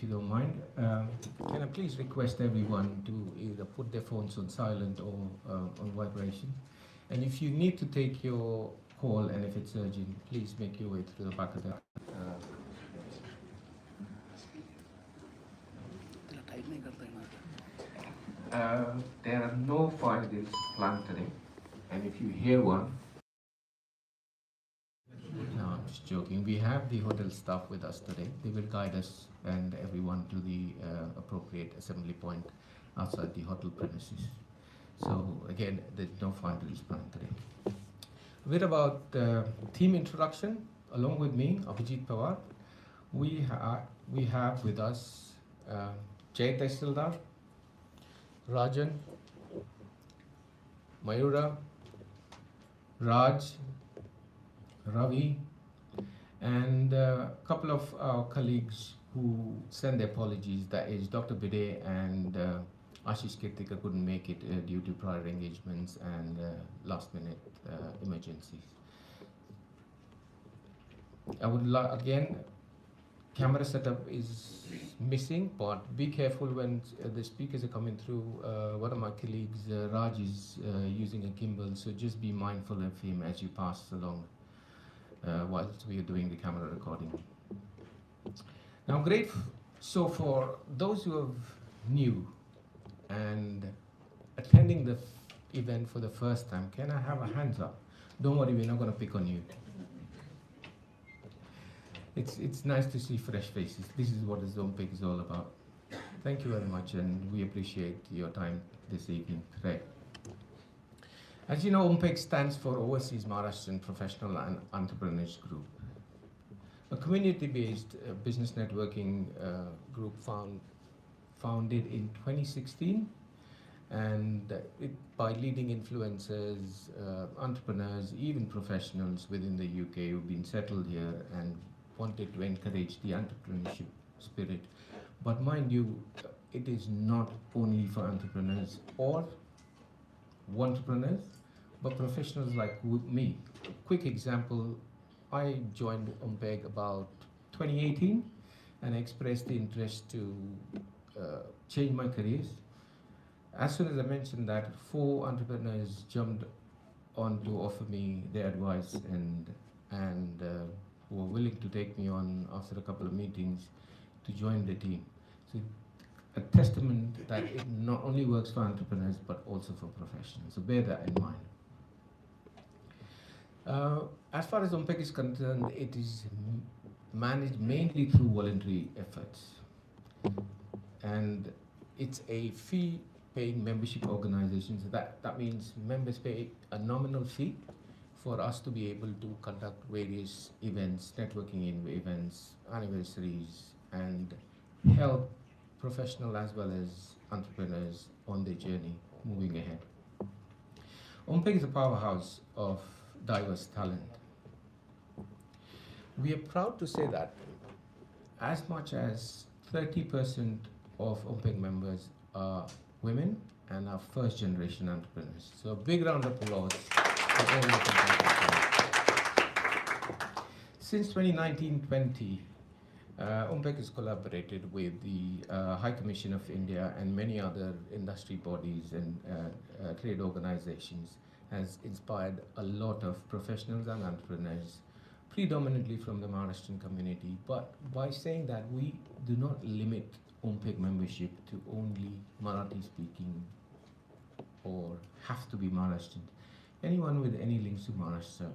you don't mind, can I please request everyone to either put their phones on silent or on vibration? And if you need to take your call and if it's urgent, please make your way through the back of the. There are no fire drills planned today, and if you hear one, no, I'm just joking. We have the hotel staff with us today. They will guide us and everyone to the appropriate assembly point outside the hotel premises. So again, there's no fire drills planned today. A bit about team introduction. Along with me, Abhijit Pawar, we have with us Jay Tehsildar, Rajan, Mayura, Raj, Ravi, and a couple of our colleagues who send their apologies. That is Dr. Bide and Ashish Kirtika couldn't make it due to prior engagements and last minute emergencies. I would again, camera setup is missing, but be careful when the speakers are coming through. One of my colleagues, Raj, is using a gimbal, so just be mindful of him as you pass along whilst we are doing the camera recording. Now, great. So for those who are new and attending the event for the first time, can I have a hands up? Don't worry, we're not going to pick on you. It's nice to see fresh faces. This is what the OMPEG is all about. Thank you very much, and we appreciate your time this evening today. As you know, OMPEG stands for Overseas Maharashtrian Professional and Entrepreneurs Group, a community-based business networking group founded in 2016, and by leading influencers, entrepreneurs, even professionals within the UK who've been settled here and wanted to encourage the entrepreneurship spirit. But mind you, it is not only for entrepreneurs or entrepreneurs, but professionals like me. Quick example, I joined OMPEG about 2018 and expressed the interest to change my careers. As soon as I mentioned that, 4 entrepreneurs jumped on to offer me their advice and were willing to take me on after a couple of meetings to join the team. So a testament that it not only works for entrepreneurs but also for professionals. So bear that in mind. As far as OMPEG is concerned, it is managed mainly through voluntary efforts, and it's a fee-paying membership organization. So that means members pay a nominal fee for us to be able to conduct various events, networking events, anniversaries, and help professionals as well as entrepreneurs on their journey moving ahead. OMPEG is a powerhouse of diverse talent. We are proud to say that as much as 30% of OMPEG members are women and are first generation entrepreneurs. So a big round of applause for all of them. Since 2019-20, OMPEG has collaborated with the High Commission of India and many other industry bodies and trade organizations, has inspired a lot of professionals and entrepreneurs, predominantly from the Maharashtrian community. But by saying that, we do not limit OMPEG membership to only Marathi speaking or have to be Maharashtrian. Anyone with any links to Maharashtra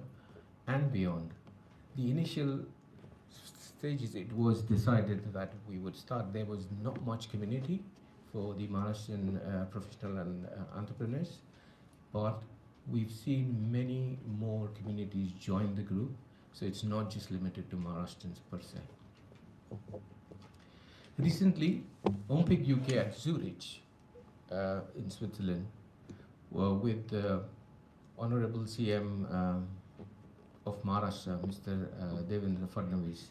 and beyond. The initial stages, it was decided that we would start. There was not much community for the Maharashtrian professional and entrepreneurs, but we've seen many more communities join the group, so it's not just limited to Maharashtrians per se. Recently, OMPEG UK at Zurich in Switzerland, with the Honorable CM of Maharashtra, Mr. Devendra Fadnavis,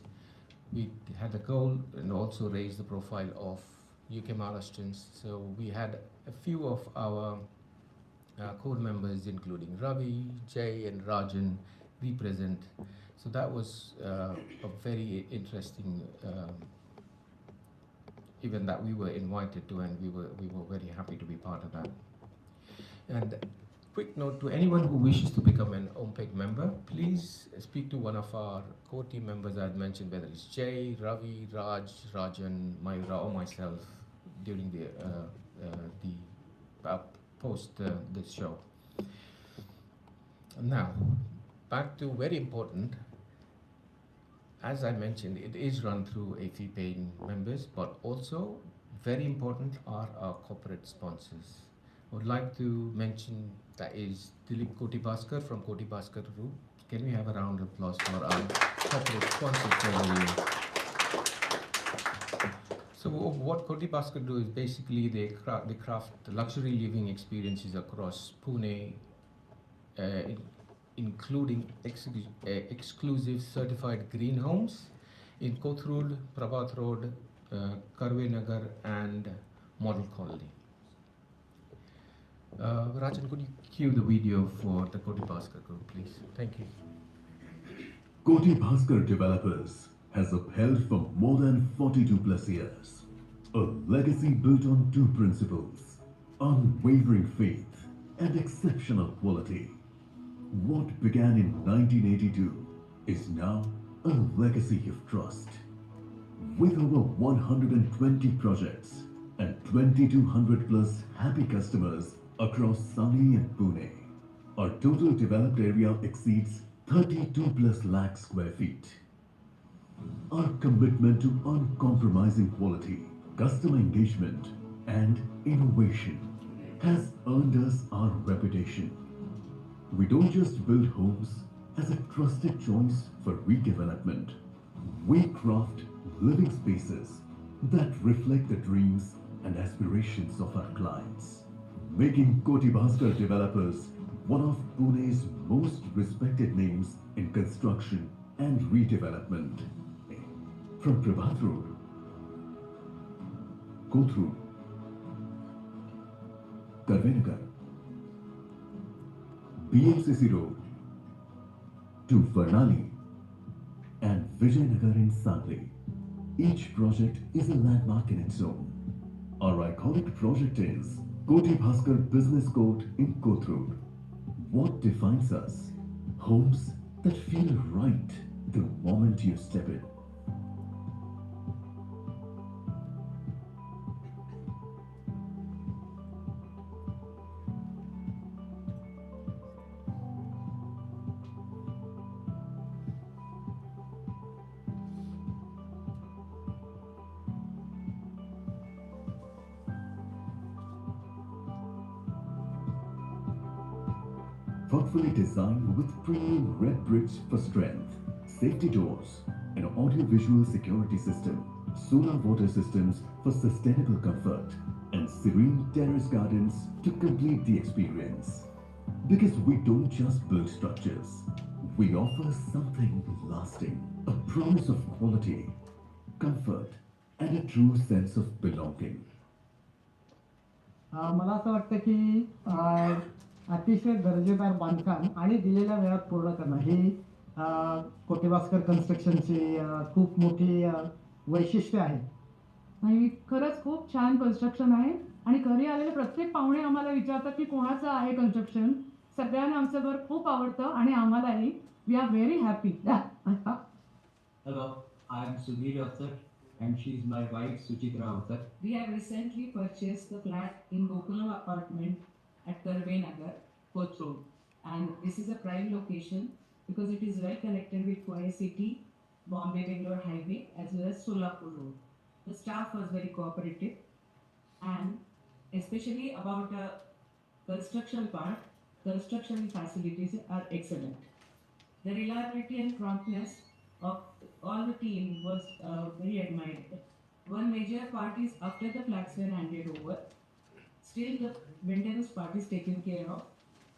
we had a goal and also raised the profile of UK Maharashtrians. So we had a few of our core members, including Ravi, Jay, and Rajan, represent. So that was a very interesting even that we were invited to, and we were very happy to be part of that. And quick note to anyone who wishes to become an OMPEG member, please speak to one of our core team members I had mentioned, whether it's Jay, Ravi, Raj, Rajan, Mayura, or myself during the post this show. Now, back to very important. As I mentioned, it is run through a fee-paying members, but also very important are our corporate sponsors. I would like to mention that is Dilip Koti Bhaskar from Koti Bhaskar Group. Can we have a round of applause for our corporate sponsors for the year? So what Koti Bhaskar do is basically they craft luxury living experiences across Pune, including exclusive certified green homes in Kothurud, Prabhat Road, Karve Nagar, and Model Colony. Rajan, could you cue the video for the Koti Bhaskar Group, please? Thank you. Koti Bhaskar Developers has upheld for more than 42 plus years a legacy built on two principles: unwavering faith and exceptional quality. What began in 1982 is now a legacy of trust. With over 120 projects and 2,200 plus happy customers across Sunny and Pune, our total developed area exceeds 32 plus lakh square feet. Our commitment to uncompromising quality, customer engagement, and innovation has earned us our reputation. We don't just build homes as a trusted choice for redevelopment. We craft living spaces that reflect the dreams and aspirations of our clients, making Koti Bhaskar Developers one of Pune's most respected names in construction and redevelopment. From Prabhat Road, Kothurud, Karve Nagar, BMCC Road, to Varnali and Vijayanagar in Sangli. Each project is a landmark in its own. Our iconic project is Koti Bhaskar Business Court in Kothurud. What defines us? Homes that feel right the moment you step in. Thoughtfully designed with premium red bricks for strength, safety doors, an audio-visual security system, solar water systems for sustainable comfort, and serene terrace gardens to complete the experience. Because we don't just build structures, we offer something lasting, a promise of quality, comfort, and a true sense of belonging. मला असं वाटतं की अतिशय दर्जेदार बांधकाम आणि दिलेल्या वेळात पूर्ण करणं ही कोटी भास्कर कन्स्ट्रक्शनची खूप मोठी वैशिष्ट्य आहे. आणि खरंच खूप छान कन्स्ट्रक्शन आहे आणि घरी आलेले प्रत्येक पाहुणे आम्हाला विचारतात की कोणाचं आहे कन्स्ट्रक्शन. सगळ्यांना आमचं घर खूप आवडतं आणि आम्हालाही. We are very happy. Hello, I am Sudhir Avsar and she is my wife Suchitra Avsar. We have recently purchased the flat in Gokulam apartment at Karve Nagar, Kothurud, and this is a prime location because it is well connected with Pune City, Bombay Bangalore Highway as well as Solapur Road. The staff was very cooperative and especially about the construction part, construction facilities are excellent. The reliability and promptness of all the team was very admired. One major part is after the flats were handed over, still the maintenance part is taken care of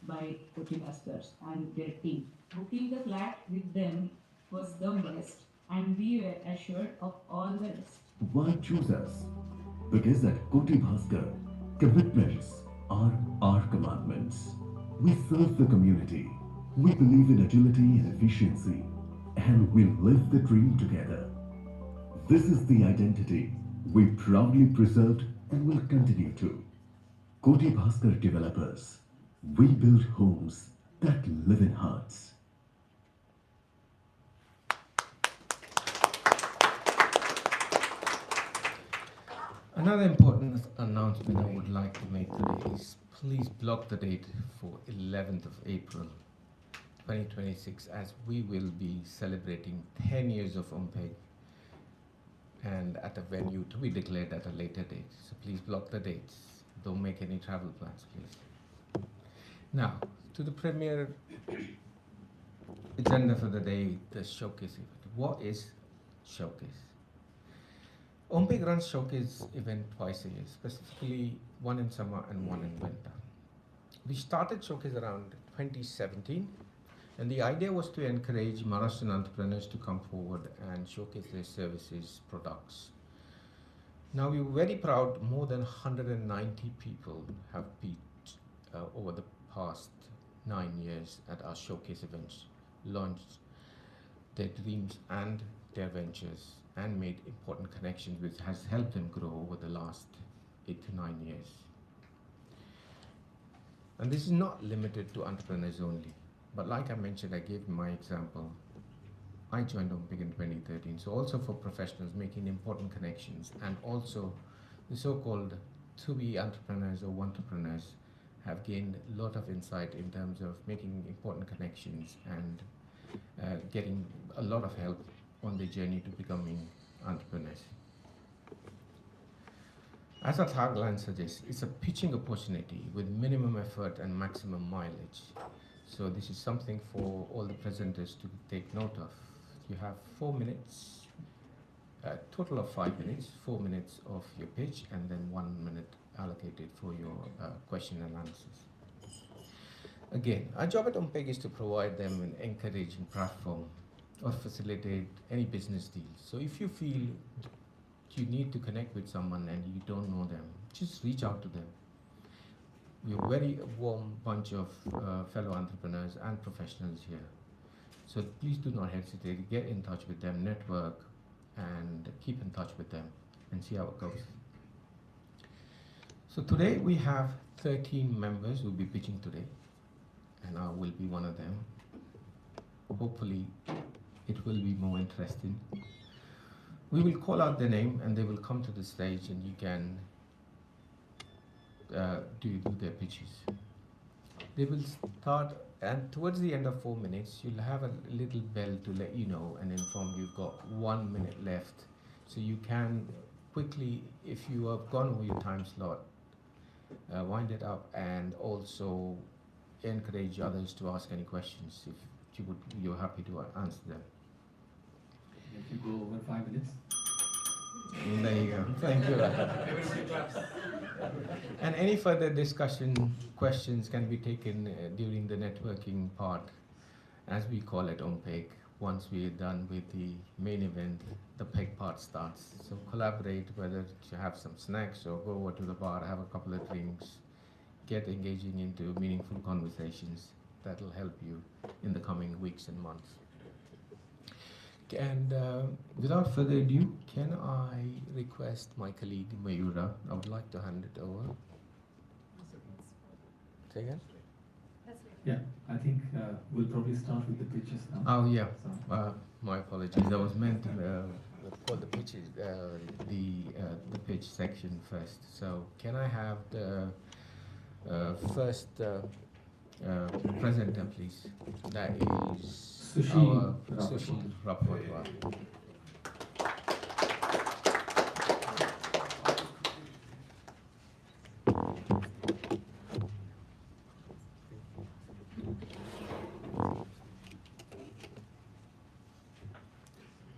by Koti Bhaskars and their team. Booking the flat with them was the best and we were assured of all the rest. Why choose us? Because at Koti Bhaskar, commitments are our commandments. We serve the community. We believe in agility and efficiency. And we live the dream together. This is the identity we proudly preserved and will continue to. Koti Bhaskar Developers, we build homes that live in hearts. Another important announcement I would like to make today is please block the date for 11th of April 2026, as we will be celebrating 10 years of OMPEG, and at a venue to be declared at a later date. So please block the dates. Don't make any travel plans, please. Now, to the premier agenda for the day, the showcase event. What is showcase? OMPEG runs showcase event twice a year, specifically one in summer and one in winter. We started showcase around 2017, and the idea was to encourage Maharashtrian entrepreneurs to come forward and showcase their services, products. Now we're very proud, more than 190 people have pitched over the past 9 years at our showcase events, launched their dreams and their ventures, and made important connections which has helped them grow over the last 8 to 9 years. And this is not limited to entrepreneurs only, but like I mentioned, I gave my example. I joined OMPEG in 2013, so also for professionals making important connections, and also the so-called to-be entrepreneurs or entrepreneurs have gained a lot of insight in terms of making important connections and getting a lot of help on their journey to becoming entrepreneurs. As our tagline suggests, it's a pitching opportunity with minimum effort and maximum mileage. So this is something for all the presenters to take note of. You have 4 minutes, a total of 5 minutes, 4 minutes of your pitch, and then 1 minute allocated for your question and answers. Again, our job at OMPEG is to provide them an encouraging platform or facilitate any business deals. So if you feel you need to connect with someone and you don't know them, just reach out to them. We're a very warm bunch of fellow entrepreneurs and professionals here. So please do not hesitate, get in touch with them, network, and keep in touch with them and see how it goes. So today we have 13 members who will be pitching today, and I will be one of them. Hopefully it will be more interesting. We will call out their name and they will come to the stage, and you can do their pitches. They will start, and towards the end of 4 minutes, you'll have a little bell to let you know and inform you've got 1 minute left. So you can quickly, if you have gone over your time slot, wind it up, and also encourage others to ask any questions if you're happy to answer them. If you go over 5 minutes. There you go. Thank you. And any further discussion questions can be taken during the networking part, as we call it OMPEG. Once we are done with the main event, the PEG part starts. So collaborate, whether to have some snacks or go over to the bar, have a couple of drinks, get engaging into meaningful conversations. That'll help you in the coming weeks and months. And without further ado, can I request my colleague Mayura? I would like to hand it over. Say again? Yeah, I think we'll probably start with the pitches now. Oh yeah, So, my apologies. I was meant to call the pitches, the pitch section first. So can I have the first presenter, please? That is Sushil Sushil Rapotwar.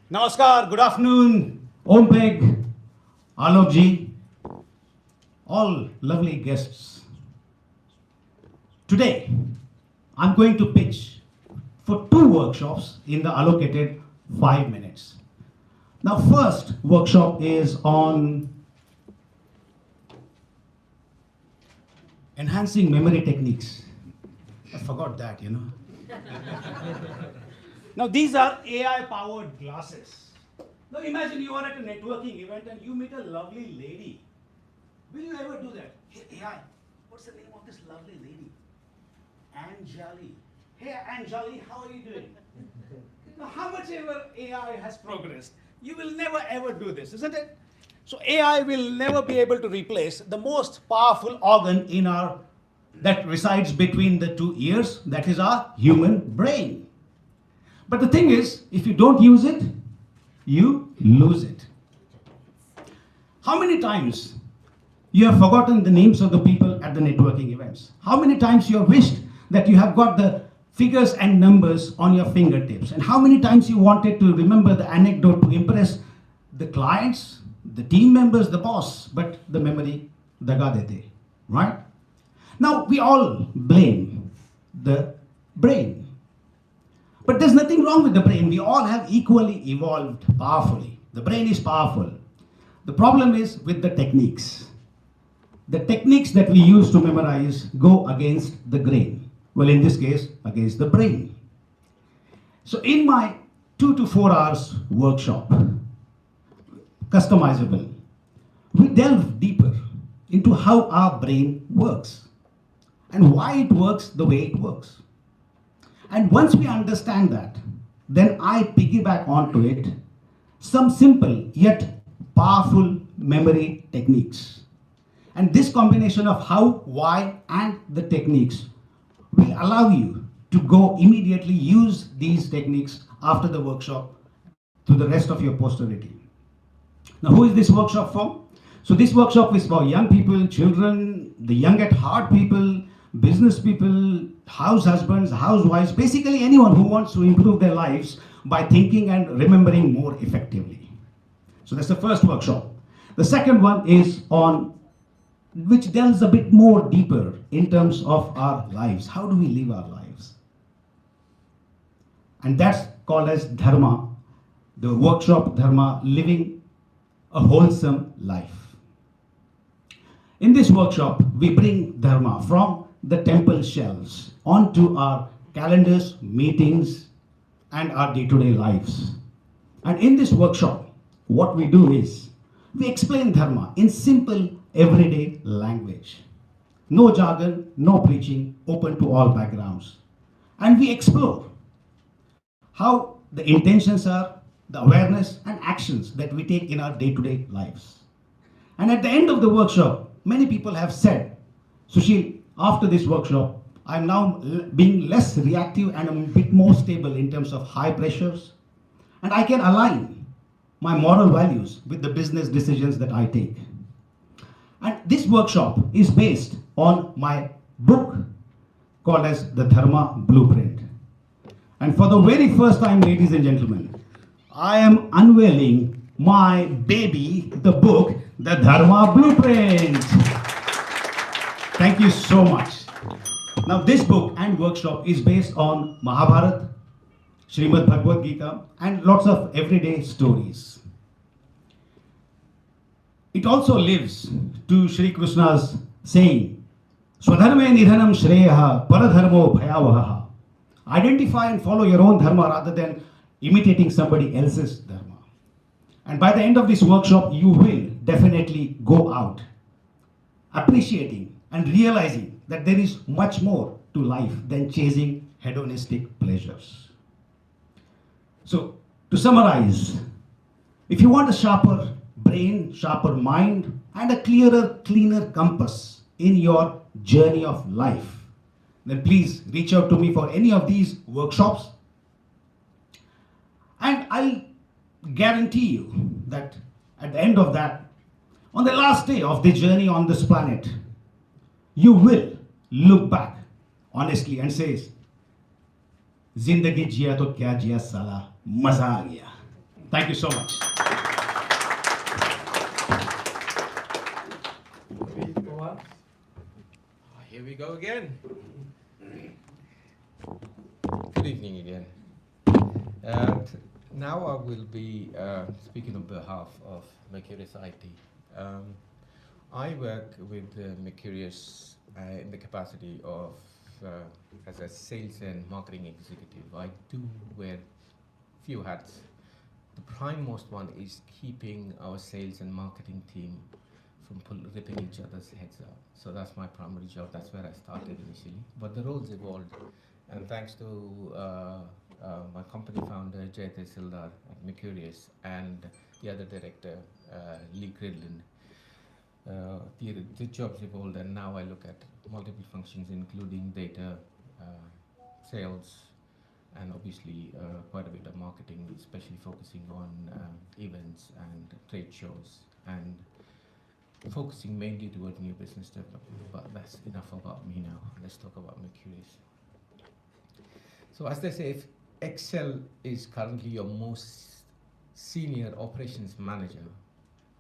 Namaskar, good afternoon, OMPEG, Alok ji, all lovely guests. Today, I'm going to pitch for 2 workshops in the allocated 5 minutes. Now, first workshop is on enhancing memory techniques. I forgot that, you know. Now, these are AI-powered glasses. Now imagine you are at a networking event and you meet a lovely lady. Will you ever do that? Hey AI, what's the name of this lovely lady? Anjali. Hey Anjali, how are you doing? Now how much ever AI has progressed, you will never ever do this, isn't it? So AI will never be able to replace the most powerful organ in our that resides between the two ears, that is our human brain. But the thing is, if you don't use it, you lose it. How many times you have forgotten the names of the people at the networking events? How many times you have wished that you have got the figures and numbers on your fingertips? And how many times you wanted to remember the anecdote to impress the clients, the team members, the boss, but the memory daga dete, right? Now we all blame the brain. But there's nothing wrong with the brain. We all have equally evolved powerfully. The brain is powerful. The problem is with the techniques. The techniques that we use to memorize go against the grain. Well, in this case, against the brain. So in my 2 to 4 hours workshop, customizable, we delve deeper into how our brain works and why it works the way it works. And once we understand that, then I piggyback onto it some simple yet powerful memory techniques. And this combination of how, why, and the techniques will allow you to go immediately use these techniques after the workshop to the rest of your posterity. Now, who is this workshop for? So this workshop is for young people, children, the young at heart people, business people, house husbands, housewives, basically anyone who wants to improve their lives by thinking and remembering more effectively. So that's the first workshop. The second one is on which delves a bit more deeper in terms of our lives. How do we live our lives? And that's called as Dharma, the workshop Dharma, living a wholesome life. In this workshop, we bring Dharma from the temple shelves onto our calendars, meetings, and our day-to-day lives. And in this workshop, what we do is we explain Dharma in simple, everyday language. No jargon, no preaching, open to all backgrounds. And we explore how the intentions are, the awareness and actions that we take in our day-to-day lives. And at the end of the workshop, many people have said, Sushil, after this workshop, I'm now being less reactive and I'm a bit more stable in terms of high pressures. And I can align my moral values with the business decisions that I take. And this workshop is based on my book called as the Dharma Blueprint. And for the very first time, ladies and gentlemen, I am unveiling my baby, the book, the Dharma Blueprint. Thank you so much. Now this book and workshop is based on Mahabharata, Srimad Bhagavad Gita, and lots of everyday stories. It also lives to Shri Krishna's saying, Swadharme nidhanam shreyaha paradharmo bhayavaha. Identify and follow your own dharma rather than imitating somebody else's dharma. And by the end of this workshop, you will definitely go out appreciating and realizing that there is much more to life than chasing hedonistic pleasures. So, to summarize, if you want a sharper brain, sharper mind, and a clearer, cleaner compass in your journey of life, then please reach out to me for any of these workshops. And I'll guarantee you that at the end of that, on the last day of the journey on this planet, you will look back honestly and say, Zindagi jiya to kya jiya sala, maza aa gaya. Thank you so much. Here we go again. Good evening again. Now I will be speaking on behalf of Mercurius IT. I work with Mercurius in the capacity of as a sales and marketing executive. I do wear few hats, the primemost one is keeping our sales and marketing team from ripping each other's heads out. So that's my primary job. That's where I started initially. But the roles evolved, and thanks to my company founder Jayate Sildar at Mercurius and the other director Lee Gridland, the jobs evolved, and now I look at multiple functions, including data, sales, and obviously quite a bit of marketing, especially focusing on events and trade shows, and focusing mainly toward new business development. But that's enough about me now. Let's talk about Mercurius. So as they say, if Excel is currently your most senior operations manager,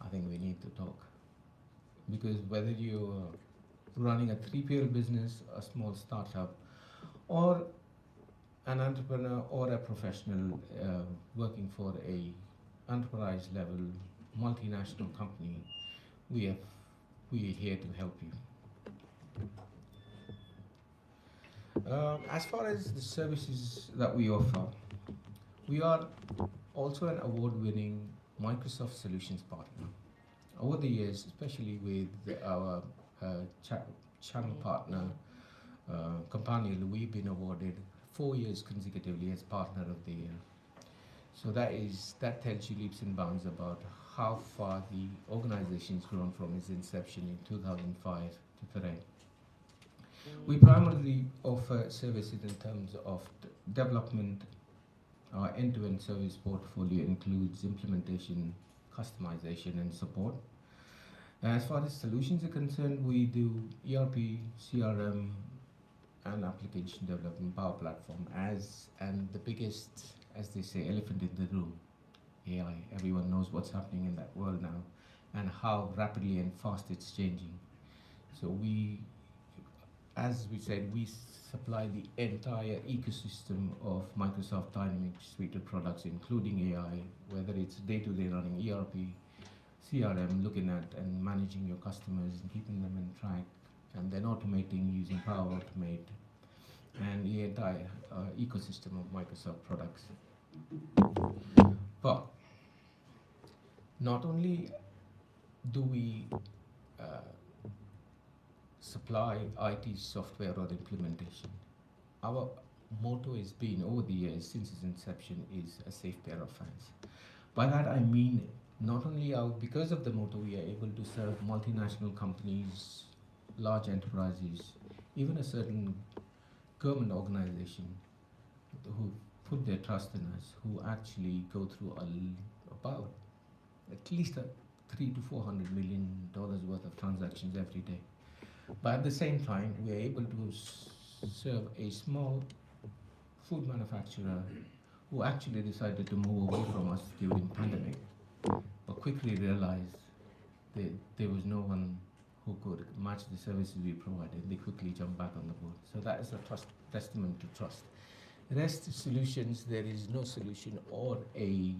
I think we need to talk. Because whether you're running a 3PL business, a small startup, or an entrepreneur or a professional working for a enterprise level multinational company, we are here to help you. As far as the services that we offer, we are also an award-winning Microsoft Solutions partner. Over the years, especially with our channel partner, Companion, we've been awarded 4 years consecutively as Partner of the Year. So that tells you leaps and bounds about how far the organization's grown from its inception in 2005 to today. We primarily offer services in terms of development. Our end-to-end service portfolio includes implementation, customization, and support. As far as solutions are concerned, we do ERP, CRM, and application development, Power Platform, and the biggest, as they say, elephant in the room, AI. Everyone knows what's happening in that world now and how rapidly and fast it's changing. So as we said, we supply the entire ecosystem of Microsoft Dynamics suite of products, including AI, whether it's day-to-day running ERP, CRM, looking at and managing your customers and keeping them in track, and then automating using Power Automate, and the entire ecosystem of Microsoft products. But not only do we supply IT software or implementation, our motto has been over the years since its inception is a safe pair of hands. By that I mean not only because of the motto we are able to serve multinational companies, large enterprises, even a certain government organization who put their trust in us, who actually go through about at least $300 to $400 million worth of transactions every day. But at the same time, we are able to serve a small food manufacturer who actually decided to move away from us during pandemic, but quickly realized that there was no one who could match the services we provided. They quickly jumped back on the board. So that is a testament to trust. The rest solutions, there is no solution or a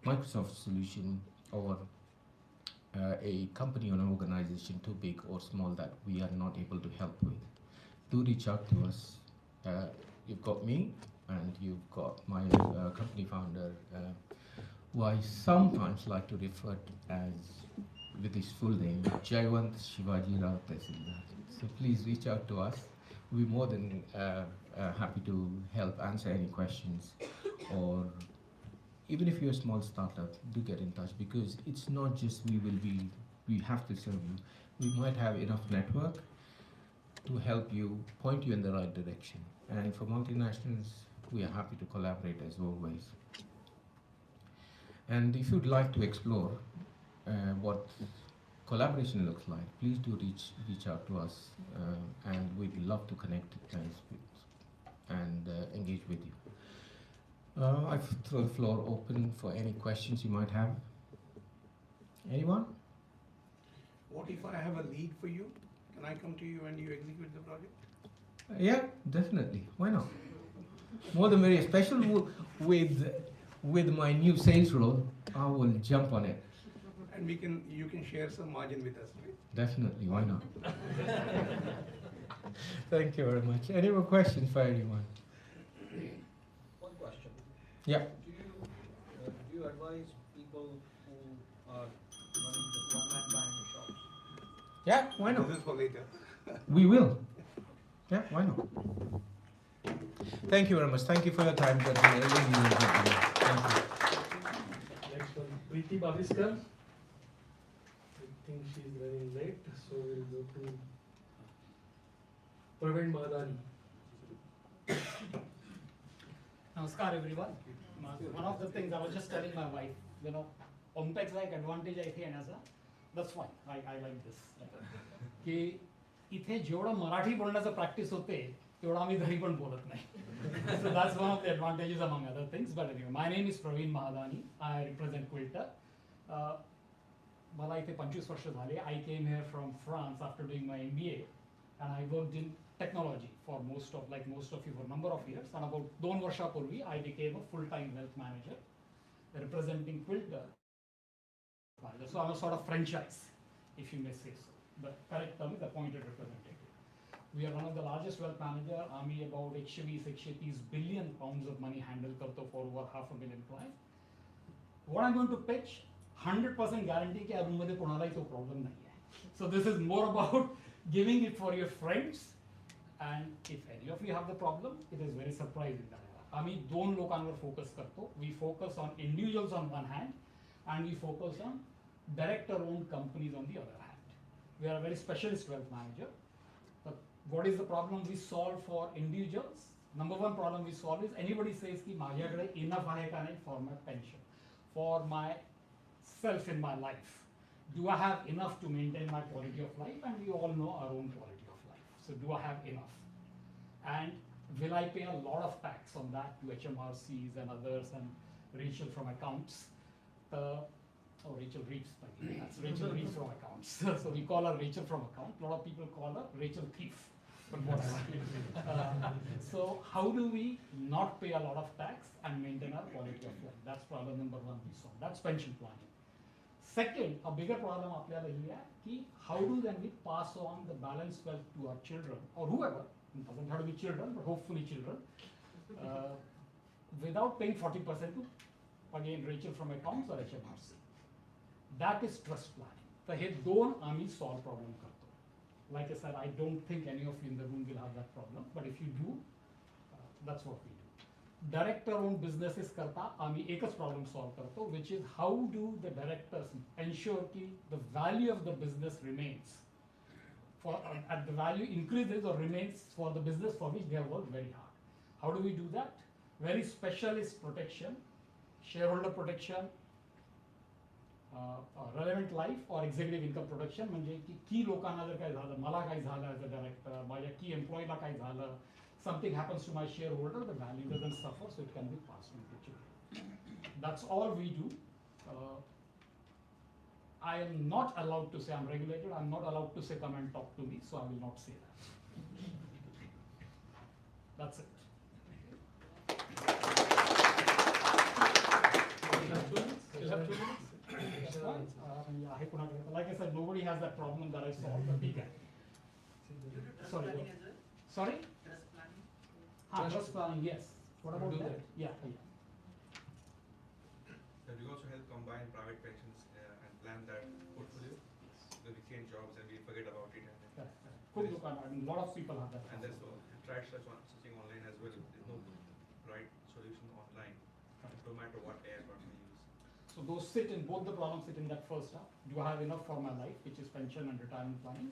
Microsoft solution or a company or an organization too big or small that we are not able to help with. Do reach out to us. You've got me and you've got my company founder, who I sometimes like to refer to as, with his full name, Jayawant Shivaji Rao Tehsildar. So please reach out to us. We'll be more than happy to help answer any questions, or even if you're a small startup, do get in touch, because it's not just we have to serve you. We might have enough network to help you, point you in the right direction. And for multinationals, we are happy to collaborate as always. And if you'd like to explore what collaboration looks like, please do reach out to us, and we'd love to connect and engage with you. I throw the floor open for any questions you might have. Anyone? What if I have a lead for you? Can I come to you and you execute the project? Yeah, definitely. Why not? More than very special with my new sales role, I will jump on it. And you can share some margin with us, right? Definitely, why not? Thank you very much. Any more questions for anyone? One question. Yeah. Do you you advise people who are running the one-man band shops? Yeah, why not? This is for later. We will. Yeah, why not? Thank you very much. Thank you for your time. That was really good. Thank you. Next one, Preeti Baviskar. I think she's running late, so we'll go to Praveen Madani. Namaskar everyone. One of the things I was just telling my wife, you know, OMPEG's like advantage I think as a, that's fine. I like this. की इथे जेवढं मराठी बोलण्याचं practice होते तेवढं आम्ही घरी पण बोलत नाही. So that's one of the advantages among other things. But anyway, my name is Praveen Mahadani. I represent Quilter. मला इथे 25 वर्ष झाले. I came here from France after doing my MBA and I worked in technology for most of you for a number of years. And about 2 वर्षापूर्वी I became a full-time wealth manager representing Quilter. So I'm a sort of franchise, if you may say so. The correct term is appointed representative. We are one of the largest wealth manager. आम्ही about 120-130 billion pounds of money handle करतो for over 500,000 clients. What I'm going to pitch, 100% guarantee की अजूनमध्ये कोणालाही तो problem नाही आहे. So this is more about giving it for your friends, and if any of you have the problem, it is very surprising that आम्ही 2 लोकांवर focus करतो. We focus on individuals on one hand, and we focus on director-owned companies on the other hand. We are a very specialist wealth manager. But what is the problem we solve for individuals? Number one problem we solve is anybody says ki माझ्याकडे enough आहे का नाही for my pension, for myself in my life. Do I have enough to maintain my quality of life? And we all know our own quality of life. So do I have enough? And will I pay a lot of tax on that to HMRCs and others and Rachel from accounts? Rachel Reeves, that's Rachel Reeves from accounts. So we call her Rachel from account. A lot of people call her Rachel Thief. But whatever. So how do we not pay a lot of tax and maintain our quality of life? That's problem number 1 we solve. That's pension planning. Second, a bigger problem आपल्याला ही आहे की how do then we pass on the balanced wealth to our children or whoever, it doesn't have to be children, but hopefully children, without paying 40% to, again, Rachel from accounts or HMRC. That is trust planning. So हे 2 आम्ही solve problem करतो. Like I said, I don't think any of you in the room will have that problem, but if you do, that's what we do. Director-owned businesses करता आम्ही एकच problem solve करतो, which is how do the directors ensure कि the value of the business remains, and the value increases or remains for the business for which they have worked very hard. How do we do that? Very specialist protection, shareholder protection, relevant life or executive income protection. म्हणजे की की लोकांना जर काय झालं, मला काय झालं as a director, माझ्या की employeeला काय झालं, something happens to my shareholder, the value doesn't suffer, so it can be passed on to children. That's all we do. I am not allowed to say I'm regulated. I'm not allowed to say come and talk to me, so I will not say that. That's it. Still have 2 minutes? Like I said, nobody has that problem that I solved, but we can. Sorry. Sorry? Trust planning. Trust planning, yes. What about that? Yeah. So do you also help combine private pensions and plan that portfolio? Because we change jobs and we forget about it. A lot of people have that. And there's tried searching online as well. There's no right solution online, no matter what air we use. So those both the problems sit in that first half. Do I have enough for my life, which is pension and retirement planning?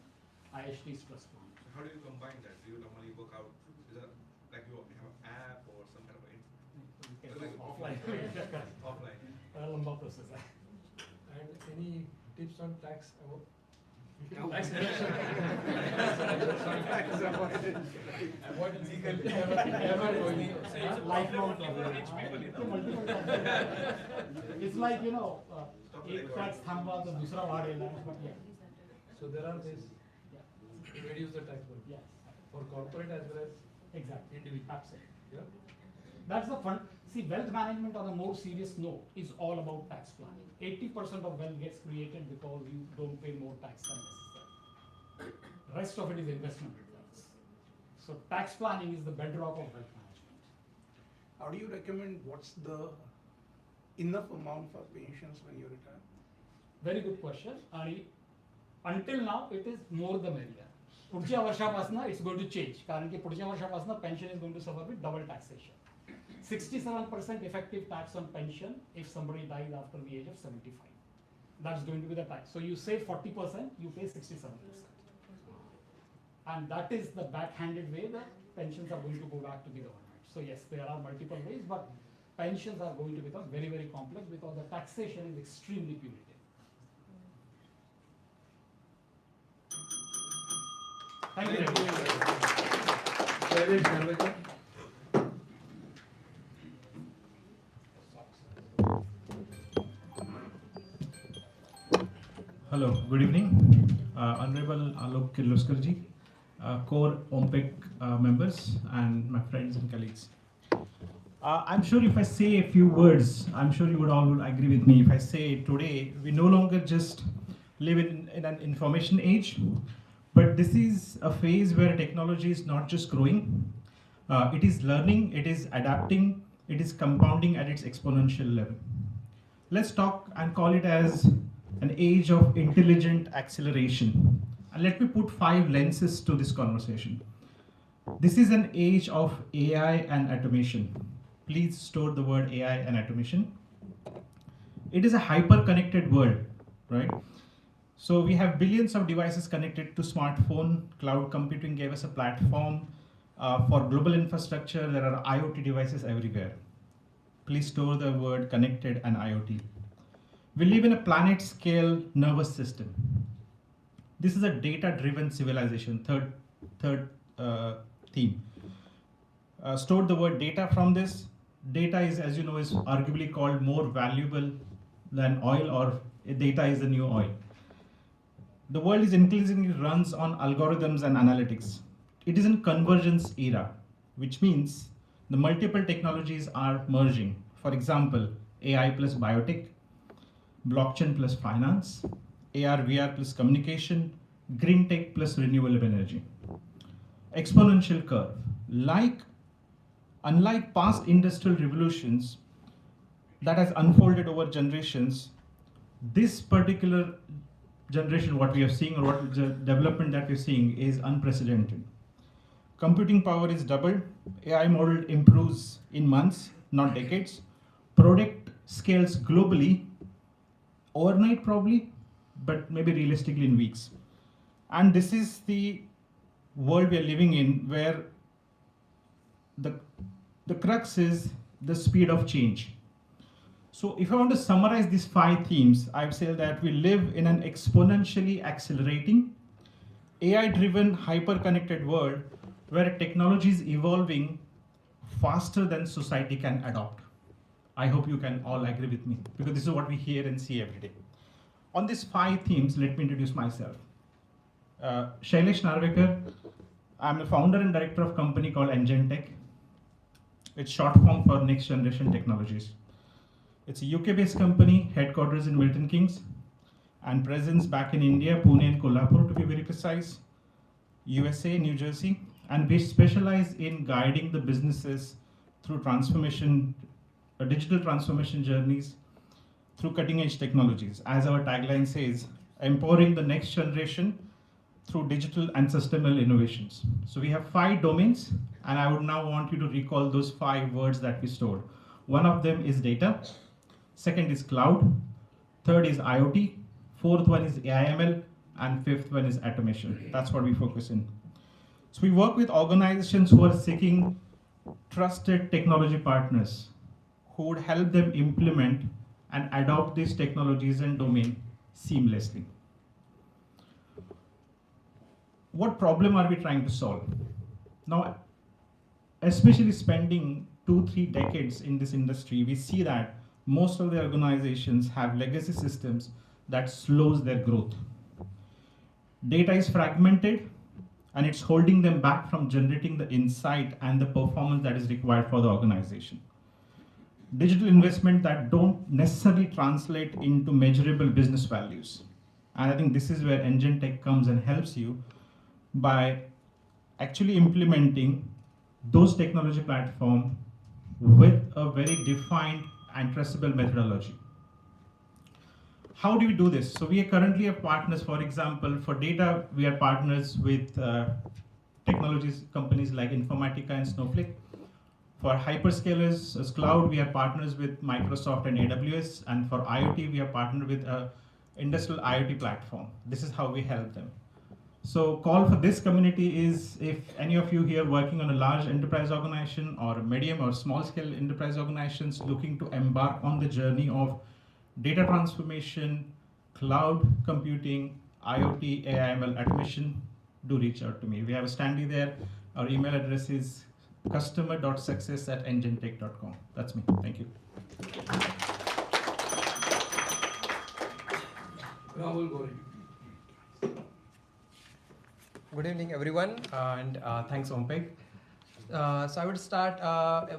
IHT is trust planning. So how do you combine that? Do you normally work out, is it like you have an app or some kind of Offline. Offline. Lamba process. And any tips on tax? Avoidance. Lifelong problem. It's like, you know, एक tax थांबवा तर दुसरा वाढेल. So there are ways to reduce the tax burden. Yes. For corporate as well as Exactly. individual. Absolutely. Yeah. That's the fun. See, wealth management on a more serious note is all about tax planning. 80% of wealth gets created because you don't pay more tax than necessary. Rest of it is investment returns. So tax planning is the bedrock of wealth management. How do you recommend what's the enough amount for pensions when you retire? Very good question. आणि until now it is more the merrier. पुढच्या वर्षापासून it's going to change. कारण की पुढच्या वर्षापासून pension is going to suffer with double taxation. 67% effective tax on pension if somebody dies after the age of 75. That's going to be the tax. So you save 40%, you pay 67%. And that is the backhanded way the pensions are going to go back to the government. So yes, there are multiple ways, but pensions are going to become very, very complex because the taxation is extremely punitive. Thank you. Hello, good evening. Honorable Alok Kirloskarji, core OMPEG members, and my friends and colleagues. I'm sure if I say a few words, I'm sure you would all agree with me. If I say today, we no longer just live in an information age, but this is a phase where technology is not just growing, it is learning, it is adapting, it is compounding at its exponential level. Let's talk and call it as an age of intelligent acceleration. And let me put 5 lenses to this conversation. This is an age of AI and automation. Please store the word AI and automation. It is a hyper-connected world, right? So we have billions of devices connected to smartphone. Cloud computing gave us a platform. For global infrastructure, there are IoT devices everywhere. Please store the word connected and IoT. We live in a planet-scale nervous system. This is a data-driven civilization, third theme. Store the word data from this. Data is, as you know, is arguably called more valuable than oil, or data is the new oil. The world is increasingly runs on algorithms and analytics. It is in convergence era, which means the multiple technologies are merging. For example, AI plus biotech, blockchain plus finance, AR, VR plus communication, green tech plus renewable energy. Exponential curve. Unlike past industrial revolutions that has unfolded over generations, this particular generation, what we are seeing, or what the development that we're seeing, is unprecedented. Computing power is doubled. AI model improves in months, not decades. Product scales globally, overnight probably, but maybe realistically in weeks. And this is the world we are living in, where the crux is the speed of change. So if I want to summarize these 5 themes, I would say that we live in an exponentially accelerating, AI-driven, hyper-connected world where technology is evolving faster than society can adopt. I hope you can all agree with me, because this is what we hear and see every day. On these 5 themes, let me introduce myself. Shailesh Narvekar. I'm the founder and director of a company called Engine Tech. It's short form for Next Generation Technologies. It's a UK-based company, headquarters in Milton Keynes, and presence back in India, Pune and Kolhapur to be very precise, USA, New Jersey, and we specialize in guiding the businesses through transformation, digital transformation journeys through cutting-edge technologies. As our tagline says, empowering the next generation through digital and sustainable innovations. So we have 5 domains, and I would now want you to recall those 5 words that we stored. One of them is data, second is cloud, third is IoT, fourth one is AI/ML, and fifth one is automation. That's what we focus in. So we work with organizations who are seeking trusted technology partners who would help them implement and adopt these technologies and domain seamlessly. What problem are we trying to solve? Now, especially spending 2-3 decades in this industry, we see that most of the organizations have legacy systems that slows their growth. Data is fragmented, and it's holding them back from generating the insight and the performance that is required for the organization. Digital investment that don't necessarily translate into measurable business values. And I think this is where Engine Tech comes and helps you by actually implementing those technology platforms with a very defined and traceable methodology. How do we do this? So we are currently have partners, for example, for data, we are partners with technologies companies like Informatica and Snowflake. For hyperscalers as cloud, we are partners with Microsoft and AWS. And for IoT, we are partnered with an industrial IoT platform. This is how we help them. So call for this community is if any of you here working on a large enterprise organization or a medium or small scale enterprise organizations looking to embark on the journey of data transformation, cloud computing, IoT, AI, ML automation, do reach out to me. We have a standee there. Our email address is customer.success@engentech.com. That's me. Thank you. Rahul Gori. Good evening, everyone, and thanks, OMPEG. So I would start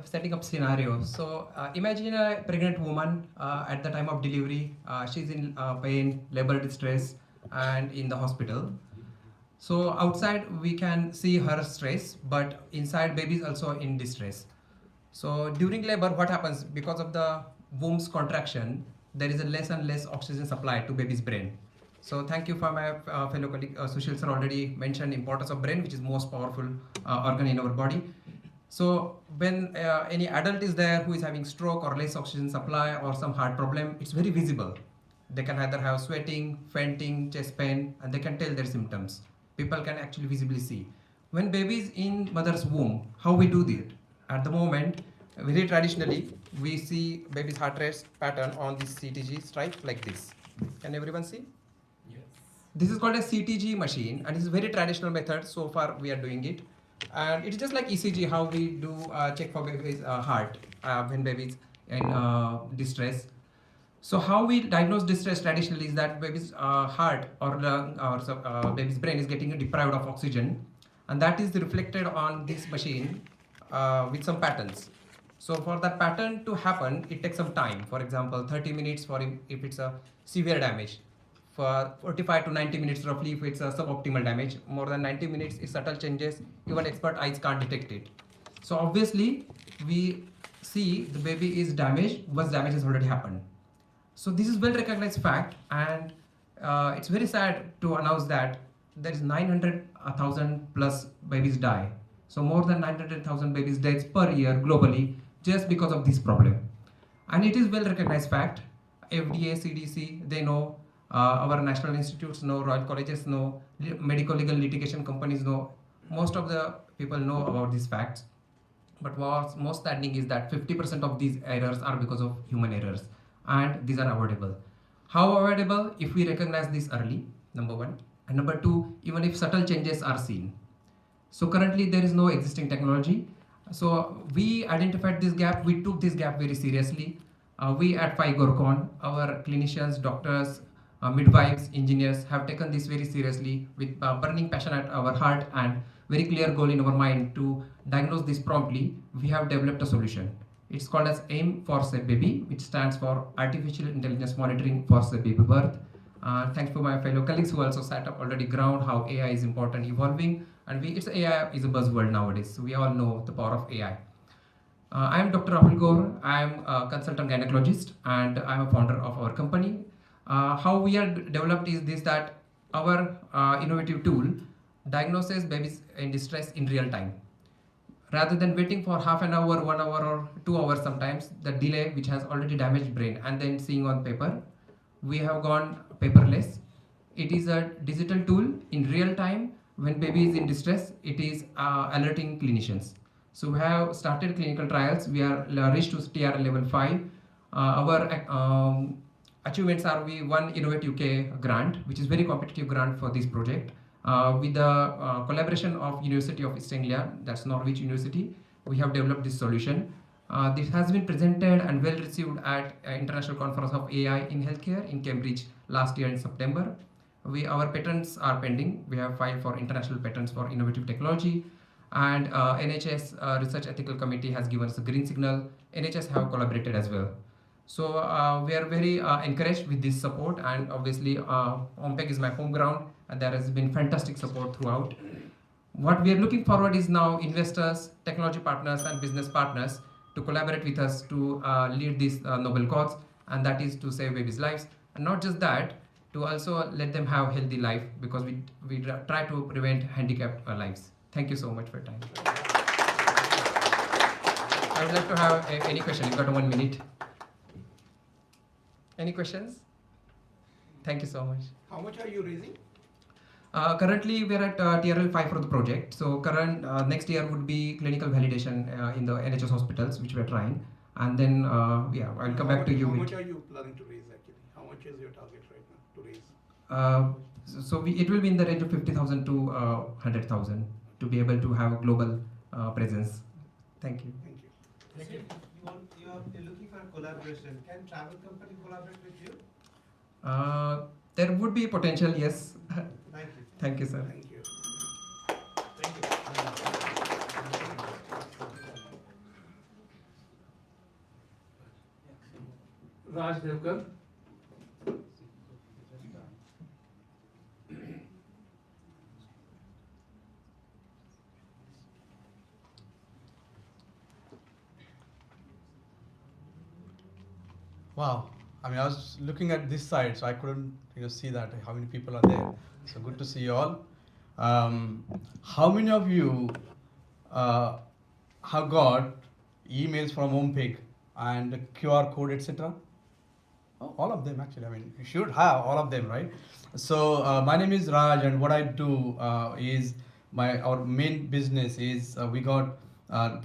setting up scenario. So imagine a pregnant woman at the time of delivery. She's in pain, labor distress, and in the hospital. So outside we can see her stress, but inside baby is also in distress. So during labor, what happens? Because of the womb's contraction, there is a less and less oxygen supply to baby's brain. So thank you for my fellow colleague, Sushil sir already mentioned importance of brain, which is most powerful organ in our body. So when any adult is there who is having stroke or less oxygen supply or some heart problem, it's very visible. They can either have sweating, fainting, chest pain, and they can tell their symptoms. People can actually visibly see. When baby is in mother's womb, how we do that? At the moment, very traditionally, we see baby's heart rate pattern on this CTG stripe like this. Can everyone see? Yes. This is called a CTG machine, and it's a very traditional method. So far, we are doing it. And it's just like ECG, how we do check for baby's heart when baby's in distress. So how we diagnose distress traditionally is that baby's heart or lung or baby's brain is getting deprived of oxygen, and that is reflected on this machine with some patterns. So for that pattern to happen, it takes some time. For example, 30 minutes for if it's a severe damage. For 45 to 90 minutes roughly if it's a suboptimal damage. More than 90 minutes is subtle changes, even expert eyes can't detect it. So obviously we see the baby is damaged once damage has already happened. So this is well recognized fact, and it's very sad to announce that there is 900,000 plus babies die. So more than 900,000 babies deaths per year globally just because of this problem. And it is well recognized fact. FDA, CDC, they know, our national institutes know, Royal Colleges know, medical legal litigation companies know. Most of the people know about these facts. But what's most saddening is that 50% of these errors are because of human errors, and these are avoidable. How avoidable? If we recognize this early, number one. And number two, even if subtle changes are seen. So currently there is no existing technology. So we identified this gap, we took this gap very seriously. We at Phi Gorkon, our clinicians, doctors, midwives, engineers have taken this very seriously with burning passion at our heart and very clear goal in our mind to diagnose this promptly. We have developed a solution. It's called as AIM for Safe Baby, which stands for Artificial Intelligence Monitoring for Safe Baby Birth. Thanks to my fellow colleagues who also set up already ground how AI is important, evolving, and AI is a buzzword nowadays. So we all know the power of AI. I am Dr. Rahul Gaur. I am a consultant gynecologist, and I am a founder of our company. How we are developed is this, that our innovative tool diagnoses babies in distress in real time. Rather than waiting for half an hour, 1 hour or 2 hours sometimes, the delay which has already damaged brain and then seeing on paper, we have gone paperless. It is a digital tool in real time. When baby is in distress, it is alerting clinicians. So we have started clinical trials. We are reached to TRL level 5. Our achievements are we won Innovate UK grant, which is very competitive grant for this project. With the collaboration of University of East Anglia, that's Norwich University, we have developed this solution. This has been presented and well received at International Conference of AI in Healthcare in Cambridge last year in September. Our patents are pending. We have filed for international patents for innovative technology, and NHS Research Ethical Committee has given us a green signal. NHS have collaborated as well. So we are very encouraged with this support, and obviously OMPEG is my home ground, and there has been fantastic support throughout. What we are looking forward is now investors, technology partners, and business partners to collaborate with us to lead this noble cause, and that is to save babies' lives. And not just that, to also let them have healthy life, because we try to prevent handicapped lives. Thank you so much for your time. I would like to have any question. You've got 1 minute. Any questions? Thank you so much. How much are you raising? Currently, we are at TRL 5 for the project. So next year would be clinical validation in the NHS hospitals, which we are trying. And then, yeah, I'll come back to you. How much are you planning to raise actually? How much is your target right now to raise? It will be in the range of 50,000 to 100,000 to be able to have global presence. Thank you. Thank you. Thank you. You're looking for collaboration. Can travel company collaborate with you? There would be potential, yes. Thank you. Thank you, sir. Thank you. Thank you. Raj Devkar. Wow. I mean, I was looking at this side, so I couldn't, see that how many people are there. So good to see you all. How many of you have got emails from OMPEG and QR code, etc.? Oh, all of them actually. I mean, you should have all of them, right? So my name is Raj, and what I do is our main business is we got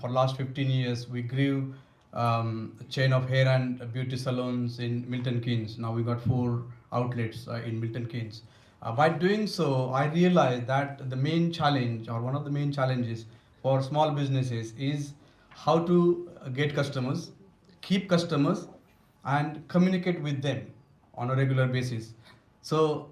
for last 15 years we grew a chain of hair and beauty salons in Milton Keynes. Now we got 4 outlets in Milton Keynes. By doing so, I realized that the main challenge, or one of the main challenges for small businesses, is how to get customers, keep customers, and communicate with them on a regular basis. So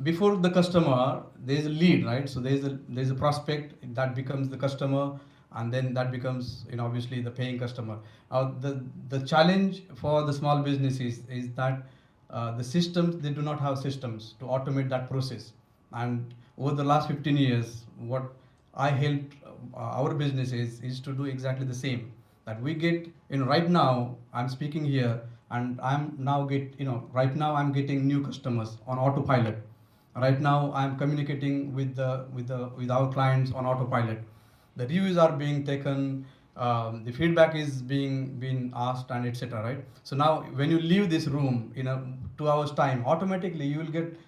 before the customer, there is a lead, right? So there's a prospect that becomes the customer, and then that becomes, obviously the paying customer. The challenge for the small businesses is that the systems, they do not have systems to automate that process. And over the last 15 years, what I helped our businesses is to do exactly the same. That we get, right now I'm speaking here, and I'm now right now I'm getting new customers on autopilot. Right now I'm communicating with our clients on autopilot. The reviews are being taken, the feedback is being asked, and etc. Right? So now when you leave this room in 2 hours time, automatically you will get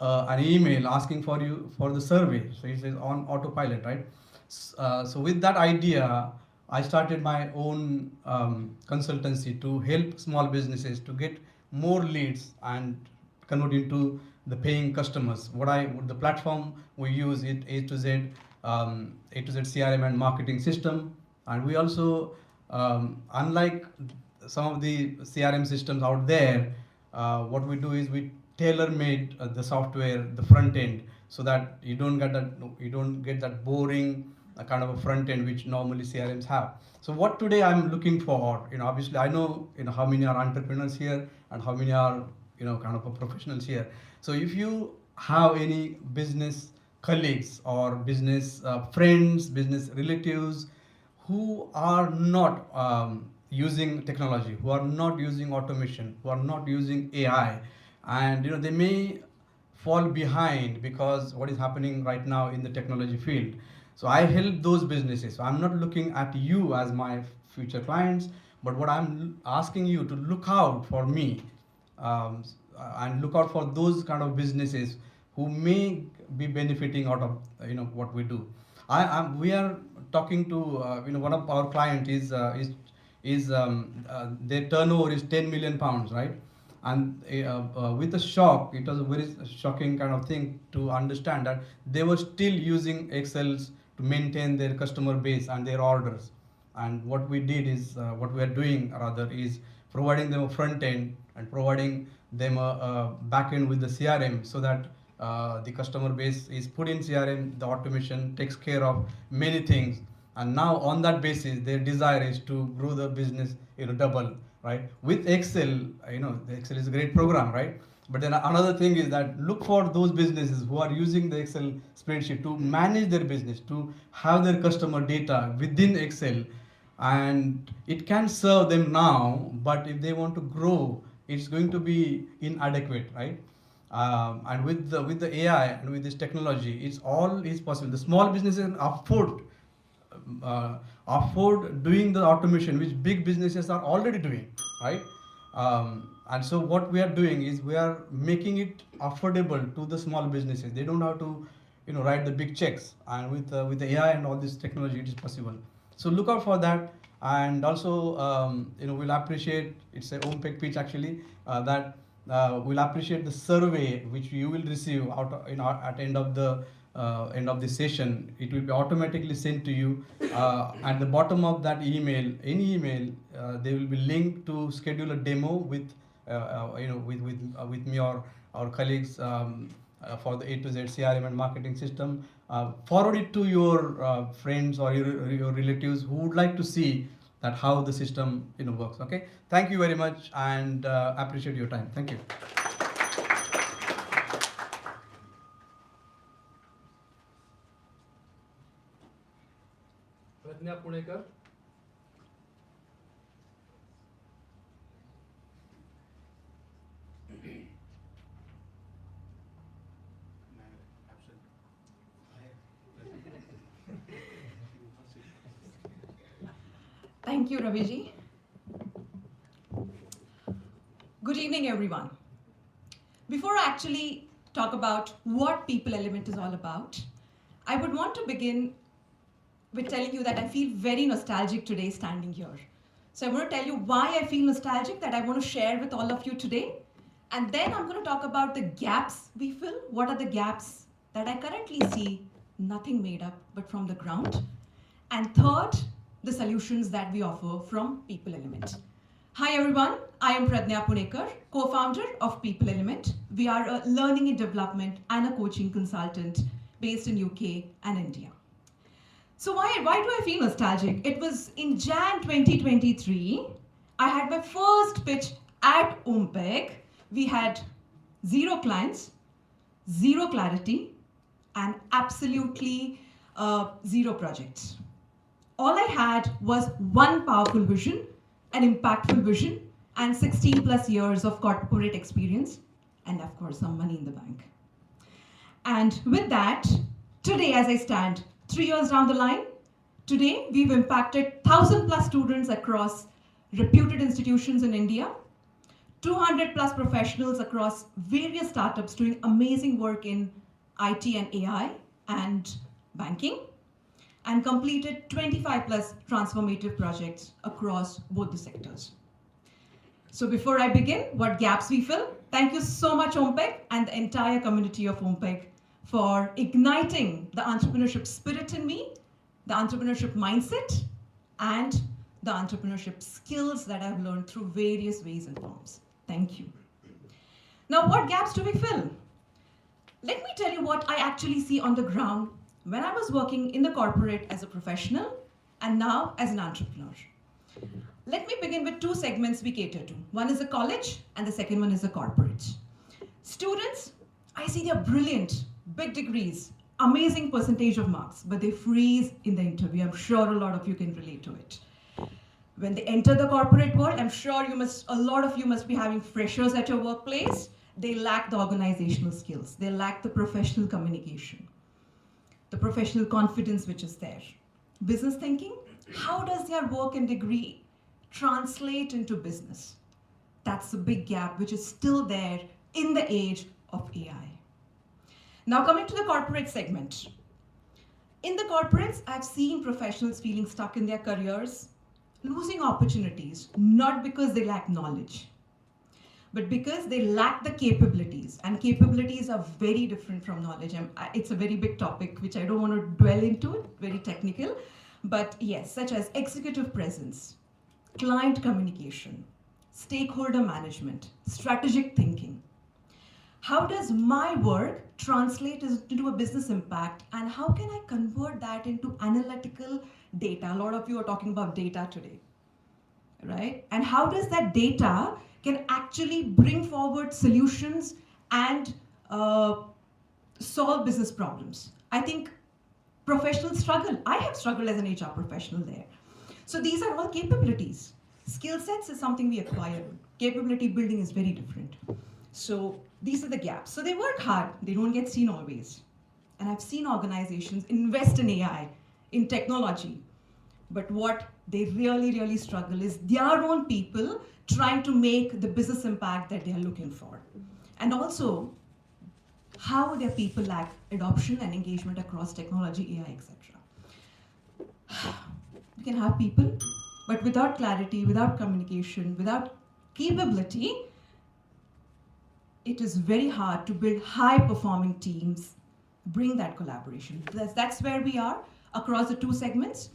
an email asking for the survey. So it says on autopilot, right? So with that idea, I started my own consultancy to help small businesses to get more leads and convert into the paying customers. The platform we use it A to Z CRM and marketing system, and we also, unlike some of the CRM systems out there, what we do is we tailor-made the software, the front end, so that you don't get that boring kind of a front end which normally CRMs have. So what today I'm looking for, obviously I know how many are entrepreneurs here and how many are kind of professionals here. So if you have any business colleagues or business friends, business relatives who are not using technology, who are not using automation, who are not using AI, and they may fall behind because what is happening right now in the technology field. So I help those businesses. So I'm not looking at you as my future clients, but what I'm asking you to look out for me, and look out for those kind of businesses who may be benefiting out of what we do. We are talking to one of our client is their turnover is 10 million pounds, right? And with a shock, it was a very shocking kind of thing to understand that they were still using Excels to maintain their customer base and their orders. And what we did is, what we are doing rather, is providing them a front end and providing them a back end with the CRM, so that the customer base is put in CRM, the automation takes care of many things, and now on that basis their desire is to grow the business double, right? With Excel, the Excel is a great program, right? But then another thing is that look for those businesses who are using the Excel spreadsheet to manage their business, to have their customer data within Excel, and it can serve them now, but if they want to grow, it's going to be inadequate, right? And with the AI and with this technology, it's all is possible. The small businesses can afford doing the automation which big businesses are already doing, right? And so what we are doing is we are making it affordable to the small businesses. They don't have to, write the big checks. And with the AI and all this technology, it is possible. So look out for that. And also, we'll appreciate, it's a OMPEG pitch actually, that we'll appreciate the survey which you will receive at end of the session. It will be automatically sent to you. At the bottom of that email, any email, they will be linked to schedule a demo with me or our colleagues for the A to Z CRM and marketing system. Forward it to your friends or your relatives who would like to see that how the system works. Okay, thank you very much, and appreciate your time. Thank you. Pragya Punekar. Thank you, Raviji. Good evening, everyone. Before I actually talk about what People Element is all about, I would want to begin with telling you that I feel very nostalgic today standing here. So I want to tell you why I feel nostalgic, that I want to share with all of you today. And then I'm going to talk about the gaps we fill. What are the gaps that I currently see, nothing made up, but from the ground. And third, the solutions that we offer from People Element. Hi everyone, I am Pradnya Punekar, co-founder of People Element. We are a learning and development and a coaching consultant based in UK and India. So why do I feel nostalgic? It was in Jan 2023, I had my first pitch at OMPEG. We had 0 clients, 0 clarity, and absolutely 0 projects. All I had was one powerful vision, an impactful vision, and 16 plus years of corporate experience, and of course, some money in the bank. And with that, today as I stand, 3 years down the line, today we've impacted 1,000 plus students across reputed institutions in India, 200 plus professionals across various startups doing amazing work in IT and AI and banking, and completed 25 plus transformative projects across both the sectors. So before I begin, what gaps we fill, thank you so much OMPEG and the entire community of OMPEG for igniting the entrepreneurship spirit in me, the entrepreneurship mindset, and the entrepreneurship skills that I've learned through various ways and forms. Thank you. Now, what gaps do we fill? Let me tell you what I actually see on the ground when I was working in the corporate as a professional and now as an entrepreneur. Let me begin with 2 segments we cater to. One is the college and the second one is the corporate. Students, I see they're brilliant, big degrees, amazing percentage of marks, but they freeze in the interview. I'm sure a lot of you can relate to it. When they enter the corporate world, I'm sure a lot of you must be having freshers at your workplace. They lack the organizational skills. They lack the professional communication, the professional confidence which is there. Business thinking, how does their work and degree translate into business? That's a big gap which is still there in the age of AI. Now coming to the corporate segment. In the corporates, I've seen professionals feeling stuck in their careers, losing opportunities, not because they lack knowledge, but because they lack the capabilities, and capabilities are very different from knowledge. It's a very big topic, which I don't want to dwell into it, very technical, but yes, such as executive presence, client communication, stakeholder management, strategic thinking. How does my work translate into a business impact, and how can I convert that into analytical data? A lot of you are talking about data today, right? And how does that data can actually bring forward solutions and solve business problems? I think professionals struggle. I have struggled as an HR professional there. So these are all capabilities. Skill sets is something we acquire. Capability building is very different. So these are the gaps. So they work hard. They don't get seen always. And I've seen organizations invest in AI, in technology. But what they really, really struggle is their own people trying to make the business impact that they are looking for. And also, how their people lack adoption and engagement across technology, AI, etc. You can have people, but without clarity, without communication, without capability, it is very hard to build high-performing teams, bring that collaboration. That's where we are across the two segments.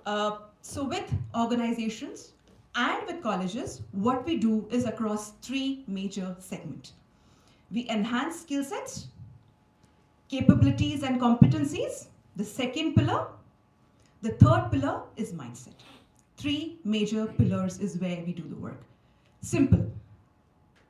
So with organizations and with colleges, what we do is across three major segments. We enhance skill sets, capabilities and competencies, the second pillar. The third pillar is mindset. Three major pillars is where we do the work. Simple.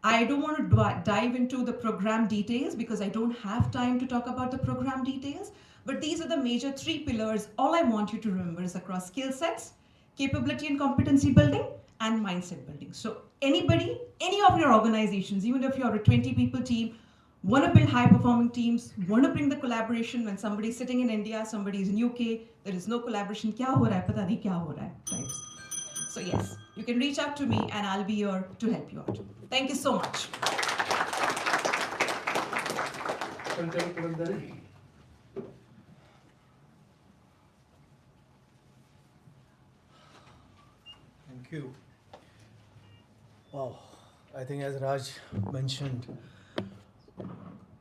I don't want to dive into the program details because I don't have time to talk about the program details, but these are the major three pillars. All I want you to remember is across skill sets, capability and competency building, and mindset building. So anybody, any of your organizations, even if you're a 20 people team, want to build high performing teams, want to bring the collaboration when somebody's sitting in India, somebody's in UK, there is no collaboration, kya ho raha hai, pata nahi kya ho raha hai, types. So yes, you can reach out to me and I'll be here to help you out. Thank you so much. Thank you. Wow, I think as Raj mentioned,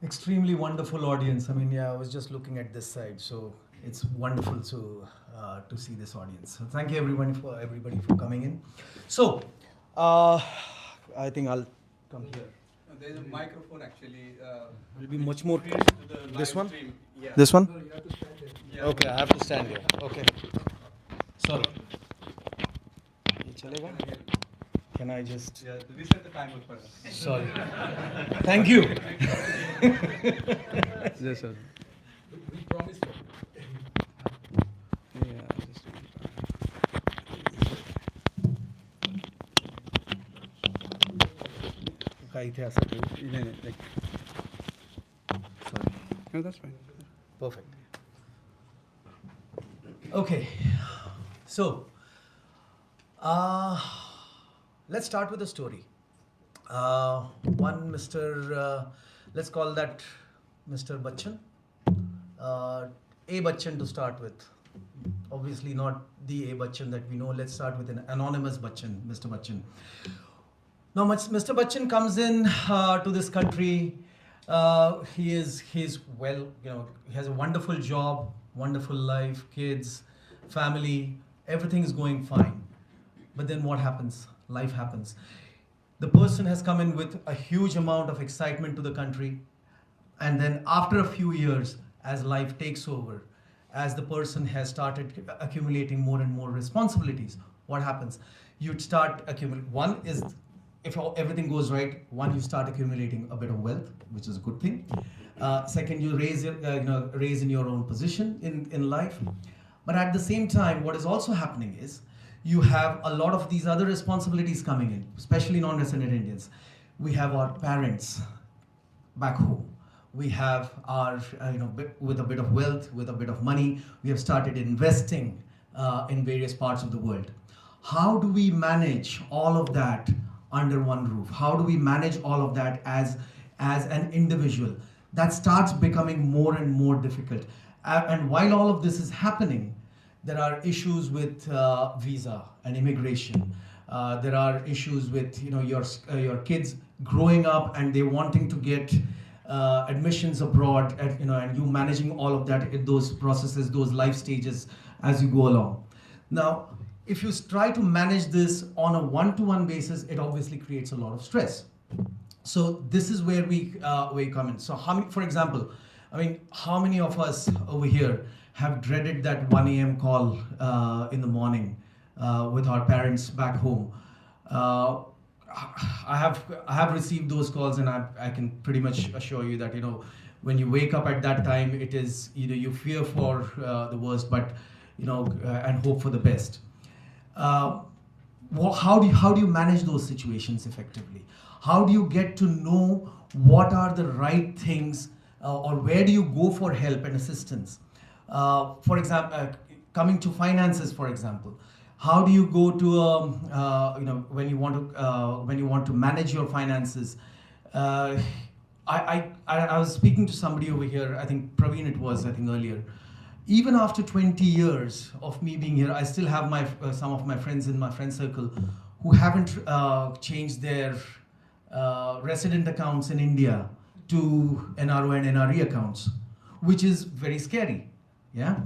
extremely wonderful audience. I mean, yeah, I was just looking at this side, so it's wonderful to see this audience. So thank you everybody for coming in. So I think I'll come here. There's a microphone actually. Will be much more. This one? Yeah. This one? No, you have to stand there. Yeah. Okay, I have to stand here. Okay. Sorry. Can I just? Yeah, reset the timer first. Sorry. Thank you. Yes, sir. We promised. काही इथे असं ठेवू? Sorry. No, that's fine. Perfect. Okay. So, let's start with a story. One Mr. Let's call that Mr. Bachchan. A. Bachchan to start with. Obviously not the A. Bachchan that we know. Let's start with an anonymous Bachchan, Mr. Bachchan. Now, Mr. Bachchan comes in to this country. He's well, he has a wonderful job, wonderful life, kids, family, everything is going fine. But then what happens? Life happens. The person has come in with a huge amount of excitement to the country. And then after a few years, as life takes over, as the person has started accumulating more and more responsibilities, what happens? You'd start accumulating. One is, if everything goes right, one, you start accumulating a bit of wealth, which is a good thing. Second, you raise in your own position in life. But at the same time, what is also happening is you have a lot of these other responsibilities coming in, especially non-resident Indians. We have our parents back home. We have our, with a bit of wealth, with a bit of money, we have started investing in various parts of the world. How do we manage all of that under one roof? How do we manage all of that as an individual? That starts becoming more and more difficult. And while all of this is happening, there are issues with visa and immigration. There are issues with your kids growing up and they wanting to get admissions abroad, and you managing all of that, those processes, those life stages as you go along. Now, if you try to manage this on a one-to-one basis, it obviously creates a lot of stress. So this is where we come in. So for example, how many of us over here have dreaded that 1 a.m. call in the morning with our parents back home? I have received those calls, and I can pretty much assure you that when you wake up at that time, it is you fear for the worst, but and hope for the best. how do you manage those situations effectively? How do you get to know what are the right things, or where do you go for help and assistance? For example, coming to finances, for example, how do you go to when you want to manage your finances? I was speaking to somebody over here, I think Praveen it was, I think earlier. Even after 20 years of me being here, I still have some of my friends in my friend circle who haven't changed their resident accounts in India to NRO and NRE accounts, which is very scary. Yeah.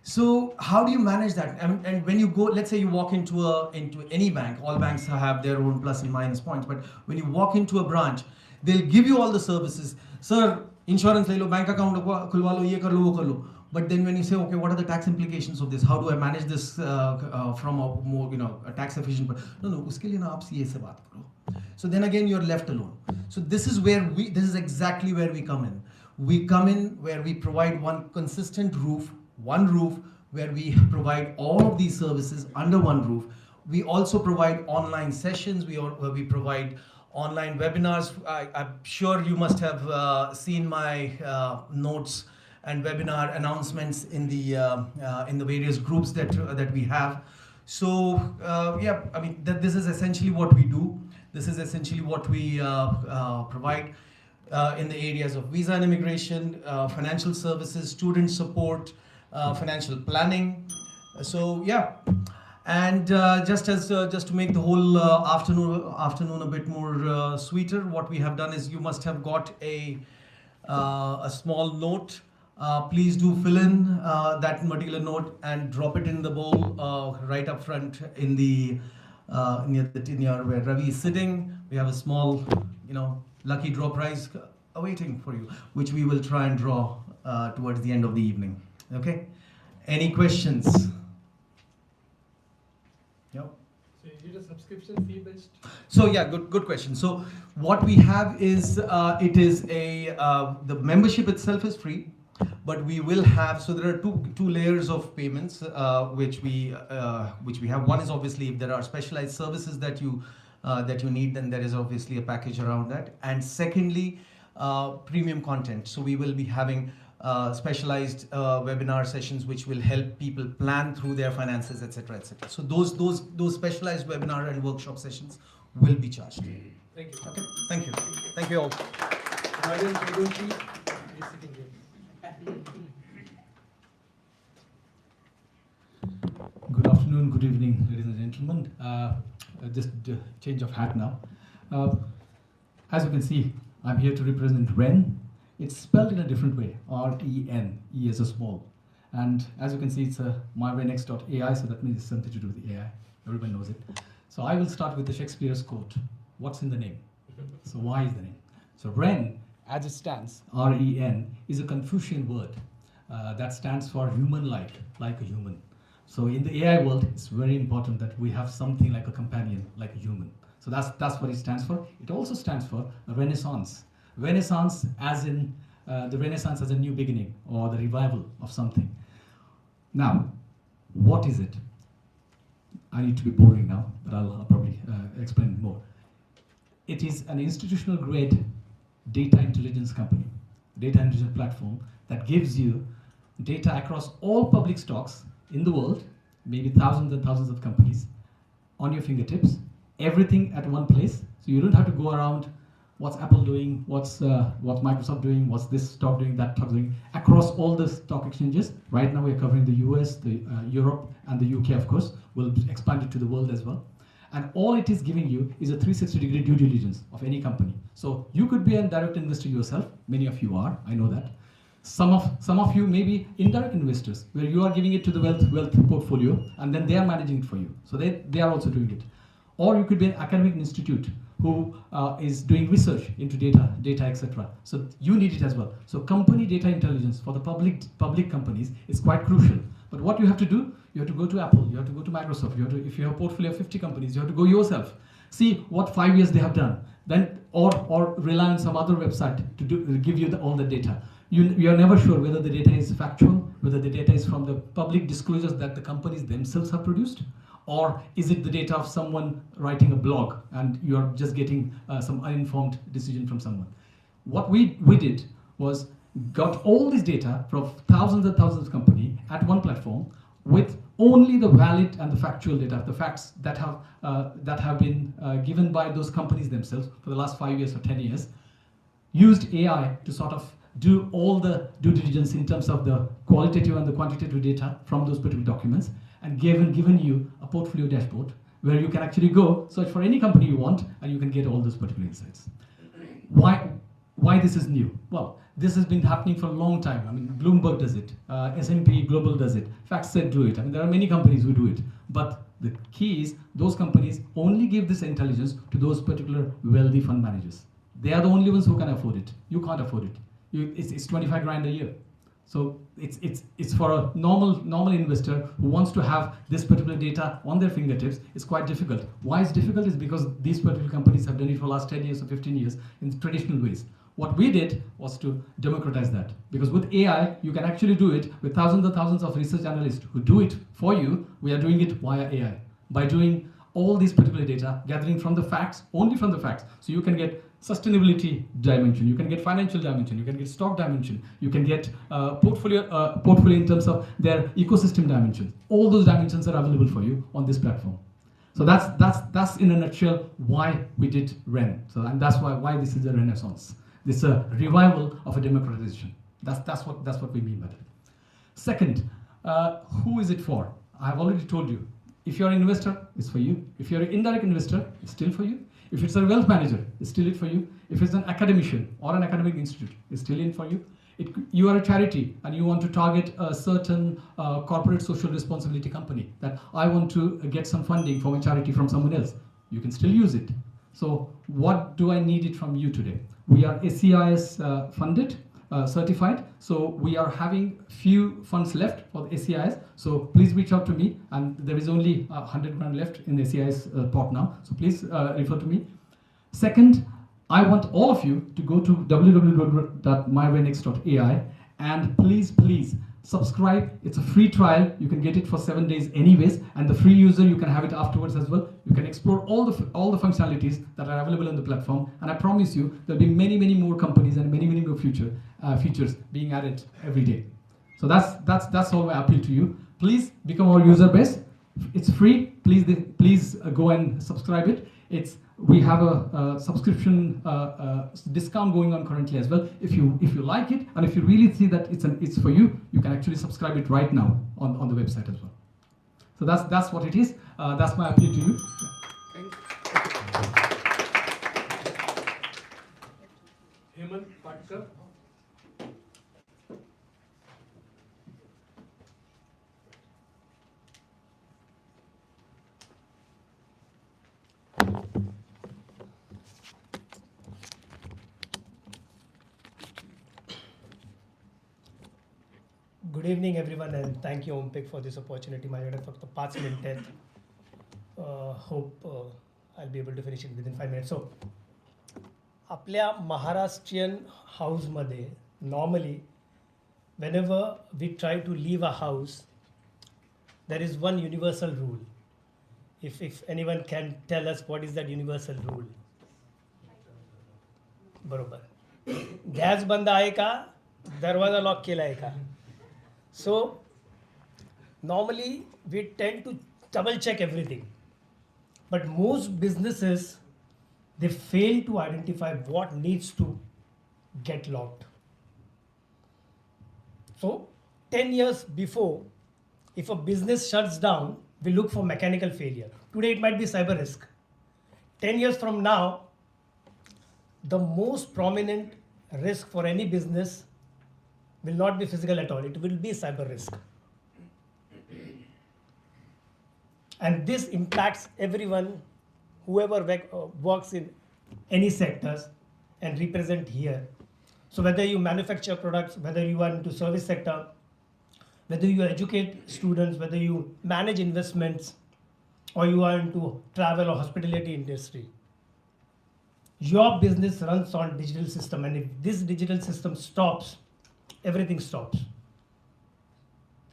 So how do you manage that? And when you go, let's say you walk into any bank, all banks have their own plus and minus points, but when you walk into a branch, they'll give you all the services. Sir, insurance le lo, bank account khulwa lo, ye kar lo, wo kar lo. But then when you say, okay, what are the tax implications of this? How do I manage this from a more, a tax efficient? No, uske liye na aap CA se baat karo. So then again, you're left alone. So this is exactly where we come in. We come in where we provide one consistent roof, where we provide all of these services under one roof. We also provide online sessions. We provide online webinars. I'm sure you must have seen my notes and webinar announcements in the various groups that we have. So yeah, I mean this is essentially what we do. This is essentially what we provide in the areas of visa and immigration, financial services, student support, financial planning. So yeah, and just to make the whole afternoon a bit more sweeter, what we have done is you must have got a small note. Please do fill in that particular note and drop it in the bowl right up front in the near where Ravi is sitting. We have a small, lucky draw prize awaiting for you, which we will try and draw towards the end of the evening. Okay. Any questions? Yep. So is it a subscription fee based? So yeah, good question. So what we have is the membership itself is free, but we will have, so there are two layers of payments which we have. One is obviously if there are specialized services that you need, then there is obviously a package around that. And secondly, premium content. So we will be having specialized webinar sessions which will help people plan through their finances, etc., etc. So those specialized webinar and workshop sessions will be charged. Thank you. Okay. Thank you. Thank you all. Madam Sudoshi is sitting here. Good afternoon, good evening, ladies and gentlemen. Just a change of hat now. As you can see, I'm here to represent REN. It's spelled in a different way, R-E-N, E as a small. And as you can see, it's myrenex.ai, so that means it's something to do with AI. Everybody knows it. So I will start with the Shakespeare's quote. What's in the name? So why is the name? So REN, as it stands, R-E-N, is a Confucian word that stands for human-like, like a human. So in the AI world, it's very important that we have something like a companion, like a human. So that's what it stands for. It also stands for a Renaissance. Renaissance as in the Renaissance as a new beginning or the revival of something. Now, what is it? I need to be boring now, but I'll probably explain more. It is an institutional grade data intelligence company, data intelligence platform that gives you data across all public stocks in the world, maybe thousands and thousands of companies, on your fingertips, everything at one place. So you don't have to go around what's Apple doing, what's Microsoft doing, what's this stock doing, that stock doing, across all the stock exchanges. Right now we're covering the US, the Europe, and the UK, of course. We'll expand it to the world as well. And all it is giving you is a 360-degree due diligence of any company. So you could be a direct investor yourself. Many of you are, I know that. Some of you may be indirect investors, where you are giving it to the wealth portfolio, and then they are managing it for you. So they are also doing it. Or you could be an academic institute who is doing research into data, etc. So you need it as well. So company data intelligence for the public companies is quite crucial. But what you have to do, you have to go to Apple, you have to go to Microsoft, if you have a portfolio of 50 companies, you have to go yourself, see what 5 years they have done, then or rely on some other website to give you all the data. You are never sure whether the data is factual, whether the data is from the public disclosures that the companies themselves have produced, Or is it the data of someone writing a blog and you're just getting some uninformed decision from someone? What we did was got all this data from thousands and thousands of companies at one platform with only the valid and the factual data, the facts that have been given by those companies themselves for the last 5 years or 10 years, used AI to sort of do all the due diligence in terms of the qualitative and the quantitative data from those particular documents, and given you a portfolio dashboard where you can actually go search for any company you want and you can get all those particular insights. Why this is new? Well, this has been happening for a long time. I mean, Bloomberg does it, S&P Global does it, FactSet do it. I mean, there are many companies who do it. But the key is those companies only give this intelligence to those particular wealthy fund managers. They are the only ones who can afford it. You can't afford it. It's 25 grand a year. So it's for a normal investor who wants to have this particular data on their fingertips. It's quite difficult. Why it's difficult is because these particular companies have done it for the last 10 years or 15 years in traditional ways. What we did was to democratize that, because with AI, you can actually do it with thousands and thousands of research analysts who do it for you. We are doing it via AI by doing all these particular data, gathering from the facts, only from the facts. So you can get sustainability dimension, you can get financial dimension, you can get stock dimension, you can get portfolio in terms of their ecosystem dimension. All those dimensions are available for you on this platform. So that's in a nutshell why we did REN. So and that's why this is a renaissance. This is a revival of a democratization. That's what we mean by that. Second, who is it for? I've already told you. If you're an investor, it's for you. If you're an indirect investor, it's still for you. If it's a wealth manager, it's still it for you. If it's an academician or an academic institute, it's still in for you. You are a charity and you want to target a certain corporate social responsibility company that I want to get some funding from a charity from someone else. You can still use it. So what do I need it from you today? We are SCIS funded, certified. So we are having few funds left for the SCIS. So please reach out to me, and there is only 100 grand left in the SCIS pot now. So please refer to me. Second, I want all of you to go to www.myrenx.ai and please subscribe. It's a free trial. You can get it for 7 days anyways, and the free user, you can have it afterwards as well. You can explore all the functionalities that are available on the platform, and I promise you there'll be many more companies and many more features being added every day. So that's all my appeal to you. Please become our user base. It's free. Please go and subscribe it. We have a subscription discount going on currently as well. If you like it, and if you really see that it's for you, you can actually subscribe it right now on the website as well. So that's what it is. That's my appeal to you. Hemant Patkar. Good evening everyone, and thank you OMPEG for this opportunity. माझ्याकडे फक्त 5 मिनिटं आहेत. Hope I'll be able to finish it within 5 minutes. So आपल्या महाराष्ट्रीयन हाऊसमध्ये normally whenever we try to leave a house, there is one universal rule. If anyone can tell us what is that universal rule? बरोबर. Gas बंद आहे का? दरवाजा lock केला आहे का? So normally we tend to double check everything, but most businesses, they fail to identify what needs to get locked. So 10 years before, if a business shuts down, we look for mechanical failure. Today it might be cyber risk. 10 years from now, the most prominent risk for any business will not be physical at all. It will be cyber risk. And this impacts everyone, whoever works in any sectors and represent here. So whether you manufacture products, whether you are into service sector, whether you educate students, whether you manage investments, or you are into travel or hospitality industry, your business runs on digital system, and if this digital system stops, everything stops.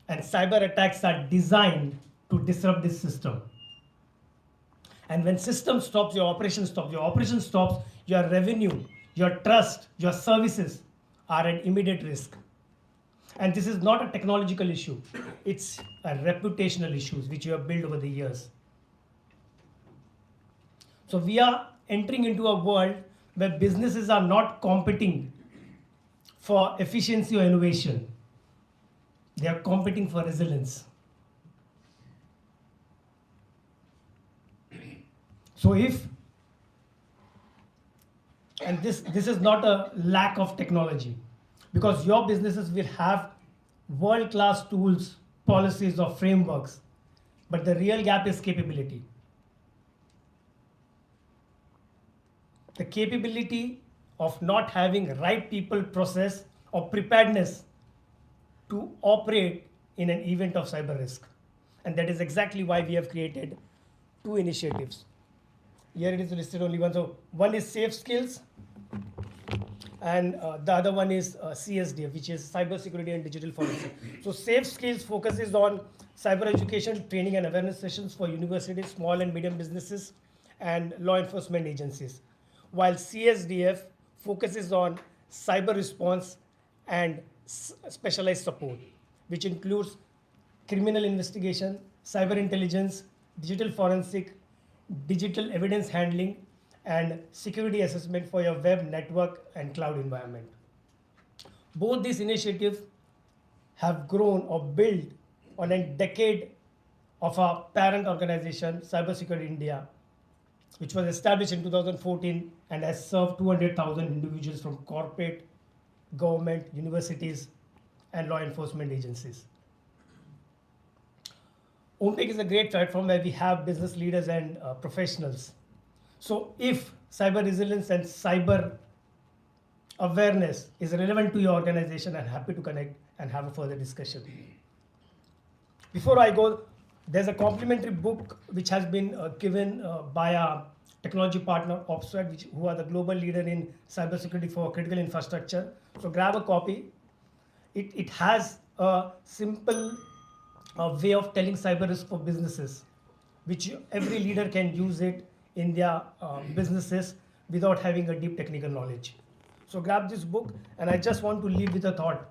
And cyber attacks are designed to disrupt this system. And when system stops, your operation stops. Your operation stops, your revenue, your trust, your services are at immediate risk. And this is not a technological issue. It's a reputational issue which you have built over the years. So we are entering into a world where businesses are not competing for efficiency or innovation. They are competing for resilience. So and this is not a lack of technology, because your businesses will have world-class tools, policies or frameworks, but the real gap is capability. The capability of not having right people, process or preparedness to operate in an event of cyber risk. And that is exactly why we have created 2 initiatives. Here it is listed only one. So one is Safe Skills, and the other one is CSDF, which is Cybersecurity and Digital Forensic. So Safe Skills focuses on cyber education, training and awareness sessions for universities, small and medium businesses and law enforcement agencies, while CSDF focuses on cyber response and specialized support, which includes criminal investigation, cyber intelligence, digital forensic, digital evidence handling, and security assessment for your web, network, and cloud environment. Both these initiatives have grown or built on a decade of our parent organization, Cybersecurity India, which was established in 2014 and has served 200,000 individuals from corporate, government, universities, and law enforcement agencies. OMPEG is a great platform where we have business leaders and professionals. So if cyber resilience and cyber awareness is relevant to your organization, I'm happy to connect and have a further discussion. Before I go, there's a complimentary book which has been given by our technology partner, OPSWET, who are the global leader in cybersecurity for critical infrastructure. So grab a copy. It has a simple way of telling cyber risk for businesses, which every leader can use it in their businesses without having a deep technical knowledge. So grab this book, and I just want to leave with a thought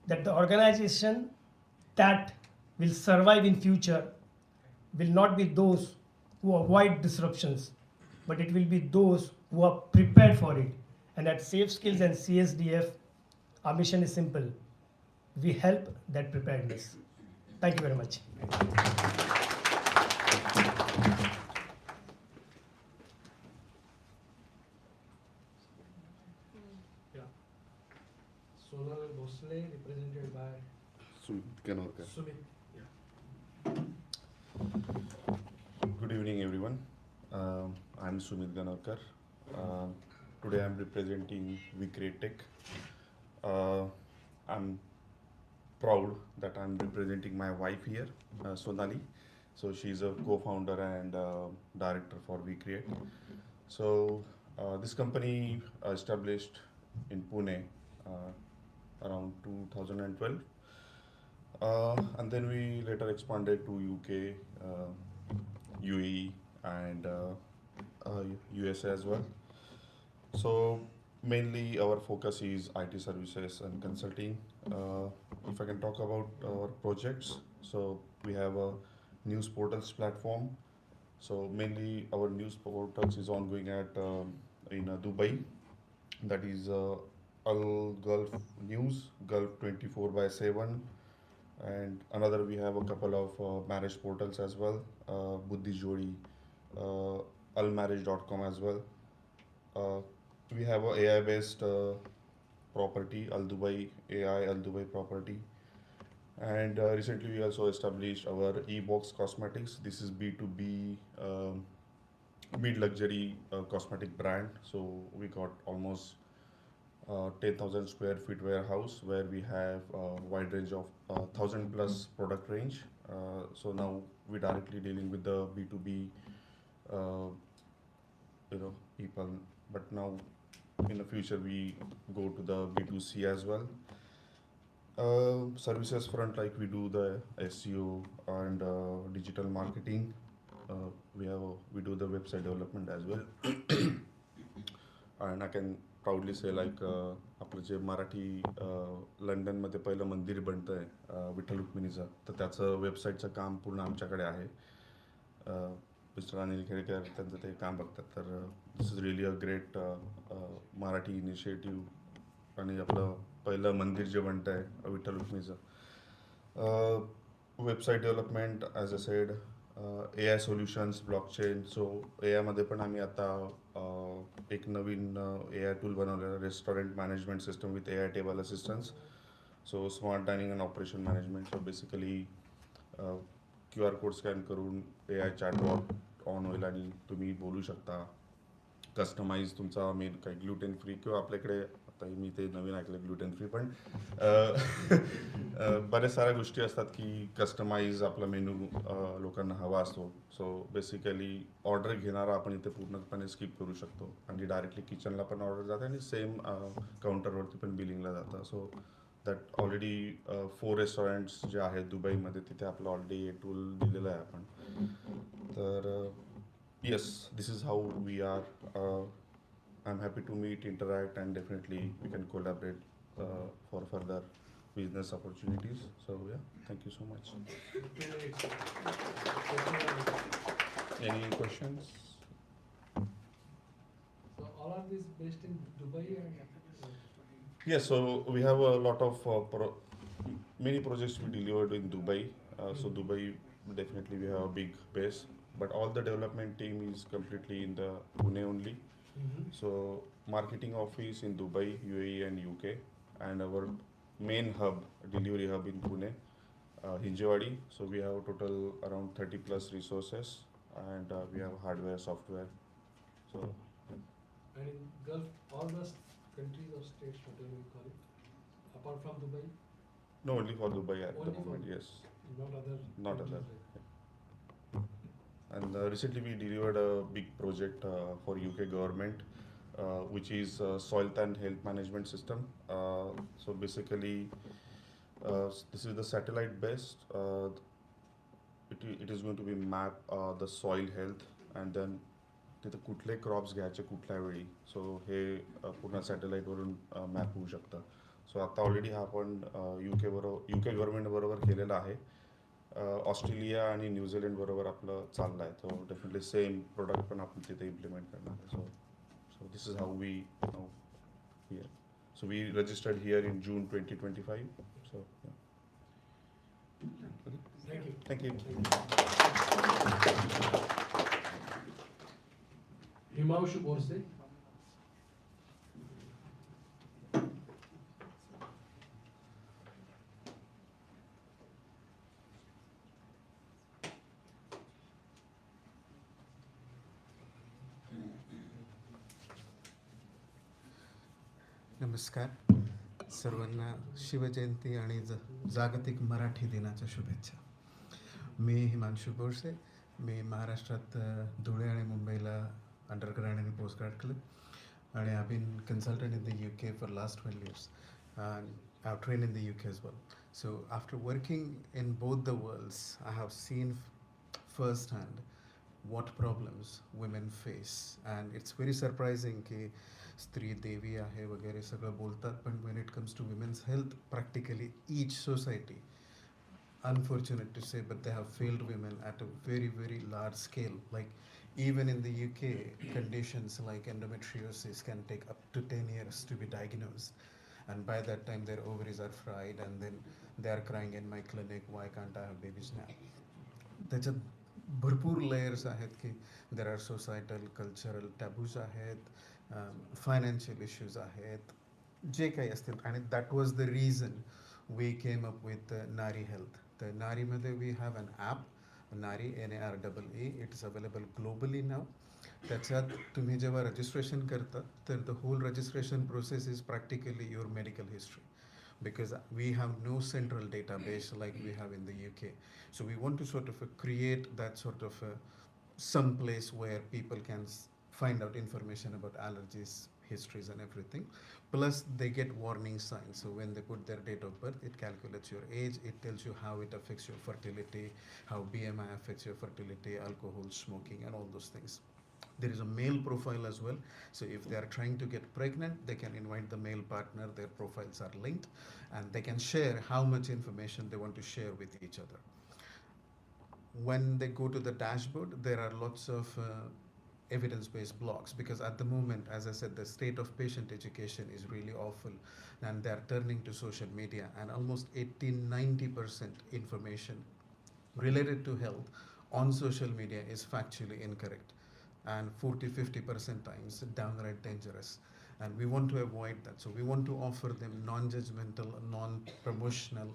that the organization that will survive in future will not be those who avoid disruptions, but it will be those who are prepared for it. And at Safe Skills and CSDF, our mission is simple. We help that preparedness. Thank you very much. Sonal Bhosle, represented by Sumit Ganorkar. Sumit. Good evening, everyone. I'm Sumit Ganorkar. Today I'm representing We Create Tech. I'm proud that I'm representing my wife here, Sonali. So she's a co-founder and director for We Create. So this company established in Pune around 2012, and then we later expanded to UK, UAE, and USA as well. So mainly our focus is IT services and consulting. If I can talk about our projects, so we have a news portals platform. So mainly our news portals is ongoing at in Dubai. That is Al Gulf News, Gulf 24/7, and another we have a couple of marriage portals as well, Buddhi Jodi, almarriage.com as well. We have a AI based property, Al Dubai AI, Al Dubai property, and recently we also established our E-Box Cosmetics. This is B2B mid luxury cosmetic brand. So we got almost 10,000 square feet warehouse where we have a wide range of 1,000 plus product range. So now we're directly dealing with the B2B people, but now in the future we go to the B2C as well. Services front, like we do the SEO and digital marketing, we do the website development as well. And I can proudly say आपलं जे मराठी लंडनमध्ये पहिलं मंदिर बनतं आहे विठ्ठल रुक्मिणीचं, तर त्याचं वेबसाईटचं काम पूर्ण आमच्याकडे आहे. मिस्टर अनिल खेडेकर त्यांचं ते काम बघतात. तर this is really a great Marathi initiative. आणि आपलं पहिलं मंदिर जे बनतं आहे विठ्ठल रुक्मिणीचं, website development as I said, AI solutions, blockchain. So AIमध्ये पण आम्ही आता एक नवीन AI टूल बनवलेला, restaurant management system with AI table assistance. So smart dining and operation management. So basically QR code scan करून AI चॅटबॉट ऑन होईल आणि तुम्ही बोलू शकता. कस्टमाइज तुमचा मेन काही ग्लुटेन फ्री, किंवा आपल्याकडे आता मी ते नवीन ऐकलं ग्लुटेन फ्री, पण बऱ्याच साऱ्या गोष्टी असतात की कस्टमाइज आपला मेनू लोकांना हवा असतो. सो बेसिकली ऑर्डर घेणारा आपण इथे पूर्णपणे स्किप करू शकतो आणि डायरेक्टली किचनला पण ऑर्डर जाते आणि सेम काउंटरवरती पण बिलिंगला जातं. सो दॅट ऑलरेडी 4 रेस्टॉरंट्स जे आहेत दुबईमध्ये, तिथे आपलं ऑलरेडी हे टूल दिलेलं आहे आपण. तर yes, this is how we are. I'm happy to meet, interact, and definitely we can collaborate for further business opportunities. So yeah, thank you so much. Any questions? So all of these based in Dubai and Yes, so we have a lot of many projects we delivered in Dubai. So Dubai, definitely we have a big base, but all the development team is completely in the Pune only. So marketing office in Dubai, UAE and UK, and our main hub, delivery hub in Pune, Hinjewadi. So we have total around 30 plus resources, and we have hardware, software. So and in Gulf, all the countries or states, whatever we call it, apart from Dubai? No, only for Dubai at Only the moment, for, yes. not other. Not other. countries, right? And recently we delivered a big project for UK government, which is soil and health management system. So basically, this is the satellite based. It is going to be map the soil health, and then तिथे कुठले crops घ्यायचे कुठल्या वेळी. सो हे पूर्ण सॅटेलाईटवरून map होऊ शकतं. सो आता already हा आपण UK गव्हर्नमेंट बरोबर केलेला आहे. ऑस्ट्रेलिया आणि न्यूझीलंड बरोबर आपलं चाललं आहे. सो डेफिनेटली सेम प्रोडक्ट पण आपण तिथे इम्प्लिमेंट करणार आहे. So this is how we know here. So we registered here in June 2025. So Thank you. Himanshu Borse. नमस्कार सर्वांना शिवजयंती आणि जागतिक मराठी दिनाच्या शुभेच्छा. मी हिमांशु बोरसे. मी महाराष्ट्रात धुळे आणि मुंबईला अंडरग्रॅड आणि पोस्ट ग्रॅड केलं आणि I been consultant in the UK for last 12 years and I've trained in the UK as well. So after working in both the worlds, I have seen firsthand what problems women face, and it's very surprising की स्त्री देवी आहे वगैरे सगळं बोलतात, पण when it comes to women's health, practically each society, unfortunate to say, but they have failed women at a very, very large scale. Like even in the UK, conditions like endometriosis can take up to 10 years to be diagnosed, and by that time their ovaries are fried and then they are crying in my clinic, why can't I have babies now? त्याच्यात भरपूर layers आहेत की there are societal cultural taboos आहेत, financial issues आहेत, जे काही असतील. आणि that was the reason we came up with Naari health. तर नारीमध्ये we have an app, Naari NAREE. It is available globally now. त्याच्यात तुम्ही जेव्हा रजिस्ट्रेशन करता तर the whole registration process is practically your medical history, because we have no central database like we have in the UK. So we want to sort of create that sort of some place where people can find out information about allergies, histories and everything. Plus, they get warning signs. So when they put their date of birth, it calculates your age. It tells you how it affects your fertility, how BMI affects your fertility, alcohol, smoking, and all those things. There is a male profile as well. So if they are trying to get pregnant, they can invite the male partner. Their profiles are linked, and they can share how much information they want to share with each other. When they go to the dashboard, there are lots of evidence-based blogs, because at the moment, as I said, the state of patient education is really awful, and they are turning to social media, and almost 80-90% information related to health on social media is factually incorrect, and 40-50% times downright dangerous. And we want to avoid that. So we want to offer them non-judgmental, non-promotional,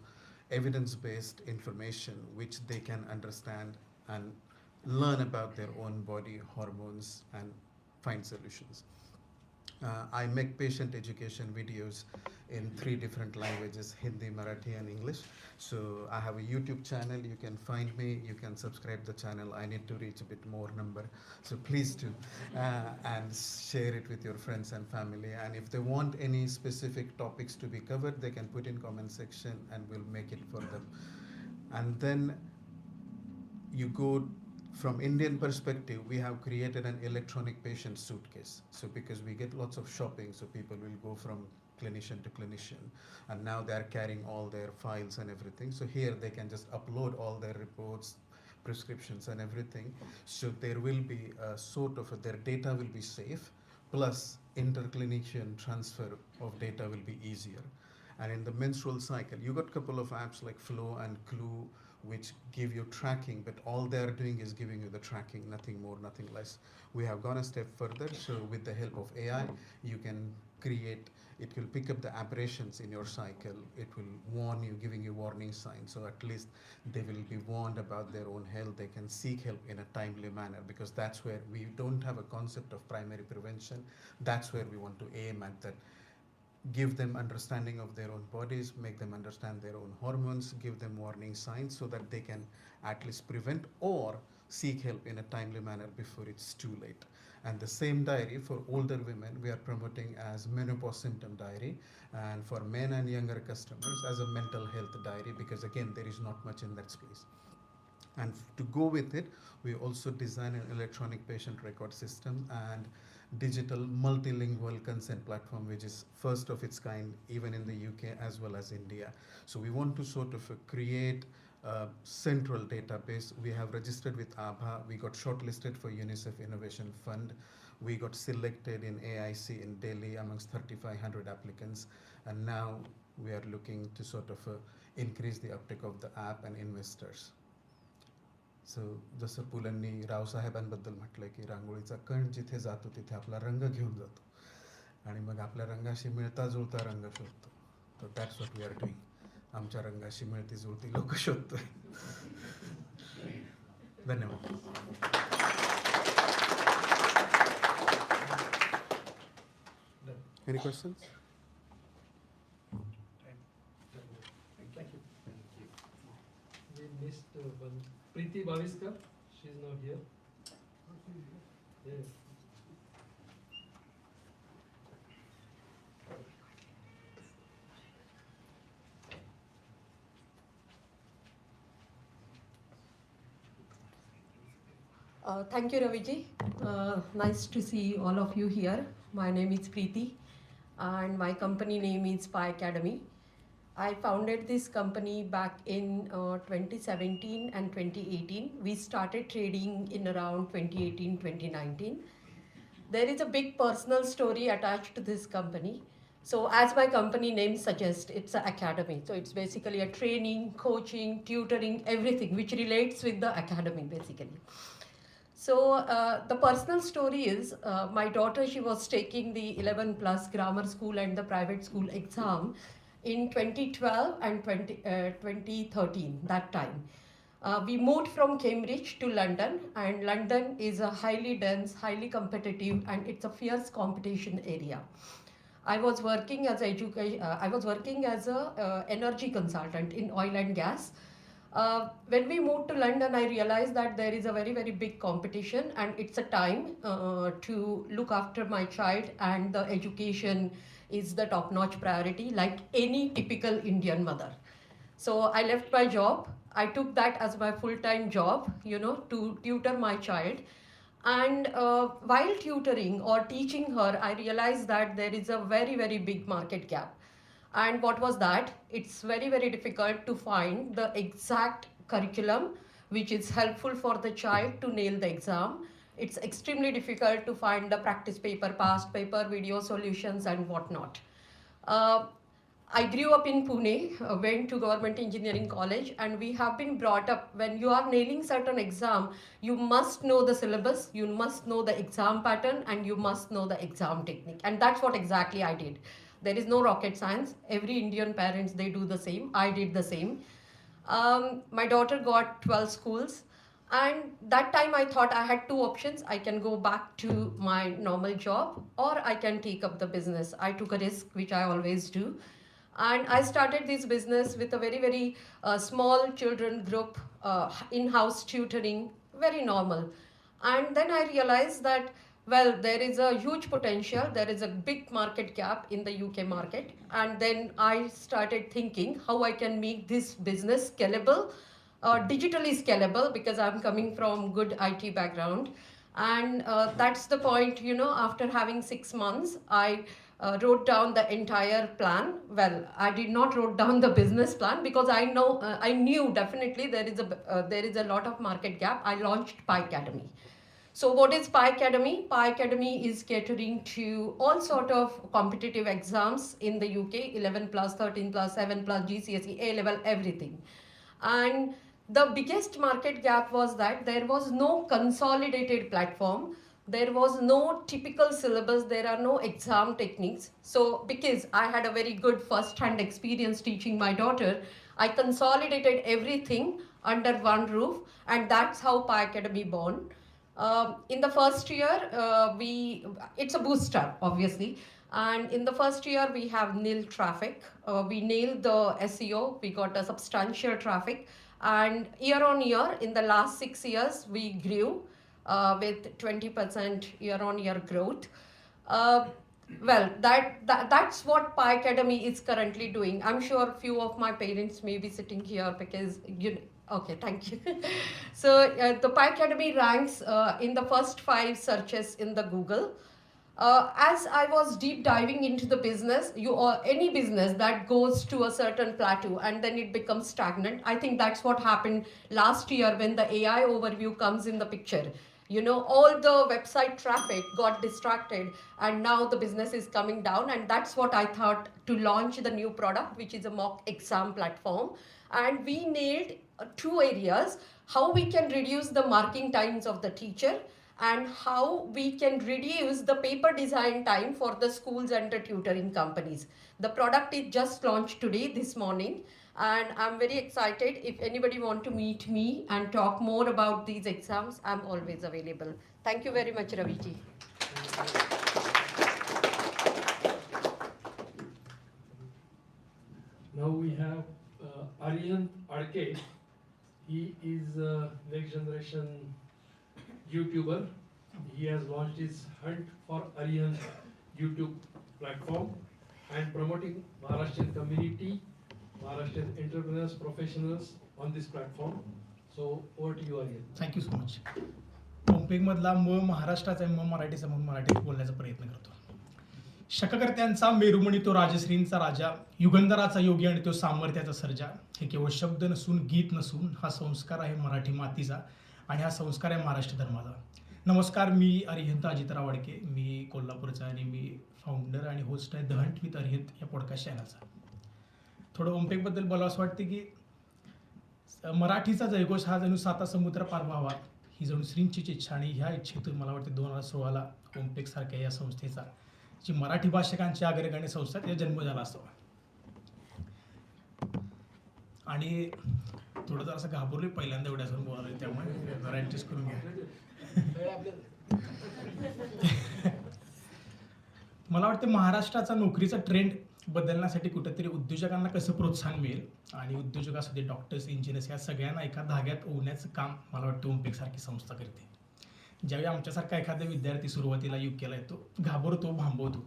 evidence-based information which they can understand and learn about their own body, hormones, and find solutions. I make patient education videos in 3 different languages: Hindi, Marathi, and English. So I have a YouTube channel. You can find me. You can subscribe the channel. I need to reach a bit more number, so please do, and share it with your friends and family. And if they want any specific topics to be covered, they can put in comment section, and we'll make it for them. And then you go. From Indian perspective, we have created an electronic patient suitcase. So because we get lots of shopping, so people will go from clinician to clinician, and now they are carrying all their files and everything. So here they can just upload all their reports, prescriptions, and everything. So there will be a sort of their data will be safe, plus interclinician transfer of data will be easier. And in the menstrual cycle, you got a couple of apps like Flow and Clue, which give you tracking, but all they are doing is giving you the tracking, nothing more, nothing less. We have gone a step further. So with the help of AI, you can create, it will pick up the aberrations in your cycle. It will warn you, giving you warning signs. So at least they will be warned about their own health. They can seek help in a timely manner, because that's where we don't have a concept of primary prevention. That's where we want to aim at, that give them understanding of their own bodies, make them understand their own hormones, give them warning signs so that they can at least prevent or seek help in a timely manner before it's too late. And the same diary for older women, we are promoting as menopause symptom diary, and for men and younger customers as a mental health diary, because again, there is not much in that space. And to go with it, we also design an electronic patient record system and digital multilingual consent platform, which is first of its kind even in the UK as well as India. So we want to sort of create a central database. We have registered with ABHA. We got shortlisted for UNICEF Innovation Fund. We got selected in AIC in Delhi amongst 3,500 applicants. And now we are looking to sort of increase the uptake of the app and investors. सो जसं पुलंनी रावसाहेबांबद्दल म्हटलं की रांगोळीचा कण जिथे जातो तिथे आपला रंग घेऊन जातो आणि मग आपल्या रंगाशी मिळता जुळता रंग शोधतो. तर that's what we are doing. आमच्या रंगाशी मिळती जुळती लोक शोधतोय. धन्यवाद. Any questions? Thank you. We missed one. Preeti Bhaviskar, she is not here. Yes. Thank you, Raviji. Nice to see all of you here. My name is Preeti, and my company name is Pi Academy. I founded this company back in 2017 and 2018. We started trading in around 2018-2019. There is a big personal story attached to this company. So as my company name suggests, it's an academy. So it's basically a training, coaching, tutoring, everything which relates with the academy basically. So the personal story is my daughter, she was taking the 11 plus grammar school and the private school exam in 2012 and 2013, that time. We moved from Cambridge to London, and London is a highly dense, highly competitive, and it's a fierce competition area. I was working as a energy consultant in oil and gas. When we moved to London, I realized that there is a very, very big competition, and it's a time to look after my child, and the education is the top-notch priority, like any typical Indian mother. So I left my job. I took that as my full-time job, to tutor my child. And while tutoring or teaching her, I realized that there is a very, very big market gap. And what was that? It's very, very difficult to find the exact curriculum which is helpful for the child to nail the exam. It's extremely difficult to find the practice paper, past paper, video solutions, and whatnot. I grew up in Pune, went to Government Engineering College, and we have been brought up, when you are nailing certain exam, you must know the syllabus, you must know the exam pattern, and you must know the exam technique. And that's what exactly I did. There is no rocket science. Every Indian parents, they do the same. I did the same. My daughter got 12 schools. And that time I thought I had two options. I can go back to my normal job, or I can take up the business. I took a risk, which I always do. And I started this business with a very, very small children group, in-house tutoring, very normal. And then I realized that, well, there is a huge potential. There is a big market gap in the UK market. And then I started thinking how I can make this business scalable, digitally scalable, because I'm coming from good IT background. And that's the point, after having 6 months, I wrote down the entire plan. Well, I did not wrote down the business plan because I knew definitely there is a lot of market gap. I launched Pi Academy. So what is Pi Academy? Pi Academy is catering to all sort of competitive exams in the UK, 11 plus, 13 plus, 7 plus, GCSE, A-level, everything. And the biggest market gap was that there was no consolidated platform. There was no typical syllabus. There are no exam techniques. So because I had a very good first-hand experience teaching my daughter, I consolidated everything under one roof, and that's how Pi Academy born. In the first year, it's a booster, obviously. And in the first year, we have nil traffic. We nailed the SEO. We got a substantial traffic. And year on year, in the last 6 years, we grew with 20% year-on-year growth. Well, that's what Pi Academy is currently doing. I'm sure a few of my parents may be sitting here because okay, thank you. So the Pi Academy ranks in the first 5 searches in the Google. As I was deep diving into the business, any business that goes to a certain plateau and then it becomes stagnant. I think that's what happened last year when the AI overview comes in the picture. All the website traffic got distracted, and now the business is coming down. And that's what I thought to launch the new product, which is a mock exam platform. And we nailed 2 areas: how we can reduce the marking times of the teacher, and how we can reduce the paper design time for the schools and the tutoring companies. The product is just launched today, this morning, and I'm very excited. If anybody want to meet me and talk more about these exams, I'm always available. Thank you very much, Raviji. Now we have Aryan Adke. He is a next generation YouTuber. He has launched his Hunt for Aryan YouTube platform and promoting Maharashtrian community, Maharashtrian entrepreneurs, professionals on this platform. So over to you, Aryan. Thank you so much. OMPEG मधला म महाराष्ट्राचा म मराठीचा म्हणून मराठीत बोलण्याचा प्रयत्न करतो. शककर्त्यांचा मेरुमणी तो राजश्रींचा राजा, युगंधराचा योगी आणि तो सामर्थ्याचा सर्जा. हे केवळ शब्द नसून, गीत नसून, हा संस्कार आहे मराठी मातीचा आणि हा संस्कार आहे महाराष्ट्र धर्माचा. नमस्कार, मी अरिहंत अजितराव अडके. मी कोल्हापूरचा आणि मी फाउंडर आणि होस्ट आहे द हंट विथ अरिहंत या पॉडकास्ट चॅनलचा. थोडं ओमपेगबद्दल बोलावंसं वाटते की मराठीचा जयघोष हा जणू 7 समुद्र पार व्हावा ही जणू श्रींचीच इच्छा, आणि ह्या इच्छेतून मला वाटते 2016ला ओमपेगसारख्या या संस्थेचा, जी मराठी भाषिकांची अग्रगण्य संस्था, त्याचा जन्म झाला असावा. आणि थोडं जर असं घाबरलोय पहिल्यांदा एवढ्या असं बोलायला, त्यामुळे जरा ॲडजस्ट करून घ्या. मला वाटतं महाराष्ट्राचा नोकरीचा ट्रेंड बदलण्यासाठी कुठेतरी उद्योजकांना कसं प्रोत्साहन मिळेल आणि उद्योजकासाठी डॉक्टर्स, इंजिनियर्स या सगळ्यांना एका धाग्यात ओढण्याचं काम मला वाटतं OMPEG सारखी संस्था करते. ज्यावेळी आमच्यासारखा एखादा विद्यार्थी सुरुवातीला UKला येतो, घाबरतो, भांबवतो,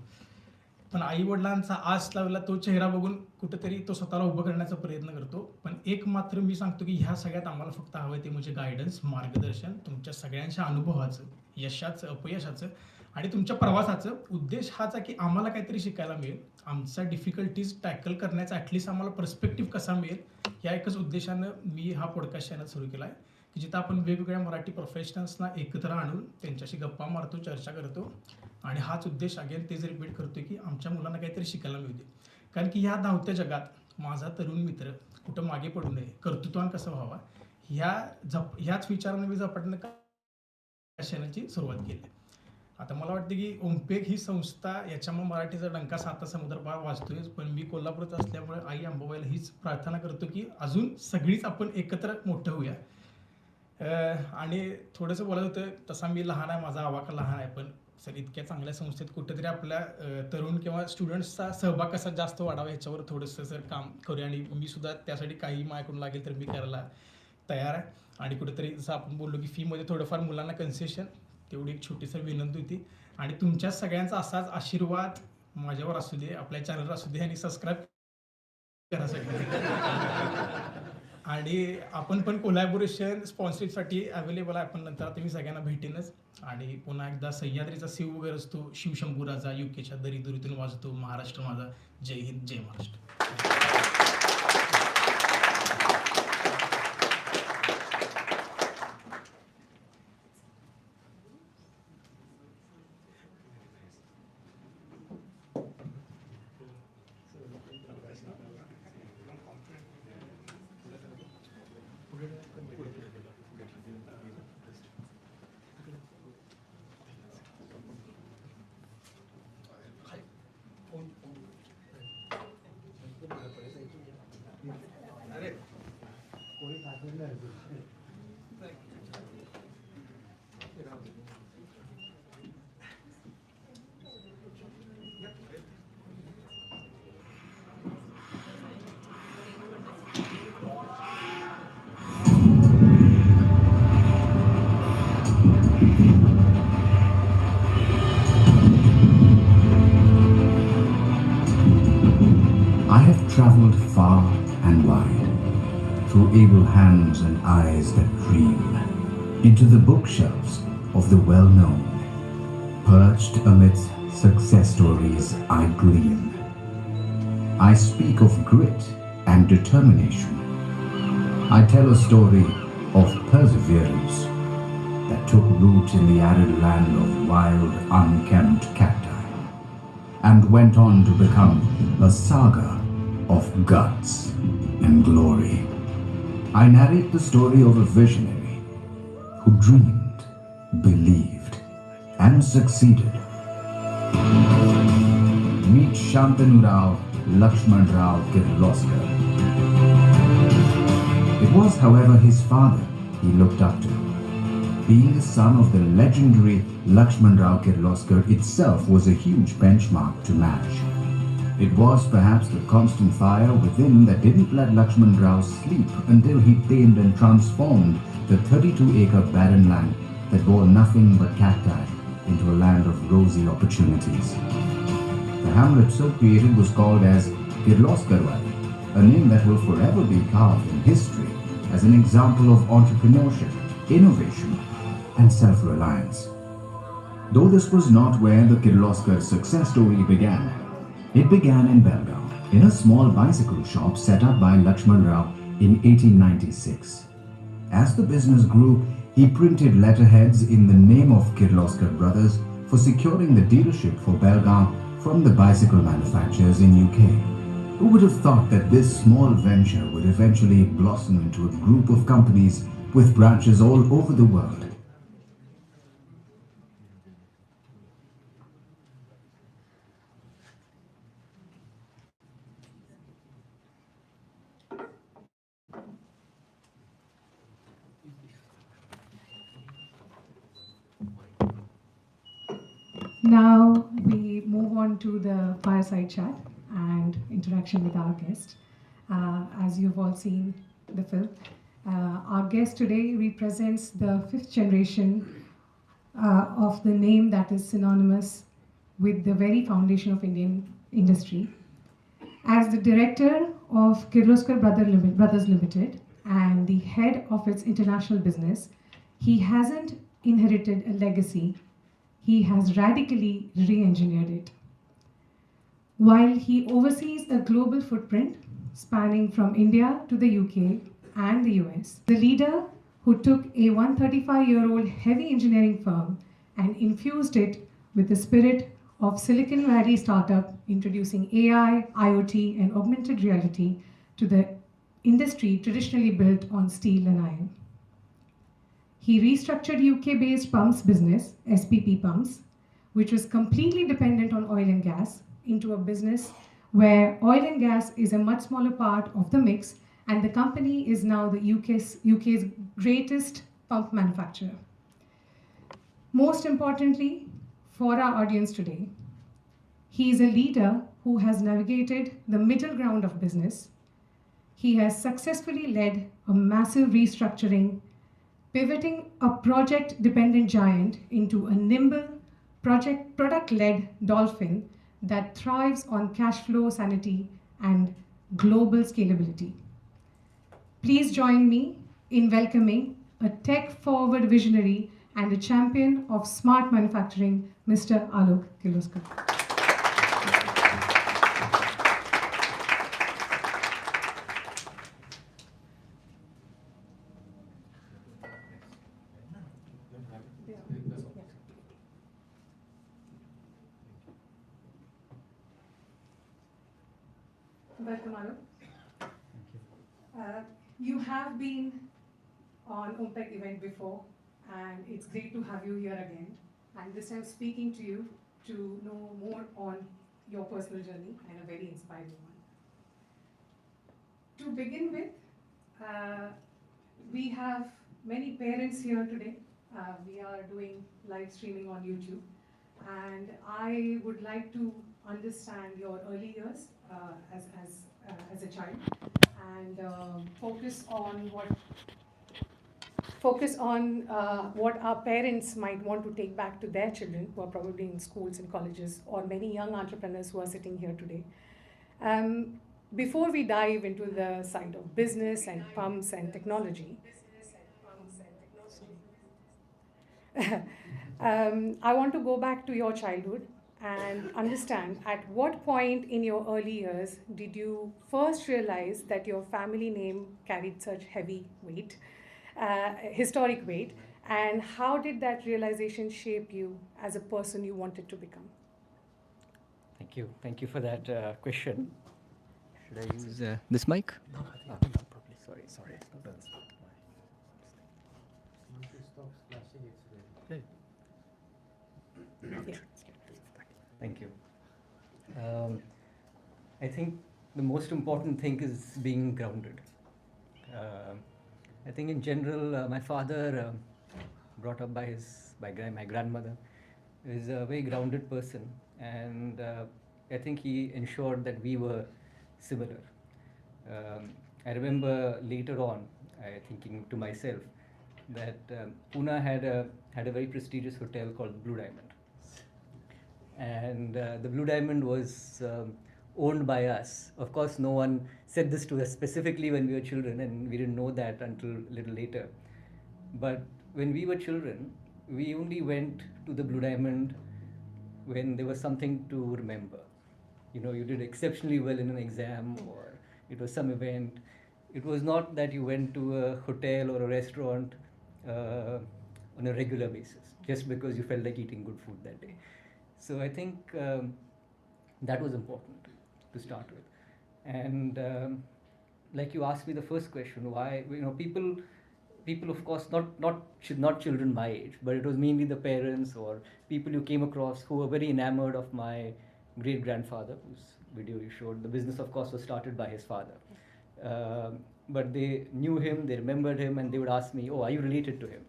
पण आईवडिलांचा आस लावला तो चेहरा बघून कुठेतरी तो स्वतःला उभं करण्याचा प्रयत्न करतो. पण एक मात्र मी सांगतो की ह्या सगळ्यात आम्हाला फक्त हवं आहे ते म्हणजे गायडन्स, मार्गदर्शन, तुमच्या सगळ्यांच्या अनुभवाचं, यशाचं, अपयशाचं आणि तुमच्या प्रवासाचं. उद्देश हाच आहे की आम्हाला काहीतरी शिकायला मिळेल, आमचा डिफिकल्टीज टॅकल करण्याचा ॲटलिस्ट आम्हाला पर्स्पेक्टिव्ह कसा मिळेल या एकच उद्देशानं मी हा पॉडकास्ट चॅनल सुरू केला आहे की जिथं आपण वेगवेगळ्या मराठी प्रोफेशनल्सना एकत्र आणून त्यांच्याशी गप्पा मारतो, चर्चा करतो आणि हाच उद्देश अगेन तेच रिपीट करतो की आमच्या मुलांना काहीतरी शिकायला मिळते. कारण की ह्या धावत्या जगात माझा तरुण मित्र कुठं मागे पडू नये, कर्तृत्वान कसं व्हावा ह्याच विचाराने मी झपाटणं चॅनलची सुरुवात केली. आता मला वाटतं की OMPEG ही संस्था याच्यामुळे मराठीचा डंका साता समुद्र पार वाजतोय. पण मी कोल्हापूरचा असल्यामुळे आई अंबाबाईला हीच प्रार्थना करतो की अजून सगळीच आपण एकत्र मोठं होऊया. आणि थोडंसं बोलायचं होतं, तसा मी लहान आहे, माझा आवाका लहान आहे, पण सर इतक्या चांगल्या संस्थेत कुठेतरी आपल्या तरुण किंवा स्टुडंट्सचा सहभाग कसा जास्त वाढावा ह्याच्यावर थोडंसं सर काम करूया. आणि मी सुद्धा त्यासाठी काही माझ्याकडून लागेल तर मी करायला तयार आहे. आणि कुठेतरी जसं आपण बोललो की फीमध्ये थोडंफार मुलांना कन्सेशन, तेवढी एक छोटीसं विनंती होती. आणि तुमच्या सगळ्यांचा असाच आशीर्वाद माझ्यावर असू दे, आपल्या चॅनलवर असू दे आणि सबस्क्राईब करा सगळं. आणि आपण पण कोलॅबोरेशन स्पॉन्सरशिपसाठी अवेलेबल आहे. आपण नंतर आता मी सगळ्यांना भेटेनच. आणि पुन्हा एकदा सह्याद्रीचा शिव वगैरे असतो, शिवशंभू राजा UKच्या दरीदुरीतून वाजतो, महाराष्ट्र माझा, जय हिंद, जय Maharashtra. I have traveled far and wide, through able hands and eyes that dream, into the bookshelves of the well-known. Perched amidst success stories I gleam. I speak of grit and determination. I tell a story of perseverance that took root in the arid land of wild, unkempt cacti, and went on to become a saga of guts and glory. I narrate the story of a visionary who dreamed, believed, and succeeded. Meet Shantanu Rao Lakshman Rao Kirloskar. It was, however, his father he looked up to. Being the son of the legendary Lakshman Rao Kirloskar itself was a huge benchmark to match. It was perhaps the constant fire within that didn't let Lakshman Rao sleep until he tamed and transformed the 32-acre barren land that bore nothing but cacti into a land of rosy opportunities. The hamlet so created was called as Kirloskarwadi, a name that will forever be carved in history as an example of entrepreneurship, innovation, and self-reliance. Though this was not where the Kirloskar success story began, it began in Belgaum, in a small bicycle shop set up by Lakshman Rao in 1896. As the business grew, he printed letterheads in the name of Kirloskar Brothers for securing the dealership for Belgaum from the bicycle manufacturers in UK. Who would have thought that this small venture would eventually blossom into a group of companies with branches all over the world? Now we move on to the fireside chat. and interaction with our guest. As you've all seen the film, our guest today represents the 5th generation of the name that is synonymous with the very foundation of Indian industry. As the director of Kirloskar Brothers Limited and the head of its international business, he hasn't inherited a legacy, he has radically re-engineered it. While he oversees a global footprint spanning from India to the UK and the US, the leader who took a 135-year-old heavy engineering firm and infused it with the spirit of Silicon Valley startup introducing AI, IoT, and augmented reality to the industry traditionally built on steel and iron. He restructured UK-based pumps business, SPP Pumps, which was completely dependent on oil and gas, into a business where oil and gas is a much smaller part of the mix, and the company is now the UK's greatest pump manufacturer. Most importantly, for our audience today, he is a leader who has navigated the middle ground of business. He has successfully led a massive restructuring, pivoting a project-dependent giant into a nimble, product-led dolphin that thrives on cash flow sanity and global scalability. Please join me in welcoming a tech-forward visionary and a champion of smart manufacturing, Mr. Alok Kirloskar. Welcome, Alok. You have been on OMPEG event before, and it's great to have you here again. And this time speaking to you to know more on your personal journey and a very inspiring one. To begin with, we have many parents here today. We are doing live streaming on YouTube. And I would like to understand your early years as a child and focus on what our parents might want to take back to their children who are probably in schools and colleges, or many young entrepreneurs who are sitting here today. Before we dive into the side of business and pumps and technology, I want to go back to your childhood and understand at what point in your early years did you first realize that your family name carried such heavy weight, historic weight, and how did that realization shape you as a person you wanted to become? Thank you for that question. Should I use this mic? No, I think probably. Sorry. Once it stops flashing, it's ready. Yeah. Thank you. I think the most important thing is being grounded. I think in general, my father, brought up by my grandmother, is a very grounded person, and I think he ensured that we were similar. I remember later on, thinking to myself that Pune had a very prestigious hotel called Blue Diamond. And the Blue Diamond was owned by us. Of course, no one said this to us specifically when we were children, and we didn't know that until a little later. But when we were children, we only went to the Blue Diamond when there was something to remember. You did exceptionally well in an exam, or it was some event. It was not that you went to a hotel or a restaurant on a regular basis, just because you felt like eating good food that day. So I think that was important to start with. And like you asked me the first question, why, people of course, not children my age, but it was mainly the parents or people you came across who were very enamored of my great-grandfather, whose video you showed. The business, of course, was started by his father. But they knew him, they remembered him, and they would ask me, "Oh, are you related to him?"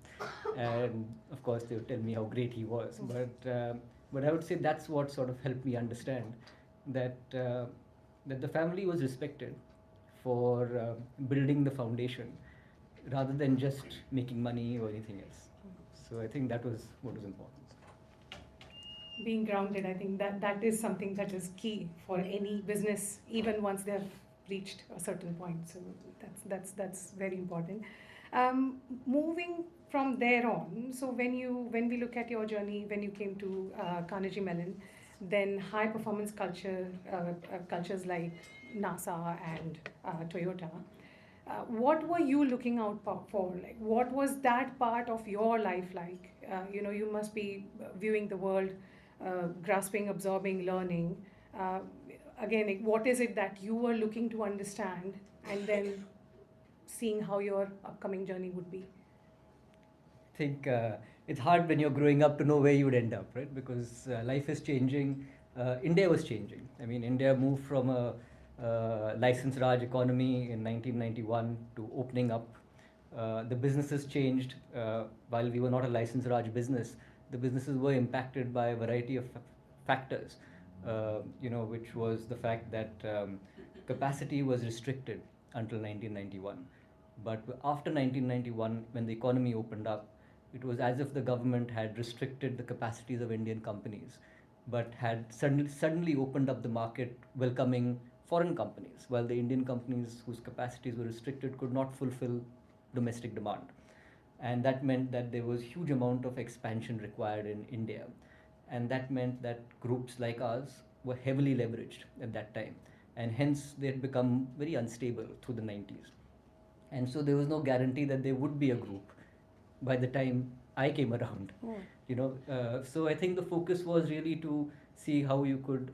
And of course, they would tell me how great he was. But I would say that's what sort of helped me understand that that the family was respected for building the foundation rather than just making money or anything else. So I think that was what was important. Being grounded, I think that is something that is key for any business, even once they have reached a certain point. So that's very important. Moving from there on, so when we look at your journey, when you came to Carnegie Mellon, then high performance cultures like NASA and Toyota. What were you looking out for? Like, what was that part of your life like? You must be viewing the world, grasping, absorbing, learning. Again, like, what is it that you were looking to understand, and then seeing how your upcoming journey would be? I think it's hard when you're growing up to know where you would end up, right? Because life is changing. India was changing. I mean, India moved from a licensed Raj economy in 1991 to opening up. The businesses changed. While we were not a licensed Raj business, the businesses were impacted by a variety of factors, which was the fact that capacity was restricted until 1991. But after 1991, when the economy opened up, it was as if the government had restricted the capacities of Indian companies, but had suddenly opened up the market, welcoming foreign companies, while the Indian companies whose capacities were restricted could not fulfill domestic demand. And that meant that there was huge amount of expansion required in India. And that meant that groups like ours were heavily leveraged at that time. And hence they had become very unstable through the 90s. And so there was no guarantee that there would be a group by the time I came around. So I think the focus was really to see how you could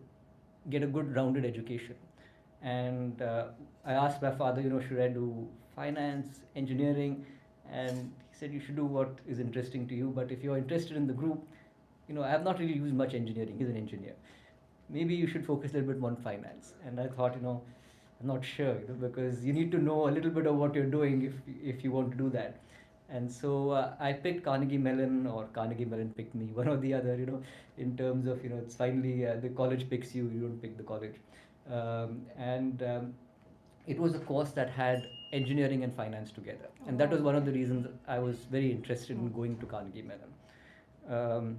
get a good rounded education. And I asked my father, should I do finance, engineering? And he said, you should do what is interesting to you. But if you're interested in the group, I have not really used much engineering. He's an engineer. Maybe you should focus a little bit on finance. And I thought, I'm not sure, because you need to know a little bit of what you're doing if you want to do that. And so I picked Carnegie Mellon, or Carnegie Mellon picked me, one or the other, in terms of, it's finally the college picks you, you don't pick the college. It was a course that had engineering and finance together. And that was one of the reasons I was very interested in going to Carnegie Mellon.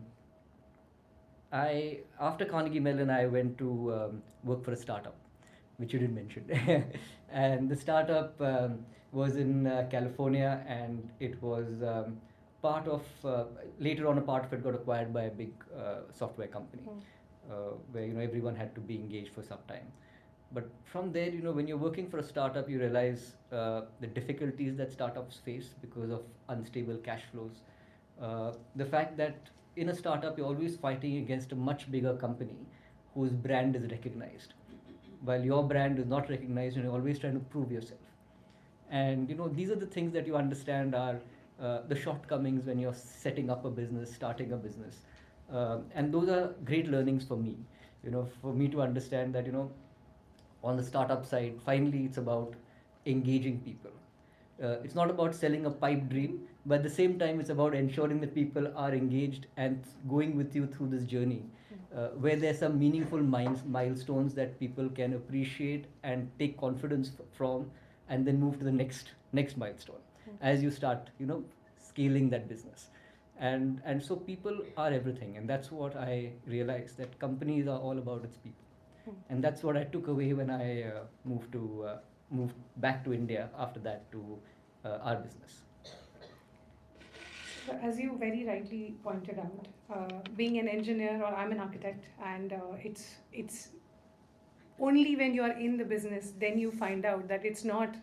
After Carnegie Mellon, I went to work for a startup, which you didn't mention. And the startup was in California, and it was part of, later on a part of it got acquired by a big software company, where everyone had to be engaged for some time. But from there, when you're working for a startup, you realize the difficulties that startups face because of unstable cash flows. The fact that in a startup, you're always fighting against a much bigger company whose brand is recognized, while your brand is not recognized, and you're always trying to prove yourself. And these are the things that you understand are the shortcomings when you're setting up a business, starting a business. And those are great learnings for me, for me to understand that, on the startup side, finally it's about engaging people. It's not about selling a pipe dream, but at the same time, it's about ensuring that people are engaged and going with you through this journey, where there's some meaningful milestones that people can appreciate and take confidence from, and then move to the next milestone as you start, scaling that business. And so people are everything, and that's what I realized, that companies are all about its people. And that's what I took away when I moved back to India after that to our business. As you very rightly pointed out, being an engineer, or I'm an architect, and it's only when you are in the business then you find out that it's not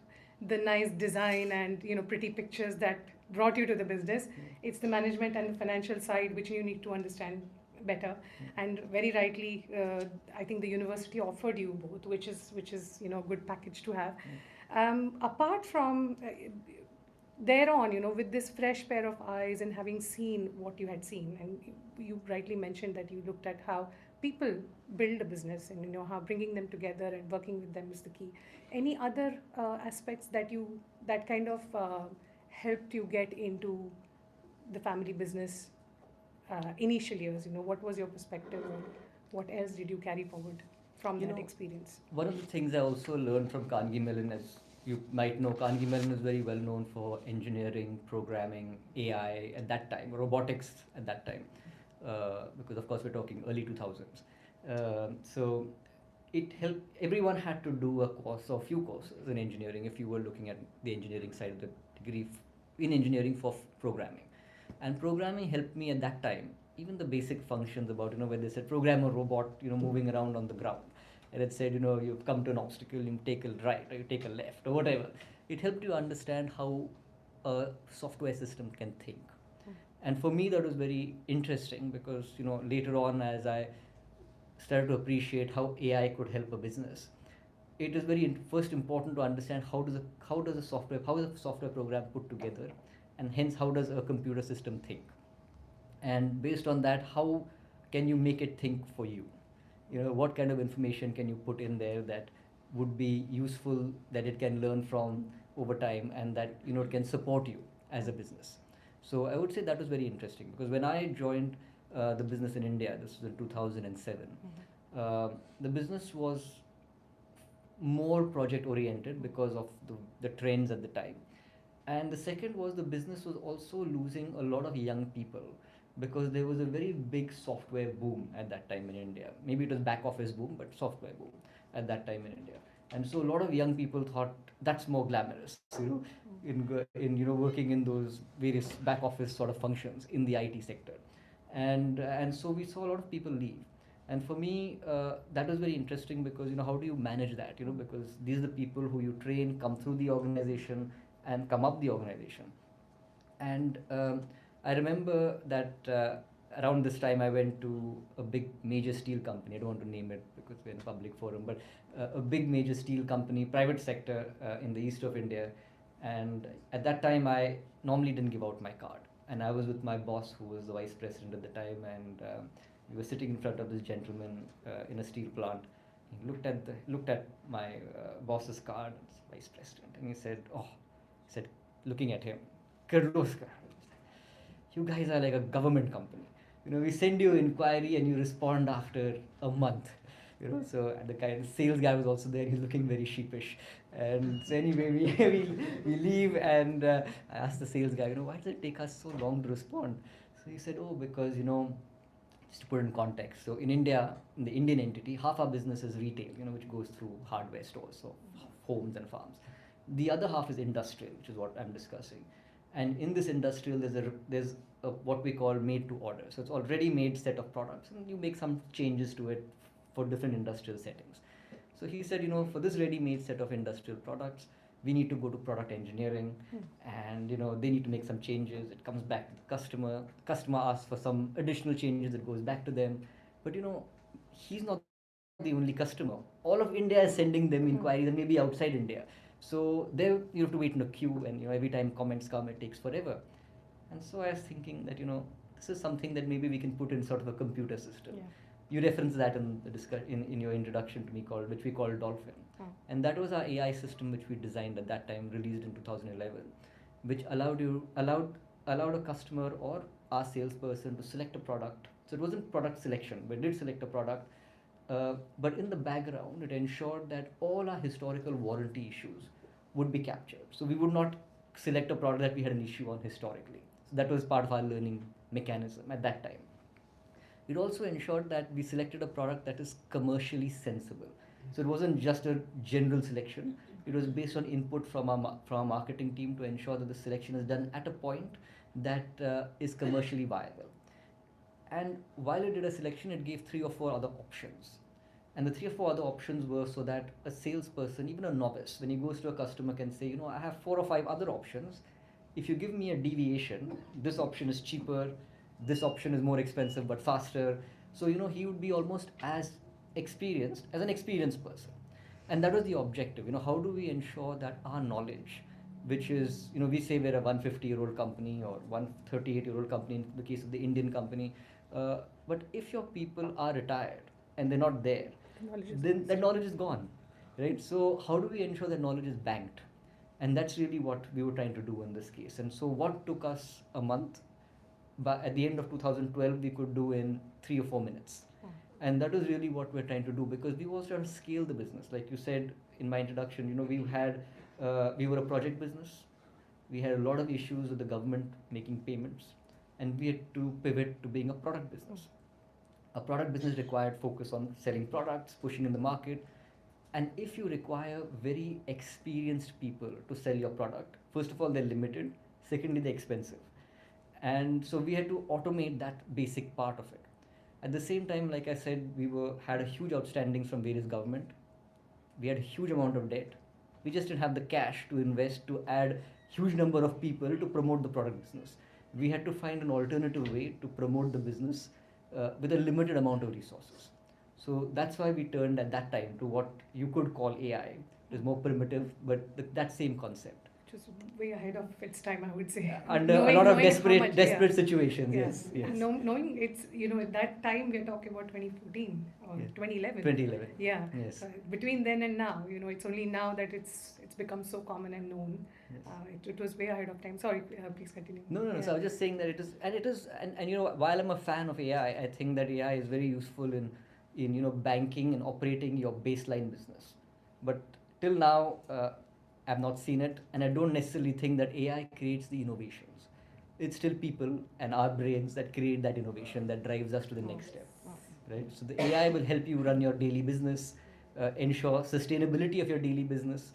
the nice design and pretty pictures that brought you to the business. It's the management and the financial side which you need to understand better. And very rightly, I think the university offered you both, which is a good package to have. Apart from there on, with this fresh pair of eyes and having seen what you had seen, and you rightly mentioned that you looked at how people build a business, and how bringing them together and working with them is the key. Any other aspects that kind of helped you get into the family business initial years? What was your perspective, or what else did you carry forward? from You that know, experience? One of the things I also learned from Carnegie Mellon, as you might know, Carnegie Mellon is very well known for engineering, programming, AI at that time, robotics at that time, because of course we're talking early 2000s. So it helped, everyone had to do a course or few courses in engineering if you were looking at the engineering side of the degree in engineering for programming. And programming helped me at that time, even the basic functions about, where they said program a robot, moving around on the ground. And it said, you've come to an obstacle, you take a right or you take a left or whatever. It helped you understand how a software system can think. And for me, that was very interesting because, later on as I started to appreciate how AI could help a business, it is very first important to understand how is a software program put together, and hence how does a computer system think, and based on that, how can you make it think for you? What kind of information can you put in there that would be useful, that it can learn from over time, and that it can support you as a business. So I would say that was very interesting, because when I joined the business in India, this was in 2007, the business was more project oriented because of the trends at the time. And the second was the business was also losing a lot of young people, because there was a very big software boom at that time in India. Maybe it was back office boom, but software boom at that time in India. And so a lot of young people thought that's more glamorous, in working in those various back office sort of functions in the IT sector. And so we saw a lot of people leave. And for me, that was very interesting, because how do you manage that? Because these are the people who you train, come through the organization and come up the organization. And I remember that around this time I went to a big major steel company. I don't want to name it because we're in a public forum, but a big major steel company, private sector in the east of India. And at that time I normally didn't give out my card. And I was with my boss, who was the vice president at the time, and we were sitting in front of this gentleman in a steel plant. He looked at my boss's card, vice president, and he said, looking at him, Kirloskar, you guys are like a government company. We send you inquiry and you respond after a month. So the sales guy was also there. He's looking very sheepish. And so anyway, we leave, and I asked the sales guy, why does it take us so long to respond? So he said, because, just to put in context, so in India, in the Indian entity, half our business is retail, which goes through hardware stores, so homes and farms. The other half is industrial, which is what I'm discussing. And in this industrial, there's a what we call made to order. So it's already made set of products, and you make some changes to it for different industrial settings. So he said, for this ready-made set of industrial products, we need to go to product engineering, and they need to make some changes. It comes back to the customer. Customer asks for some additional changes. It goes back to them. But he's not the only customer. All of India is sending them inquiries, and maybe outside India. So there you have to wait in a queue, and every time comments come, it takes forever. And so I was thinking that this is something that maybe we can put in sort of a computer system. Yeah. You reference that in the in your introduction to me, which we call Dolphin. And that was our AI system which we designed at that time, released in 2011, which allowed a customer or our salesperson to select a product. So it wasn't product selection. We did select a product, but in the background, it ensured that all our historical warranty issues would be captured. So we would not select a product that we had an issue on historically. So that was part of our learning mechanism at that time. It also ensured that we selected a product that is commercially sensible. So it wasn't just a general selection. It was based on input from our marketing team to ensure that the selection is done at a point that is commercially viable. And while it did a selection, it gave 3 or 4 other options. And the 3 or 4 other options were so that a salesperson, even a novice, when he goes to a customer, can say, I have 4 or 5 other options. If you give me a deviation, this option is cheaper, this option is more expensive but faster. So, he would be almost as experienced as an experienced person. And that was the objective. How do we ensure that our knowledge, which is, we say we're a 150-year-old company or 138-year-old company in the case of the Indian company, but if your people are retired and they're not there, then that knowledge is gone, right? So how do we ensure that knowledge is banked? And that's really what we were trying to do in this case. And so what took us a month, but at the end of 2012, we could do in 3 or 4 minutes. And that is really what we're trying to do, because we was trying to scale the business. Like you said in my introduction, we were a project business. We had a lot of issues with the government making payments, and we had to pivot to being a product business. A product business required focus on selling products, pushing in the market. And if you require very experienced people to sell your product, first of all, they're limited. Secondly, they're expensive. And so we had to automate that basic part of it. At the same time, like I said, had a huge outstandings from various government. We had a huge amount of debt. We just didn't have the cash to invest to add huge number of people to promote the product business. We had to find an alternative way to promote the business with a limited amount of resources. So that's why we turned at that time to what you could call AI. It is more primitive, but that same concept. Which was way ahead of its time, I would say. Under a lot of desperate situations, Yeah. yes. Knowing it's, at that time we're talking about 2014 or 2011. 2011. Yeah. Yes. Between then and now, it's only now that it's become so common and known. Yes. It was way ahead of time. Sorry, please continue. No. Yeah. So I was just saying that while I'm a fan of AI, I think that AI is very useful in banking and operating your baseline business. But till now, I've not seen it, and I don't necessarily think that AI creates the innovations. It's still people and our brains that create that innovation that drives us to the next step, right? So the AI will help you run your daily business, ensure sustainability of your daily business,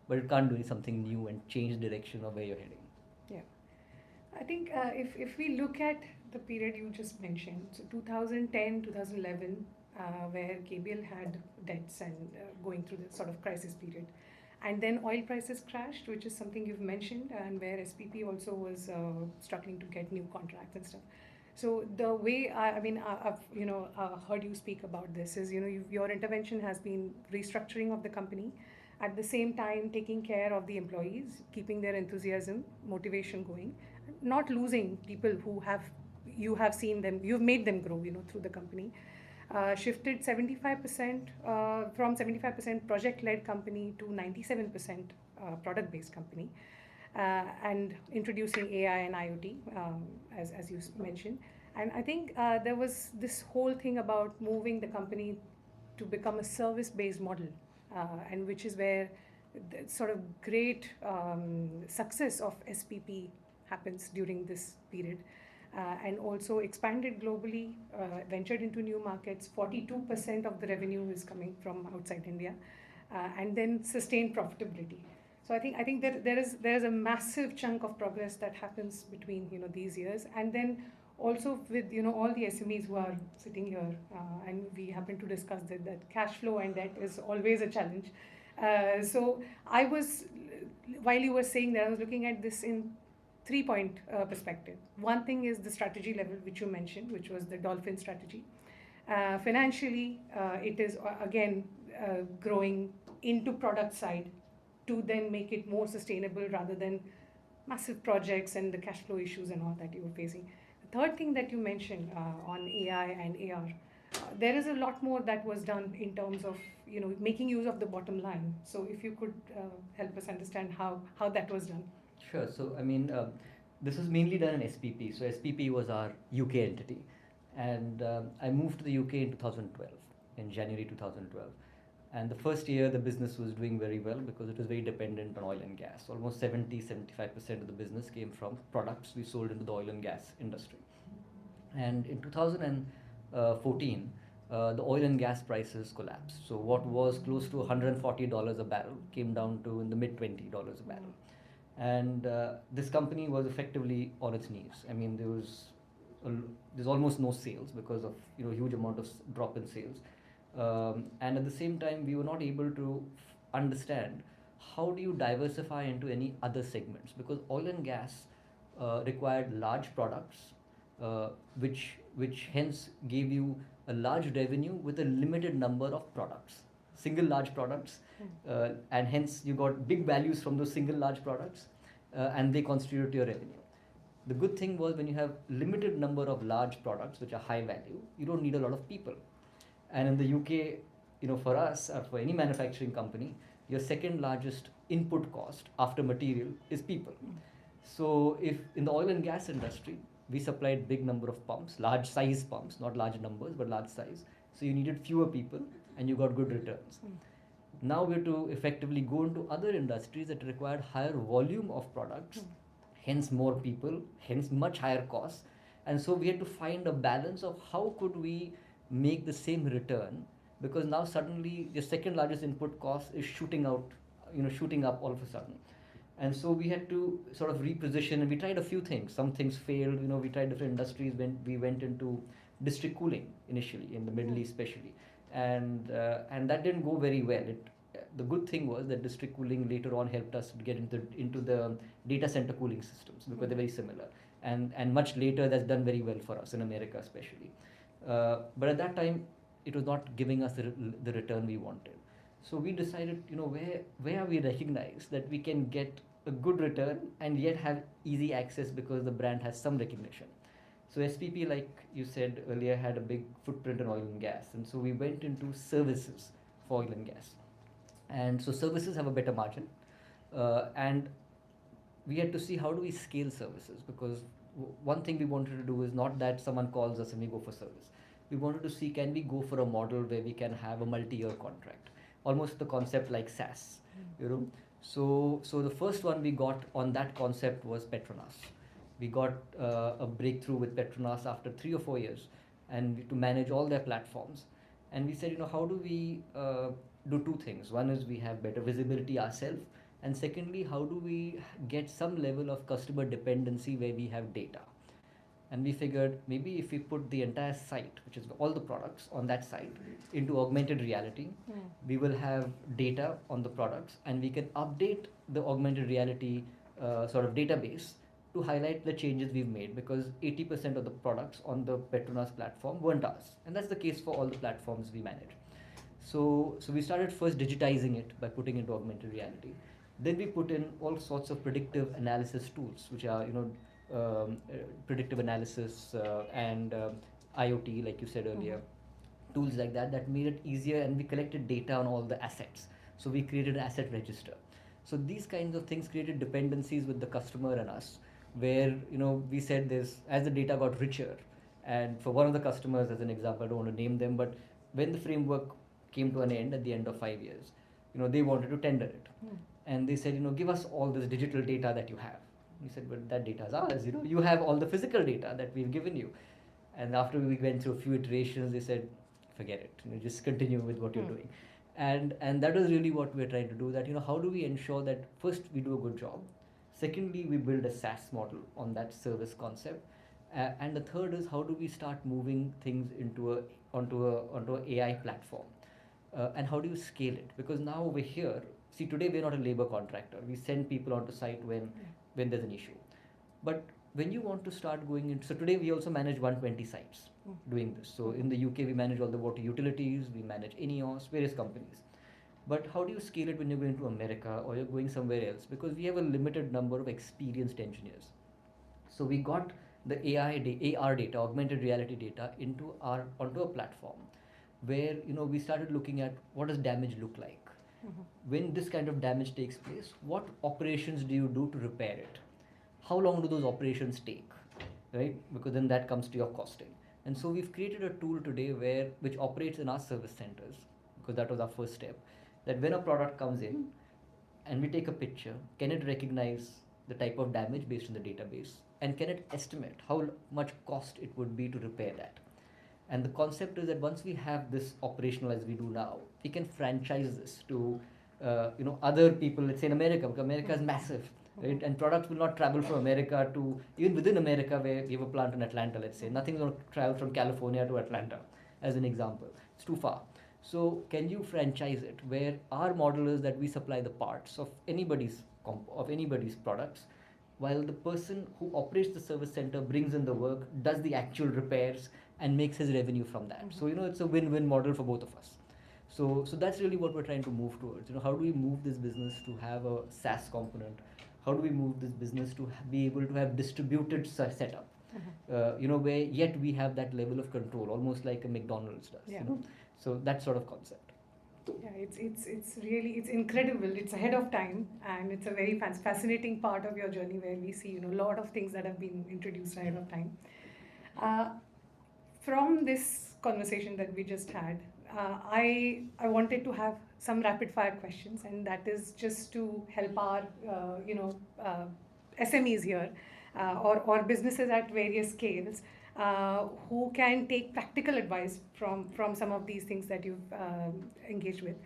but it can't do something new and change direction of where you're heading. Yeah, I think if we look at the period you just mentioned, so 2010, 2011, where KBL had debts and going through the sort of crisis period. And then oil prices crashed, which is something you've mentioned, and where SPP also was struggling to get new contracts and stuff. So the way I've heard you speak about this is your intervention has been restructuring of the company, at the same time taking care of the employees, keeping their enthusiasm, motivation going, not losing people who you have seen them, you've made them grow through the company. Shifted 75% from 75% project-led company to 97% product-based company, and introducing AI and IoT, as you mentioned. And I think there was this whole thing about moving the company to become a service-based model, and which is where the sort of great success of SPP happens during this period. And also expanded globally, ventured into new markets. 42% of the revenue is coming from outside India, and then sustained profitability. So I think that there is a massive chunk of progress that happens between these years, and then also with all the SMEs who are sitting here, and we happen to discuss that cash flow and debt is always a challenge. So I was, while you were saying that, I was looking at this in 3-point perspective. One thing is the strategy level, which you mentioned, which was the dolphin strategy. Financially, it is again growing into product side to then make it more sustainable rather than massive projects and the cash flow issues and all that you were facing. The third thing that you mentioned on AI and AR, there is a lot more that was done in terms of making use of the bottom line. So if you could help us understand how that was done. Sure. So, this was mainly done in SPP. So, SPP was our UK entity. And I moved to the UK in 2012, in January 2012. And the first year, the business was doing very well because it was very dependent on oil and gas. Almost 70-75% of the business came from products we sold into the oil and gas industry. And in 2014, the oil and gas prices collapsed. So, what was close to $140 a barrel came down to in the mid $20 a barrel. And this company was effectively on its knees. There's almost no sales because of huge amount of drop in sales, and at the same time we were not able to understand how do you diversify into any other segments, because oil and gas required large products, which hence gave you a large revenue with a limited number of products. Single large products, and hence you got big values from those single large products, and they constitute your revenue. The good thing was when you have limited number of large products which are high value, you don't need a lot of people. And in the UK, for us or for any manufacturing company, your second largest input cost after material is people. So if in the oil and gas industry, we supplied big number of pumps, large size pumps, not large numbers, but large size, So you needed fewer people and you got good returns. Now we have to effectively go into other industries that required higher volume of products, hence more people, hence much higher costs. And so we had to find a balance of how could we make the same return, because now suddenly the second largest input cost is shooting out, shooting up all of a sudden. And so we had to sort of reposition, and we tried a few things. Some things failed. We tried different industries. When we went into district cooling initially in the Middle East, especially, and that didn't go very well. The good thing was that district cooling later on helped us to get into the data center cooling systems, because they're very similar. And much later, that's done very well for us in America, especially. But at that time, it was not giving us the return we wanted. So we decided, where we recognize that we can get a good return and yet have easy access because the brand has some recognition. So SPP, like you said earlier, had a big footprint in oil and gas. And so we went into services for oil and gas. And so services have a better margin. And we had to see how do we scale services, because one thing we wanted to do is not that someone calls us and we go for service. We wanted to see, can we go for a model where we can have a multi-year contract, almost the concept like SaaS, So the first one we got on that concept was Petronas. We got a breakthrough with Petronas after 3 or 4 years, and to manage all their platforms. And we said, how do we do two things? One is we have better visibility ourselves, and secondly, how do we get some level of customer dependency where we have data? And we figured maybe if we put the entire site, which is all the products on that site, into augmented reality, we will have data on the products, and we can update the augmented reality sort of database to highlight the changes we've made, because 80% of the products on the Petronas platform weren't ours. And that's the case for all the platforms we manage. So we started first digitizing it by putting into augmented reality. Then we put in all sorts of predictive analysis tools, which are, predictive analysis and IoT, like you said earlier, tools like that made it easier, and we collected data on all the assets. So we created an asset register. So these kinds of things created dependencies with the customer and us, where we said as the data got richer, and for one of the customers, as an example, I don't want to name them, but when the framework came to an end at the end of 5 years, they wanted to tender it. And they said, give us all this digital data that you have. We said, but that data is ours. You have all the physical data that we've given you. And after we went through a few iterations, they said, forget it. Just continue with what you're doing. And that was really what we're trying to do. That how do we ensure that first we do a good job, secondly we build a SaaS model on that service concept, and the third is how do we start moving things onto a AI platform, and how do you scale it? Because now over here, see, today we're not a labor contractor. We send people onto site when there's an issue. But when you want to start going into, so today we also manage 120 sites doing this. So in the UK, we manage all the water utilities, we manage INEOS, various companies. But how do you scale it when you're going to America or you're going somewhere else? Because we have a limited number of experienced engineers. So we got the AR data, augmented reality data, onto a platform where we started looking at what does damage look like. When this kind of damage takes place, what operations do you do to repair it? How long do those operations take, right? Because then that comes to your costing. And so we've created a tool today which operates in our service centers, because that was our first step, that when a product comes in and we take a picture, can it recognize the type of damage based on the database, and can it estimate how much cost it would be to repair that? And the concept is that once we have this operational as we do now, we can franchise this to other people, let's say in America, because America is massive, right? And products will not travel from America to, even within America, where we have a plant in Atlanta, let's say. Nothing's going to travel from California to Atlanta, as an example. It's too far. So can you franchise it, where our model is that we supply the parts of anybody's products, while the person who operates the service center brings in the work, does the actual repairs, and makes his revenue from that. So it's a win-win model for both of us. So that's really what we're trying to move towards. How do we move this business to have a SaaS component? How do we move this business to be able to have distributed setup? Where yet we have that level of control, almost like a McDonald's does. Yeah. So that sort of concept. Yeah, it's really incredible. It's ahead of time, and it's a very fascinating part of your journey where we see a lot of things that have been introduced ahead of time. from this conversation that we just had, I wanted to have some rapid fire questions, and that is just to help our SMEs here or businesses at various scales who can take practical advice from some of these things that you've engaged with.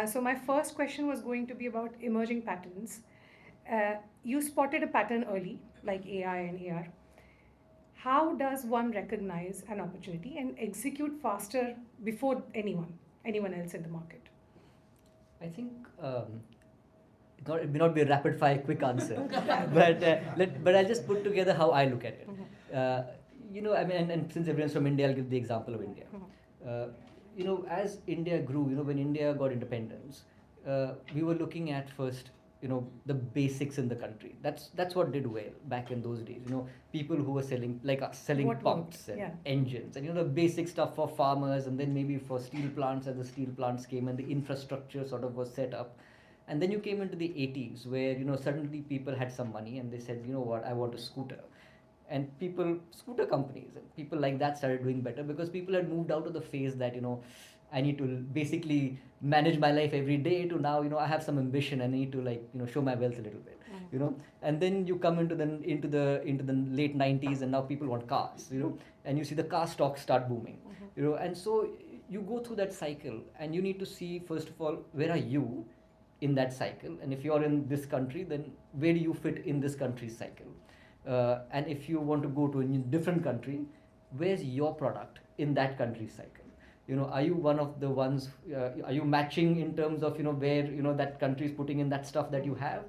So my first question was going to be about emerging patterns. You spotted a pattern early, like AI and AR. How does one recognize an opportunity and execute faster before anyone else in the market? I think it may not be a rapid fire quick answer, but I'll just put together how I look at it. I mean, and since everyone's from India, I'll give the example of India. As India grew, when India got independence, we were looking at first, the basics in the country. That's what did well back in those days. People who were selling, like us, selling pumps and engines, and the basic stuff for farmers, and then maybe for steel plants as the steel plants came and the infrastructure sort of was set up. And then you came into the 80s where, suddenly people had some money and they said, you know what, I want a scooter. And scooter companies and people like that started doing better because people had moved out of the phase that, I need to basically manage my life every day to now, I have some ambition. I need to show my wealth a little bit, And then you come into the late 90s and now people want cars, and you see the car stocks start booming, And so you go through that cycle and you need to see, first of all, where are you in that cycle? And if you're in this country, then where do you fit in this country's cycle? And if you want to go to a different country, where's your product in that country's cycle? Are you one of the ones, are you matching in terms of, where, that country is putting in that stuff that you have?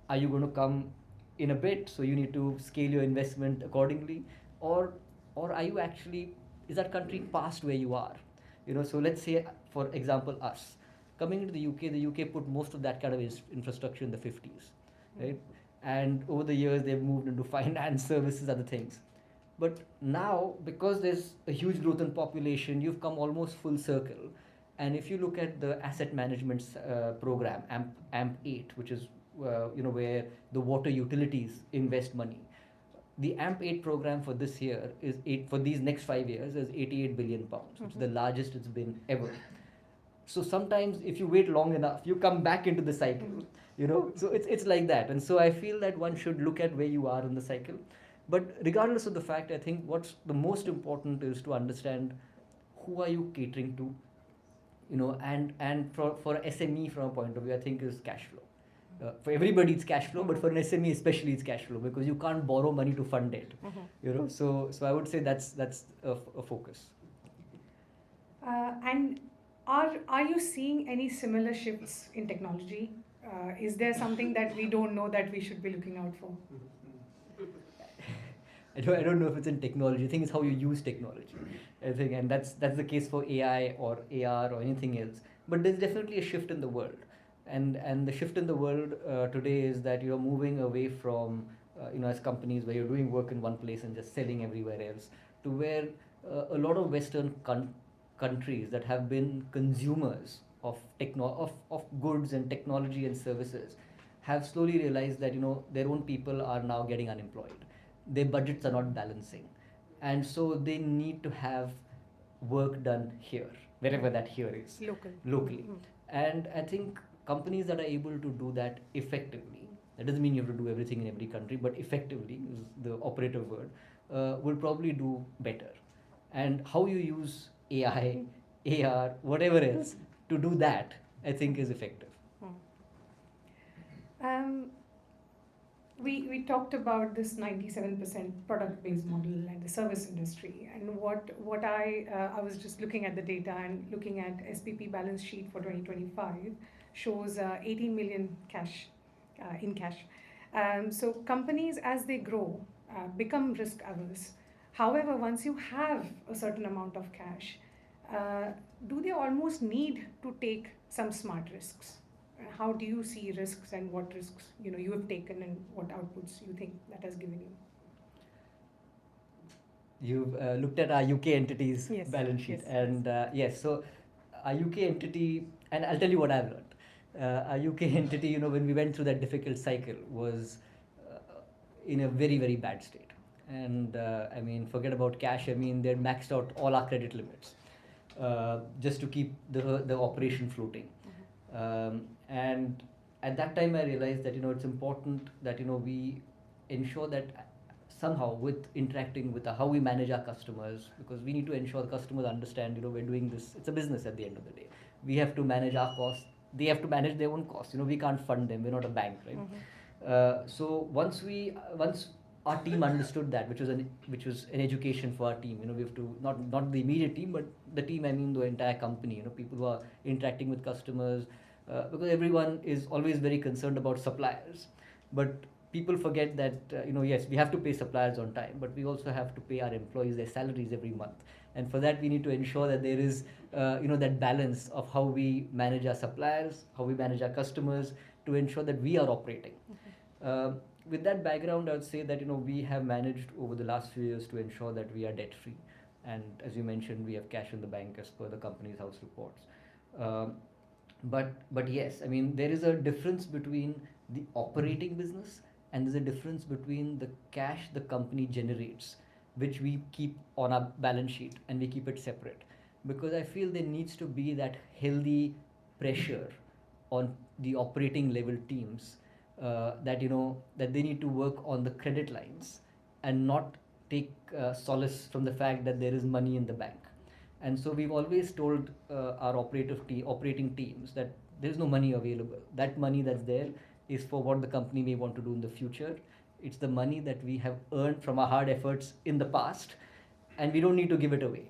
Are you going to come in a bit, so you need to scale your investment accordingly? Or are you actually, is that country past where you are? So let's say, for example, us. Coming into the UK put most of that kind of infrastructure in the 50s, right? And over the years, they've moved into finance, services, other things. But now, because there's a huge growth in population, you've come almost full circle. And if you look at the asset management program, AMP8, which is where the water utilities invest money, the AMP8 program for this year for these next 5 years is 88 billion pounds, which is the largest it's been ever. So sometimes if you wait long enough, you come back into the cycle, so it's like that. And so I feel that one should look at where you are in the cycle. But regardless of the fact, I think what's the most important is to understand who are you catering to, and for SME from a point of view, I think is cash flow. For everybody it's cash flow, but for an SME especially it's cash flow because you can't borrow money to fund it. So I would say that's a focus. And are you seeing any similar shifts in technology? Is there something that we don't know that we should be looking out for? I don't know if it's in technology. I think it's how you use technology. I think, and that's the case for AI or AR or anything else. But there's definitely a shift in the world, and the shift in the world today is that you're moving away from as companies where you're doing work in one place and just selling everywhere else, to where a lot of Western countries that have been consumers of goods and technology and services have slowly realized that their own people are now getting unemployed. Their budgets are not balancing, and so they need to have work done here, wherever that here is, locally. And I think companies that are able to do that effectively, that doesn't mean you have to do everything in every country, but effectively is the operative word, will probably do better. And how you use AI, AR, whatever else to do that, I think is effective. We talked about this 97% product-based model and the service industry, and what I was just looking at the data and looking at SPP balance sheet for 2025 shows 18 million in cash. So companies, as they grow, become risk averse. However, once you have a certain amount of cash, do they almost need to take some smart risks? How do you see risks, and what risks you have taken, and what outputs you think that has given you? You've looked at our UK entity's balance sheet, and yes, so our UK entity, and I'll tell you what I've learned. Our UK entity, when we went through that difficult cycle, was in a very, very bad state. And I mean, forget about cash. I mean, they maxed out all our credit limits just to keep the operation floating. And at that time, I realized that it's important that we ensure that somehow with interacting with how we manage our customers, because we need to ensure the customers understand we're doing this. It's a business at the end of the day. We have to manage our costs. They have to manage their own costs. We can't fund them. We're not a bank, right? So once our team understood that, which was an education for our team. We have to not the immediate team, but the team. I mean, the entire company. People who are interacting with customers, because everyone is always very concerned about suppliers, but people forget that yes, we have to pay suppliers on time, but we also have to pay our employees their salaries every month. And for that, we need to ensure that there is that balance of how we manage our suppliers, how we manage our customers, to ensure that we are operating. With that background, I would say that we have managed over the last few years to ensure that we are debt free, and as you mentioned, we have cash in the bank as per the company's house reports. But yes, I mean, there is a difference between the operating business, and there's a difference between the cash the company generates, which we keep on our balance sheet and we keep it separate, because I feel there needs to be that healthy pressure on the operating level teams, that that they need to work on the credit lines and not take solace from the fact that there is money in the bank. And so we've always told our operating teams that there's no money available. That money that's there is for what the company may want to do in the future. It's the money that we have earned from our hard efforts in the past, and we don't need to give it away.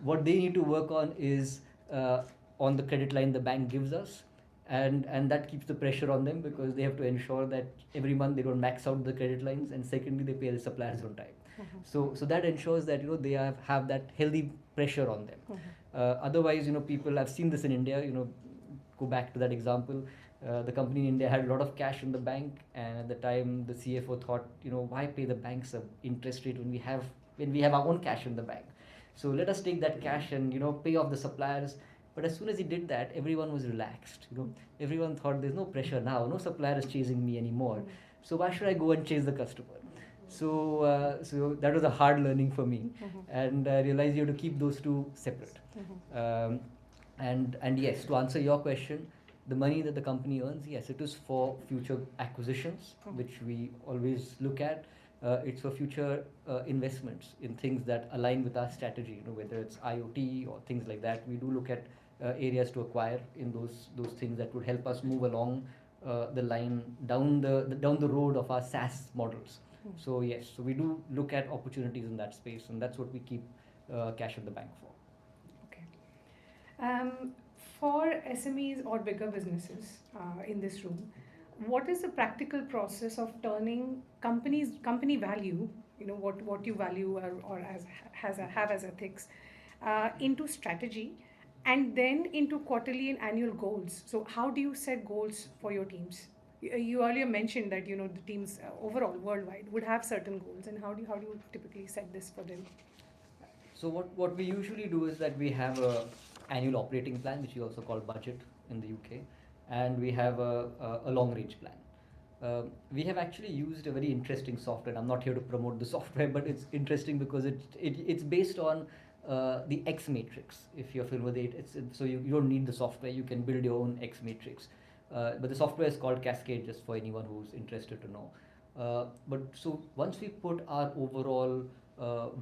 What they need to work on is on the credit line the bank gives us, and that keeps the pressure on them, because they have to ensure that every month they don't max out the credit lines, and secondly, they pay the suppliers on time. So that ensures that they have that healthy pressure on them. Otherwise, people, I've seen this in India. Go back to that example. The company in India had a lot of cash in the bank, and at the time the CFO thought, why pay the banks an interest rate when we have our own cash in the bank? So let us take that cash and pay off the suppliers. But as soon as he did that, everyone was relaxed. Everyone thought there's no pressure now, no supplier is chasing me anymore. So why should I go and chase the customer? So that was a hard learning for me, and I realized you have to keep those two separate. And yes, to answer your question, the money that the company earns, yes, it is for future acquisitions, which we always look at. It's for future investments in things that align with our strategy, whether it's IoT or things like that. We do look at areas to acquire in those things that would help us move along the line down the road of our SaaS models. So yes, so we do look at opportunities in that space, and that's what we keep cash in the bank for. For SMEs or bigger businesses in this room, what is the practical process of turning company value, what you value or have as ethics, into strategy, and then into quarterly and annual goals? So how do you set goals for your teams? You earlier mentioned that the teams overall worldwide would have certain goals, and how do you typically set this for them? So what we usually do is that we have a annual operating plan, which we also call budget in the UK, and we have a long range plan. We have actually used a very interesting software. I'm not here to promote the software, but it's interesting because it's based on the X matrix. If you're familiar with it, so you don't need the software. You can build your own X matrix. But the software is called Cascade, just for anyone who's interested to know. But so once we put our overall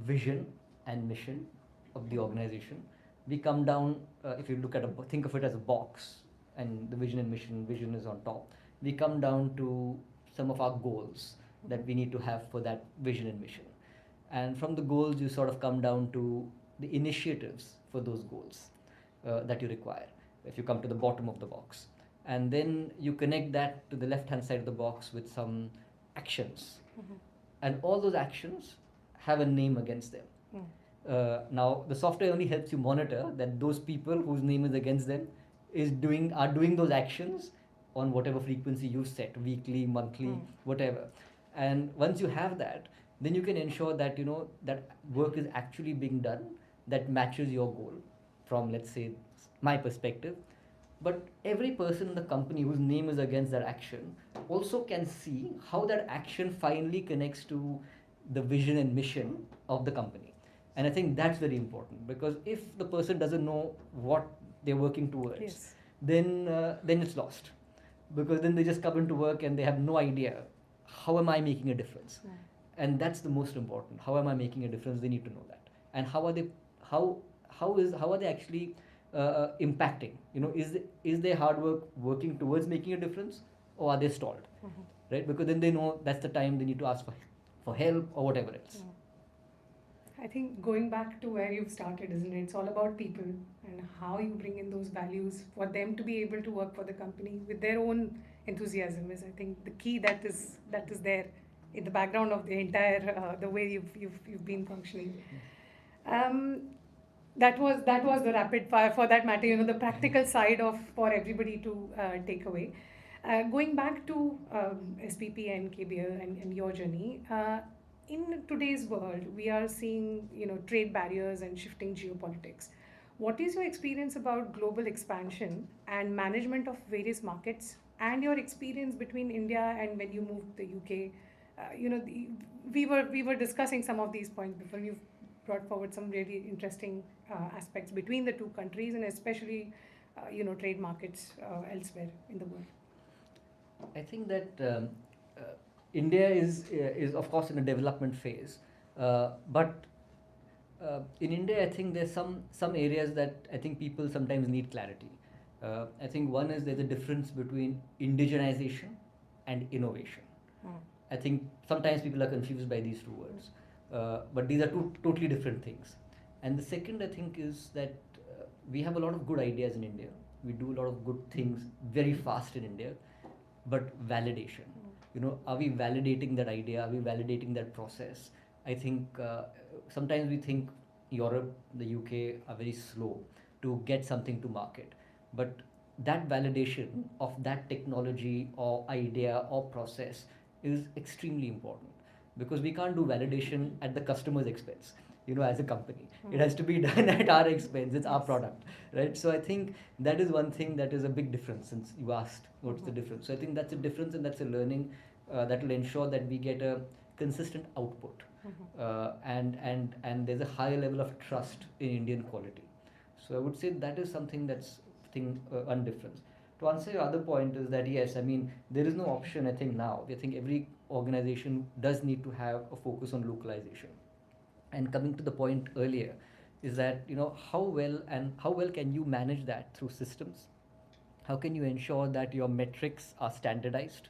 vision and mission of the organization, we come down, if you look at think of it as a box, and the vision and vision is on top. We come down to some of our goals that we need to have for that vision and mission. And from the goals, you sort of come down to the initiatives for those goals that you require, if you come to the bottom of the box. And then you connect that to the left-hand side of the box with some actions. And all those actions have a name against them. Now, the software only helps you monitor that those people whose name is against them are doing those actions on whatever frequency you set, weekly, monthly, whatever. And once you have that, then you can ensure that that work is actually being done that matches your goal from, let's say, my perspective. But every person in the company whose name is against that action also can see how that action finally connects to the vision and mission of the company. And I think that's very important, because if the person doesn't know what they're working towards, Yes. then it's lost, because then they just come into work and they have no idea, how am I making a difference? Right. And that's the most important. How am I making a difference? They need to know that. And how are they actually impacting? Is their hard work working towards making a difference, or are they stalled? Right? Because then they know that's the time they need to ask for help or whatever else. I think going back to where you've started, isn't it? It's all about people and how you bring in those values for them to be able to work for the company with their own enthusiasm is, I think, the key that is there in the background of the entire the way you've been functioning. That was the rapid fire. For that matter, the practical side for everybody to take away. Going back to SPP and KBL and your journey. In today's world, we are seeing trade barriers and shifting geopolitics. What is your experience about global expansion and management of various markets, and your experience between India and when you moved to the UK? We were discussing some of these points before. You've brought forward some really interesting aspects between the two countries, and especially trade markets elsewhere in the world. I think that India is of course in a development phase, but in India I think there's some areas that I think people sometimes need clarity. I think one is there's a difference between indigenization and innovation. I think sometimes people are confused by these two words, but these are two totally different things. And the second I think is that we have a lot of good ideas in India. We do a lot of good things very fast in India, but validation. Are we validating that idea? Are we validating that process? I think sometimes we think Europe, the UK are very slow to get something to market. But that validation of that technology or idea or process is extremely important, because we can't do validation at the customer's expense. As a company, it has to be done at our expense. It's our product, right? So I think that is one thing that is a big difference, since you asked what's the difference. So I think that's a difference, and that's a learning that will ensure that we get a consistent output, and there's a higher level of trust in Indian quality. So I would say that is something that's one difference. To answer your other point is that yes, I mean there is no option. I think now I think every organization does need to have a focus on localization. And coming to the point earlier, is that how well can you manage that through systems? How can you ensure that your metrics are standardized?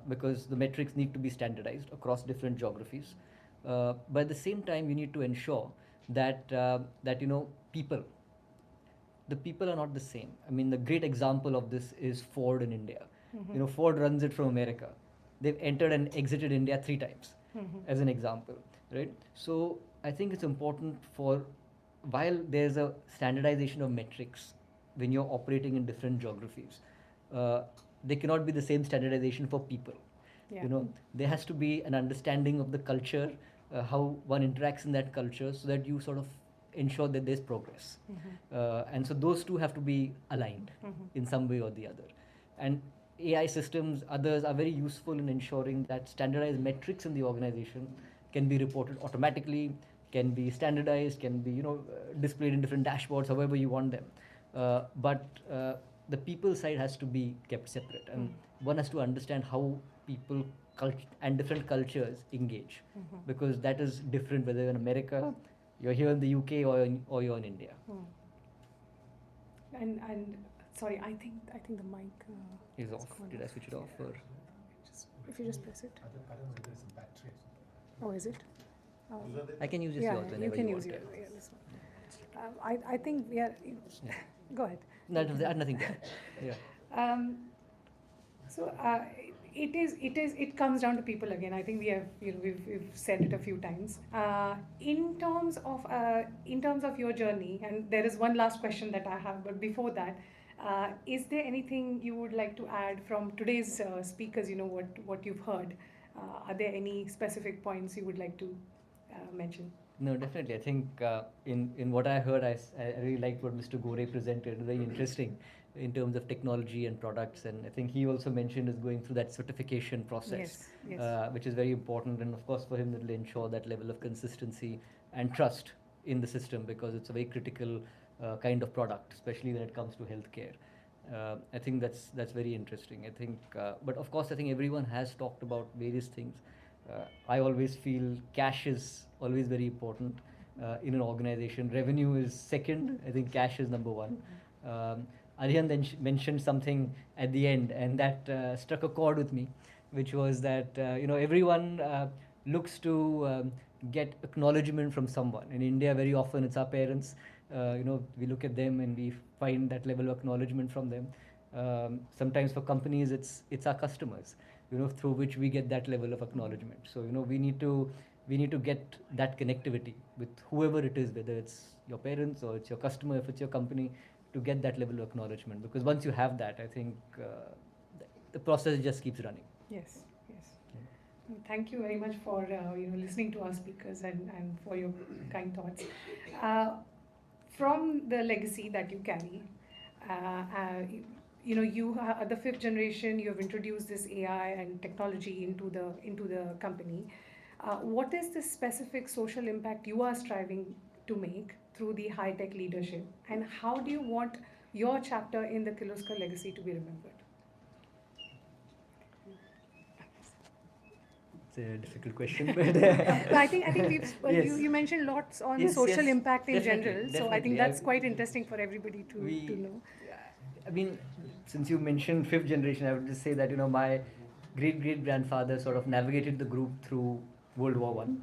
Because the metrics need to be standardized across different geographies. But at the same time, you need to ensure that the people are not the same. I mean, the great example of this is Ford in India. Ford runs it from America. They've entered and exited India 3 times, as an example. Right? So I think it's important while there's a standardization of metrics when you're operating in different geographies, there cannot be the same standardization for people. Yeah. There has to be an understanding of the culture, how one interacts in that culture, so that you sort of ensure that there's progress. And so those two have to be aligned in some way or the other. And AI systems, others are very useful in ensuring that standardized metrics in the organization can be reported automatically, can be standardized, can be displayed in different dashboards, however you want them. But the people side has to be kept separate, and one has to understand how people and different cultures engage, because that is different whether you're in America, you're here in the UK, or you're in India. And sorry, I think the mic is off. Did I switch it off? Or? If you just press it. I don't know if there's a battery. Oh, is it? I can use this yours whenever you can use want. yours. Yeah, this one. I think we are. Go ahead. No, nothing to add. Yeah. So it comes down to people again. I think we've said it a few times. In terms of your journey, and there is one last question that I have, but before that, is there anything you would like to add from today's speakers? What you've heard. Are there any specific points you would like to mention? No, definitely. I think in what I heard, I really liked what Mr. Gore presented. Very interesting in terms of technology and products. And I think he also mentioned is going through that certification process, Yes, yes. which is very important. And of course, for him, it will ensure that level of consistency and trust in the system because it's a very critical kind of product, especially when it comes to healthcare. I think that's very interesting. I think, but of course, I think everyone has talked about various things. I always feel cash is always very important in an organization. Revenue is second. I think cash is number one. Aryan then mentioned something at the end, and that struck a chord with me, which was that everyone looks to get acknowledgement from someone. In India, very often it's our parents. We look at them and we find that level of acknowledgement from them. Sometimes for companies, it's our customers, through which we get that level of acknowledgement. So we need to get that connectivity with whoever it is, whether it's your parents or it's your customer, if it's your company, to get that level of acknowledgement. Because once you have that, I think the process just keeps running. Yes, yes. Thank you very much for listening to our speakers and for your kind thoughts. From the legacy that you carry, you are the fifth generation. You have introduced this AI and technology into the company. What is the specific social impact you are striving to make through the high-tech leadership, and how do you want your chapter in the Kirloskar legacy to be remembered? It's a difficult question, but I think we've yes. you mentioned lots on Yes, social yes, impact in definitely, general. So I definitely. think that's quite interesting for everybody to know. I mean, since you mentioned fifth generation, I would just say that my great grandfather sort of navigated the group through World War One.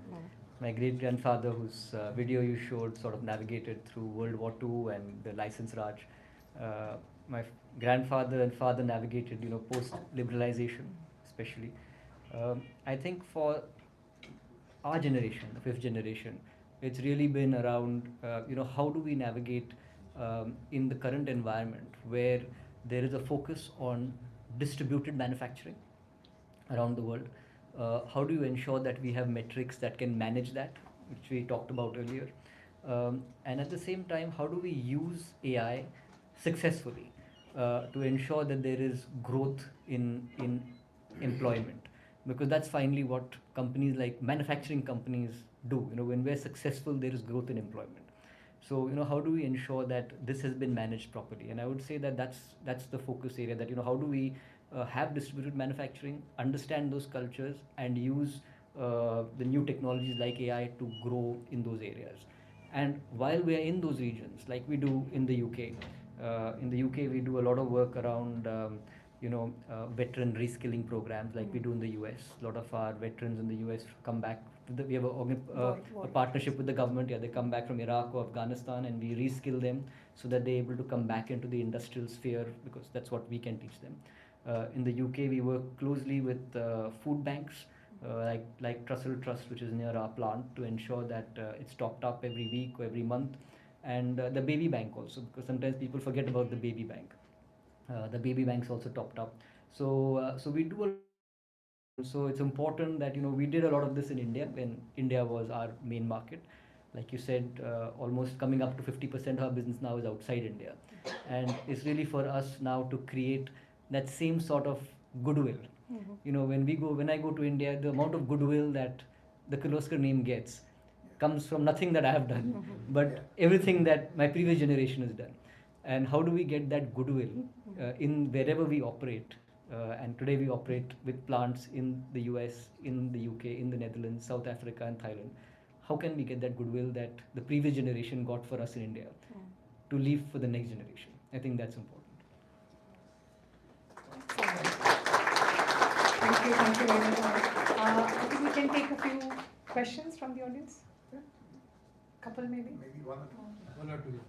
My great grandfather, whose video you showed, sort of navigated through World War Two and the license Raj. My grandfather and father navigated post liberalization, especially. I think for our generation, the fifth generation, it's really been around how do we navigate in the current environment where there is a focus on distributed manufacturing around the world. How do you ensure that we have metrics that can manage that, which we talked about earlier? And at the same time, how do we use AI successfully to ensure that there is growth in employment? Because that's finally what companies like manufacturing companies do. When we're successful, there is growth in employment. So how do we ensure that this has been managed properly? And I would say that that's the focus area. That how do we have distributed manufacturing, understand those cultures, and use the new technologies like AI to grow in those areas. And while we are in those regions, like we do in the UK, we do a lot of work around veteran reskilling programs like we do in the US. A lot of our veterans in the US come back. We have a partnership with the government. Yeah, they come back from Iraq or Afghanistan, and we reskill them so that they're able to come back into the industrial sphere, because that's what we can teach them. In the UK, we work closely with food banks like Trussell Trust, which is near our plant, to ensure that it's topped up every week or every month, and the baby bank also, because sometimes people forget about the baby bank. The baby bank's also topped up. So we do so it's important that we did a lot of this in India when India was our main market. Like you said, almost coming up to 50% of our business now is outside India, and it's really for us now to create that same sort of goodwill. When I go to India, the amount of goodwill that the Kirloskar name gets comes from nothing that I have done, but everything that my previous generation has done. And how do we get that goodwill in wherever we operate? And today we operate with plants in the US, in the UK, in the Netherlands, South Africa, and Thailand. How can we get that goodwill that the previous generation got for us in India to leave for the next generation? I think that's important. Thank you very much. I think we can take a few questions from the audience. Couple maybe? Maybe one or two. One or two.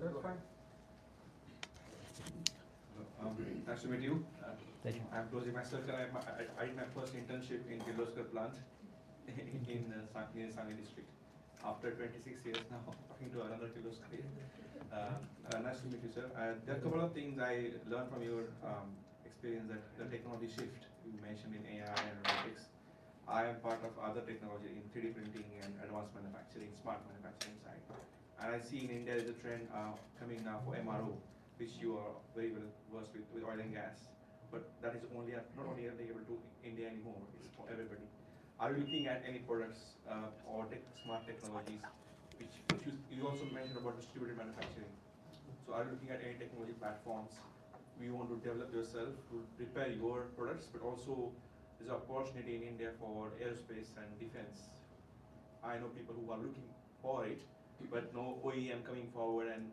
That's fine. Nice to meet you. Pleasure. I'm closing my circle. I did my first internship in Kirloskar plant in Sangli district. After 26 years now, talking to another Kirloskar. Nice to meet you, sir. There are a couple of things I learned from your experience, that the technology shift you mentioned. mentioned in AI and robotics. I am part of other technology in 3D printing and advanced manufacturing, smart manufacturing side. And I see in India there's a trend coming now for MRO, which you are very well versed with oil and gas. But that is only not only applicable to India anymore, it's for everybody. Are you looking at any products or smart technologies, which you also mentioned about distributed manufacturing. So are you looking at any technology platforms you want to develop yourself to prepare your products, but also there's an opportunity in India for aerospace and defense. I know people who are looking for it, but no OEM coming forward and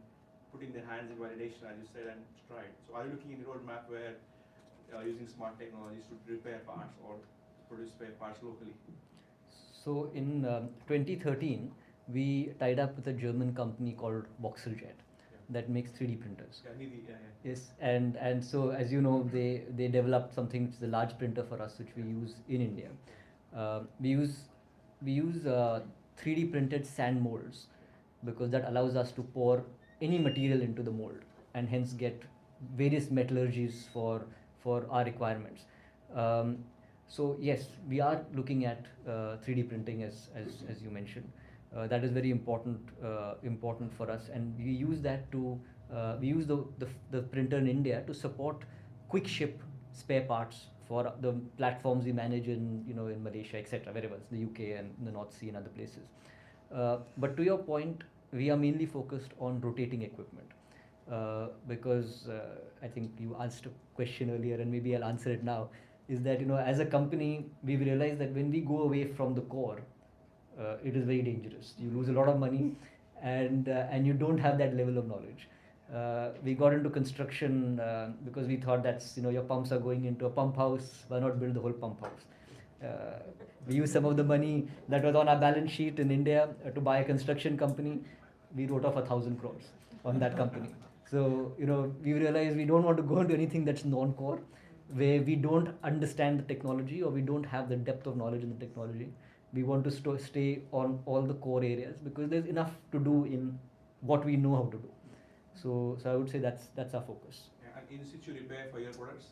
putting their hands in validation, as you said, and try it. So are you looking in the roadmap where using smart technologies to repair parts or produce spare parts locally? So in 2013, we tied up with a German company called Voxeljet that makes 3D printers. Yes, and so as you know, they developed something which is a large printer for us, which we use in India. We use 3D printed sand molds because that allows us to pour any material into the mold and hence get various metallurgies for our requirements. So yes, we are looking at 3D printing as you mentioned. That is very important for us, and we use that to we use the printer in India to support quick ship spare parts for the platforms we manage in in Malaysia, etc., wherever else, the UK and the North Sea and other places. But to your point, we are mainly focused on rotating equipment because I think you asked a question earlier, and maybe I'll answer it now. Is that as a company we've realized that when we go away from the core, it is very dangerous. You lose a lot of money, and you don't have that level of knowledge. We got into construction because we thought that's your pumps are going into a pump house. Why not build the whole pump house? We used some of the money that was on our balance sheet in India to buy a construction company. We wrote off 1,000 crores on that company. So we realized we don't want to go into anything that's non-core, where we don't understand the technology or we don't have the depth of knowledge in the technology. We want to stay on all the core areas because there's enough to do in what we know how to do. So I would say that's our focus. Yeah, and in situ repair for your products?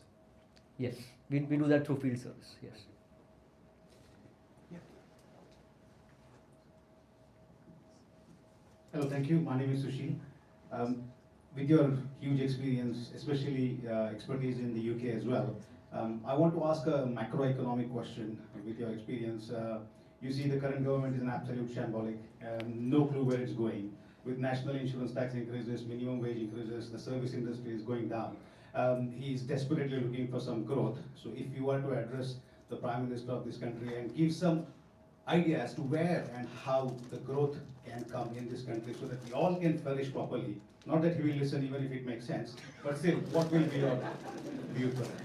Yes, we do that through field service. Yes. Yeah. Hello, thank you. My name is Sushil. With your huge experience, especially expertise in the UK as well, I want to ask a macroeconomic question with your experience. You see the current government is an absolute shambolic, no clue where it's going. With national insurance tax increases, minimum wage increases, the service industry is going down. He's desperately looking for some growth. So if you were to address the Prime Minister of this country and give some idea as to where and how the growth can come in this country so that we all can flourish properly. Not that he will listen even if it makes sense, but still, what will be your view for that?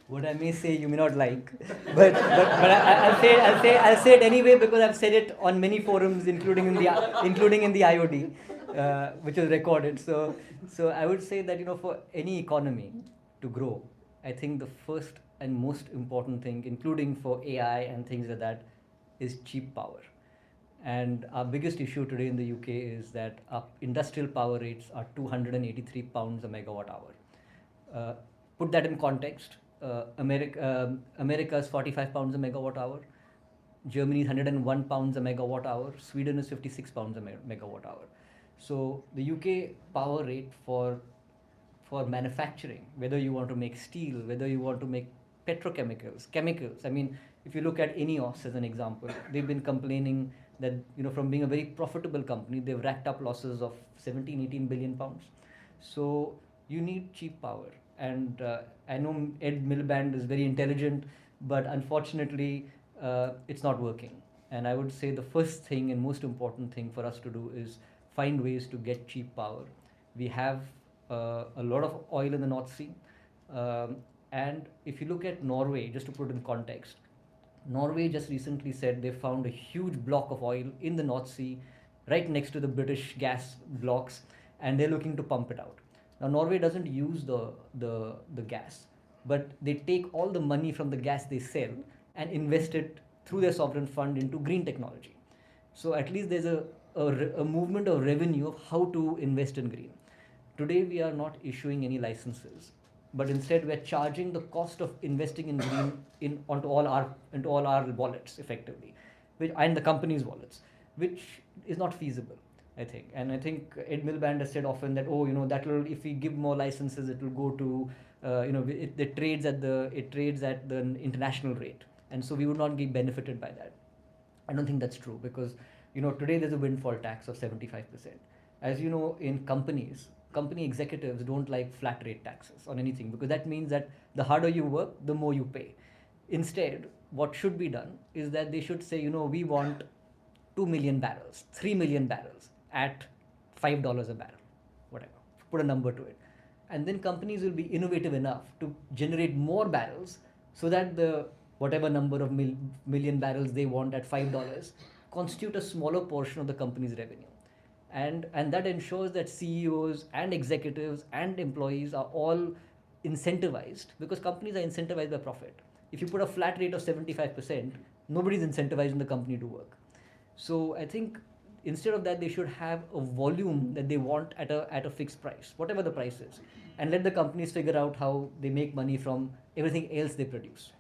What I may say you may not like, but I'll say it anyway because I've said it on many forums, including in the IOD, which is recorded. So I would say that for any economy to grow, I think the first and most important thing, including for AI and things like that, is cheap power. And our biggest issue today in the UK is that our industrial power rates are £283 a megawatt hour. Put that in context. America is £45 a megawatt hour. Germany is £101 a megawatt hour. Sweden is £56 a megawatt hour. So the UK power rate for manufacturing, whether you want to make steel, whether you want to make petrochemicals, chemicals. I mean, if you look at INEOS as an example, they've been complaining that from being a very profitable company, they've racked up losses of 18 billion pounds. So you need cheap power. And I know Ed Miliband is very intelligent, but unfortunately, it's not working. And I would say the first thing and most important thing for us to do is find ways to get cheap power. We have a lot of oil in the North Sea. And if you look at Norway, just to put in context, Norway just recently said they found a huge block of oil in the North Sea right next to the British gas blocks, and they're looking to pump it out. Now, Norway doesn't use the gas, but they take all the money from the gas they sell and invest it through their sovereign fund into green technology. So at least there's a movement of revenue of how to invest in green. Today, we are not issuing any licenses but instead we're charging the cost of investing in green onto all our wallets effectively, and the company's wallets, which is not feasible, I think. And I think Ed Miliband has said often that, oh, that will, if we give more licenses, it will go to it trades at the international rate, and so we would not be benefited by that. I don't think that's true, because today there's a windfall tax of 75%. As you know, in company executives don't like flat rate taxes on anything, because that means that the harder you work, the more you pay. Instead, what should be done is that they should say, we want 2 million barrels, 3 million barrels at $5 a barrel, whatever, put a number to it. And then companies will be innovative enough to generate more barrels, so that the whatever number of million barrels they want at $5 constitute a smaller portion of the company's revenue. And that ensures that CEOs and executives and employees are all incentivized, because companies are incentivized by profit. If you put a flat rate of 75%, nobody's incentivizing the company to work. So I think instead of that, they should have a volume that they want at a fixed price, whatever the price is, and let the companies figure out how they make money from everything else they produce.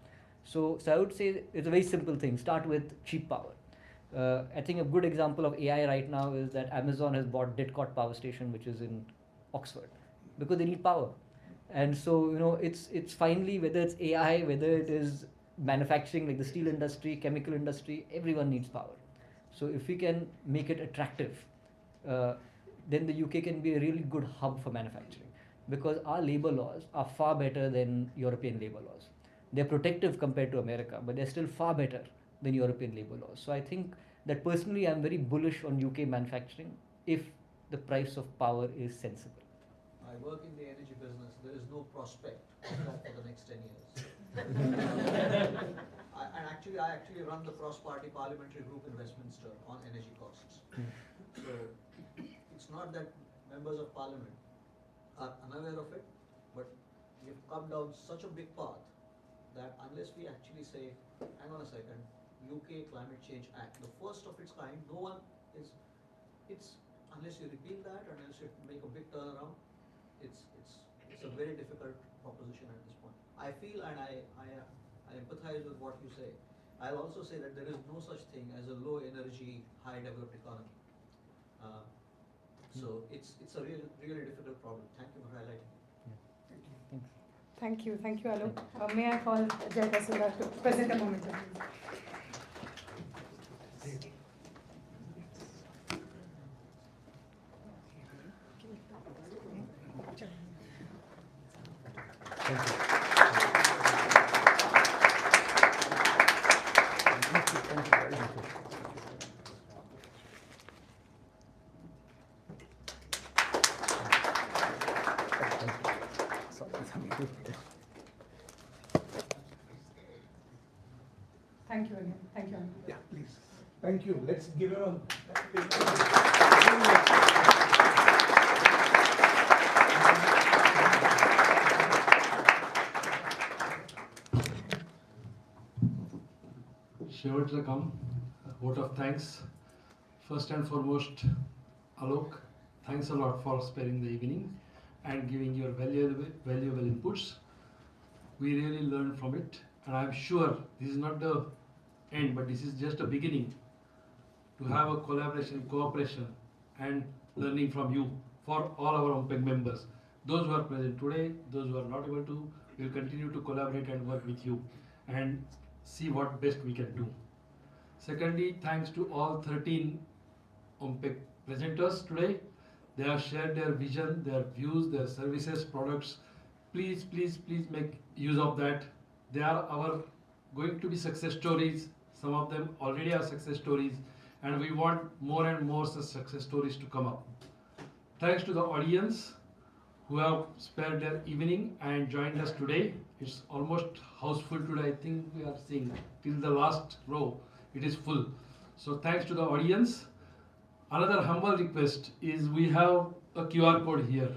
So I would say it's a very simple thing. Start with cheap power. I think a good example of AI right now is that Amazon has bought Didcot Power Station, which is in Oxford, because they need power. And so it's finally, whether it's AI, whether it is manufacturing like the steel industry, chemical industry, everyone needs power. So if we can make it attractive, then the UK can be a really good hub for manufacturing, because our labor laws are far better than European labor laws. They're protective compared to America, but they're still far better than European labor laws. So I think that personally I'm very bullish on UK manufacturing if the price of power is sensible. I work in the energy business. There is no prospect of that for the next 10 years. I actually run the cross-party parliamentary group in Westminster on energy costs. So it's not that members of parliament are unaware of it, but we've come down such a big path that unless we actually say, hang on a second, UK Climate Change Act, the first of its kind, no one is, unless you repeal that, unless you make a big turnaround, it's a very difficult proposition at this point. I feel, and I empathize with what you say. I'll also say that there is no such thing as a low energy, high developed economy. So it's a really difficult problem. Thank you for highlighting it. Thank you, Alok. May I call Jay Kasura to present a moment, please? Thank you again. Thank you. Yeah, please. Thank you. Let's give her a. शेवटचं काम, vote of thanks. First and foremost, Alok, thanks a lot for sparing the evening and giving your valuable inputs. We really learned from it, and I'm sure this is not the end, but this is just a beginning to have a collaboration, cooperation, and learning from you for all our OMPEG members. Those who are present today, those who are not able to, will continue to collaborate and work with you and see what best we can do. Secondly, thanks to all 13 OMPEG presenters today. They have shared their vision, their views, their services, products. Please, please, please make use of that. They are going to be success stories. Some of them already are success stories, and we want more and more such success stories to come up. Thanks to the audience who have spared their evening and joined us today. It's almost houseful today. I think we are seeing till the last row, it is full. So thanks to the audience. Another humble request is we have a QR code here.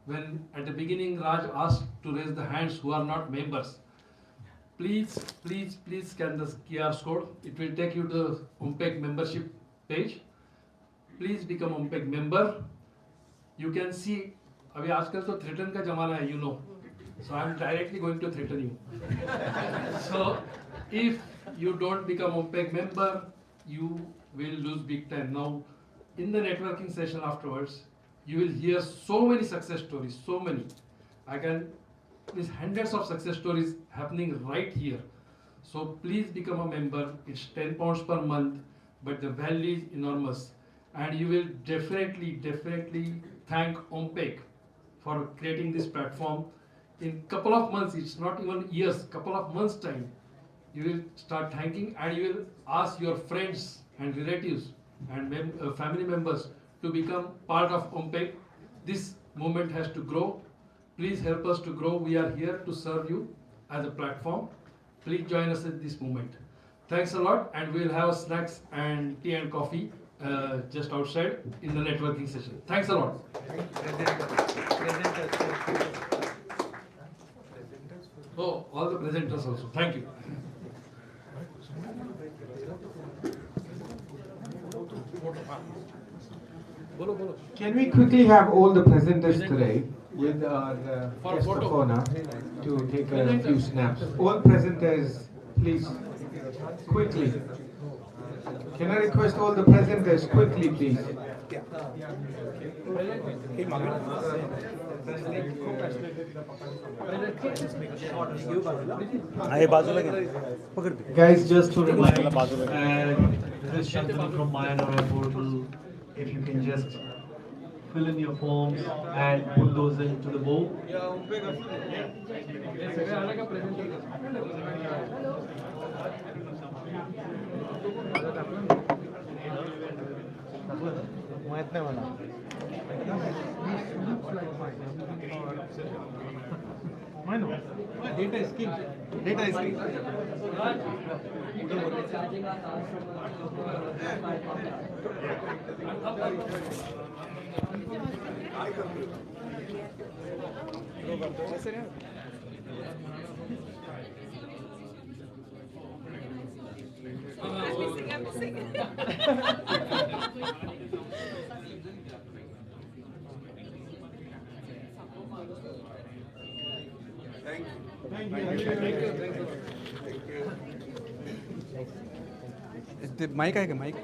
When at the beginning Raj asked to raise the hands who are not members, please, please, please scan the QR code. It will take you to the OMPEG membership page. Please become OMPEG member. You can see, अभी आजकल तो threaten का जमाना है, you know. So I'm directly going to threaten you. So if you don't become OMPEG member, you will lose big time. Now, in the networking session afterwards, you will hear so many success stories, so many. I can, with hundreds of success stories happening right here. So please become a member. It's £10 per month, but the value is enormous. And you will definitely thank OMPEG for creating this platform. In couple of months, it's not even years, couple of months time, you will start thanking, and you will ask your friends and relatives and family members to become part of OMPEG. This movement has to grow. Please help us to grow. We are here to serve you as a platform. Please join us in this movement. Thanks a lot, and we'll have snacks and tea and coffee just outside in the networking session. Thanks a lot. Oh, all the presenters also. Thank you. Can we quickly have all the presenters today with our guest of honor to take a few snaps? All presenters, please, quickly. Can I request all the presenters quickly, please? Guys, just to remind, this is Shantanu from Mayanara portal. If you can just fill in your forms and put those into the bowl. Data is king. Data is king. The mic आहे का mic?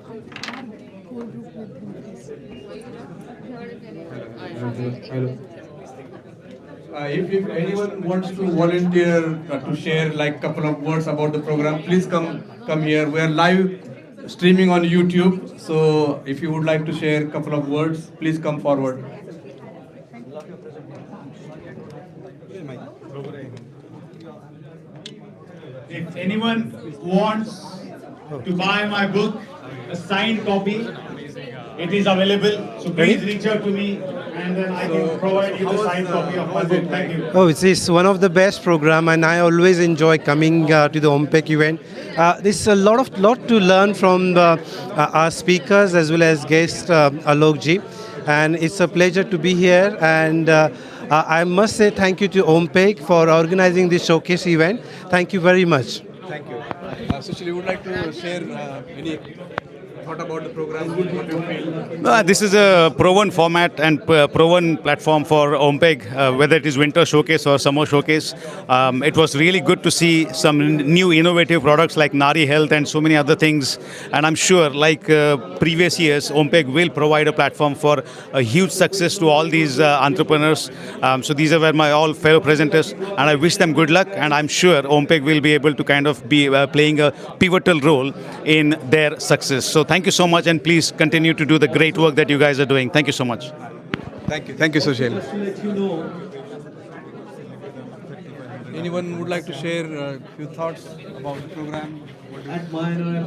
If anyone wants to volunteer to share like couple of words about the program, please come here. We are live streaming on YouTube, so if you would like to share a couple of words, please come forward. If anyone wants to buy my book, a signed copy, it is available. So please reach out to me, and then I can provide you the signed copy of my book. Thank you. Oh, it's one of the best program, and I always enjoy coming to the OMPEG event. There's a lot to learn from our speakers as well as guest Alok ji, and it's a pleasure to be here. And I must say thank you to OMPEG for organizing this showcase event. Thank you very much. Thank you. Sushil, would like to share any thought about the program? What you feel? This is a proven format and proven platform for OMPEG, whether it is Winter Showcase or Summer Showcase. It was really good to see some new innovative products like Nari Health and so many other things. And I'm sure, like previous years, OMPEG will provide a platform for a huge success to all these entrepreneurs. So these were my all fellow presenters, and I wish them good luck. And I'm sure OMPEG will be able to kind of be playing a pivotal role in their success. So thank you so much, and please continue to do the great work that you guys are doing. Thank you so much. Thank you, Sushil. Just to let you know, anyone would like to share a few thoughts about the program?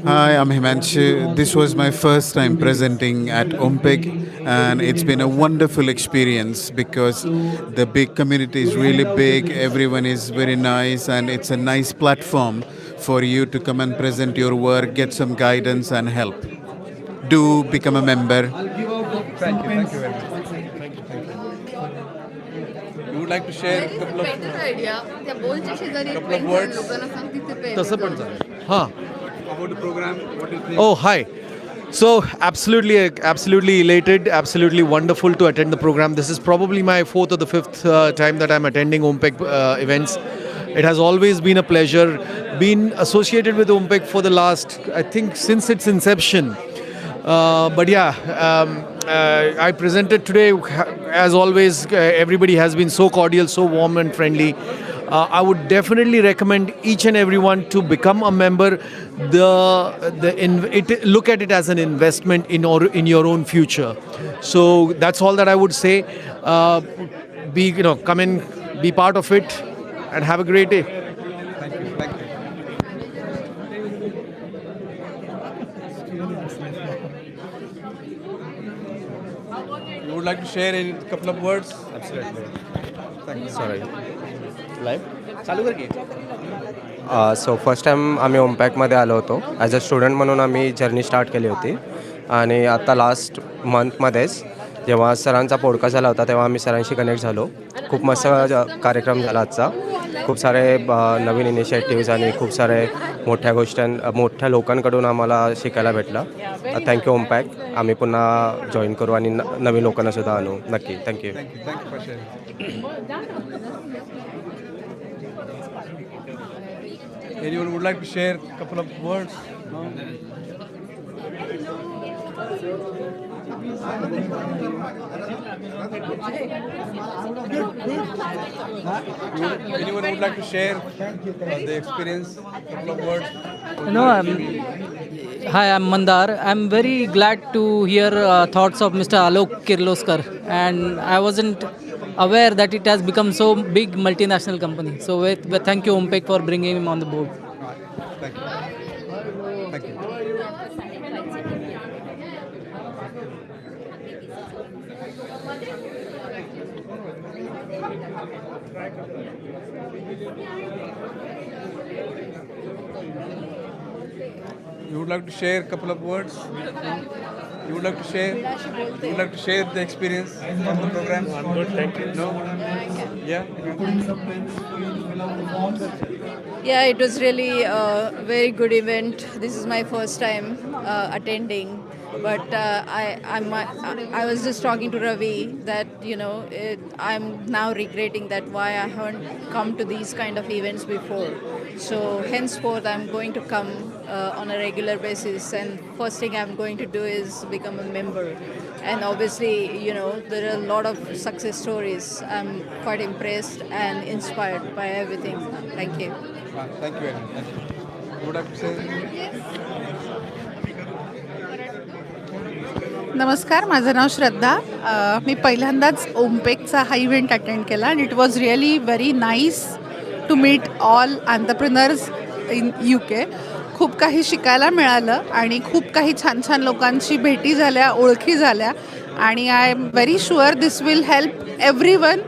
Hi, I'm Himanshu. This was my first time presenting at OMPEG, and it's been a wonderful experience because the big community is really big, everyone is very nice, and it's a nice platform for you to come and present your work, get some guidance and help. Do become a member. Thank you very much. Thank you. You would like to share a couple of words? तसं पण चालेल. हां. About the program, what do you think? Oh, hi. So absolutely elated, absolutely wonderful to attend the program. This is probably my fourth or the fifth time that I'm attending OMPEG events. It has always been a pleasure. Been associated with OMPEG for the last, I think, since its inception. But yeah, I presented today. As always, everybody has been so cordial, so warm and friendly. I would definitely recommend each and everyone to become a member. Look at it as an investment in your own future. So that's all that I would say. Come in, be part of it, and have a great day. Thank you. Thank you. You would like to share in a couple of words? Absolutely. Thank you. Sorry. Live? चालू कर की. So first time आम्ही ओमपॅकमध्ये आलो होतो as a student म्हणून आम्ही journey start केली होती आणि आत्ता लास्ट मंथमध्येच जेव्हा सरांचा पॉडकास्ट झाला होता तेव्हा आम्ही सरांशी कनेक्ट झालो. खूप मस्त कार्यक्रम झाला आजचा. खूप सारे नवीन इनिशिएटिव्ज आणि खूप सारे मोठ्या लोकांकडून आम्हाला शिकायला भेटलं. थँक्यू ओमपॅक. आम्ही पुन्हा जॉईन करू आणि नवीन लोकांना सुद्धा आणू. नक्की. Thank you. Anyone would like to share a couple of words? No? Anyone would like to share the experience? A couple of words? No, hi, I'm Mandar. I'm very glad to hear thoughts of Mr. Alok Kirloskar, and I wasn't aware that it has become so big multinational company. So thank you OMPEG for bringing him on the board. Thank you. Thank you. You would like to share a couple of words? You would like to share? You would like to share the experience of the program? I'm good, thank you. No? Yeah? Yeah, it was really a very good event. This is my first time attending. But I was just talking to Ravi that, I'm now regretting that why I haven't come to these kind of events before. So henceforth, I'm going to come on a regular basis, and first thing I'm going to do is become a member. And obviously, there are a lot of success stories. I'm quite impressed and inspired by everything. Thank you. Thank you, Ellen. Thank you. You would like to say? नमस्कार, माझं नाव श्रद्धा. मी पहिल्यांदाच ओमपेकचा हा event attend केला आणि it was really very nice to meet all entrepreneurs in UK. खूप काही शिकायला मिळालं आणि खूप काही छान छान लोकांची भेटी झाल्या, ओळखी झाल्या आणि I am very sure this will help everyone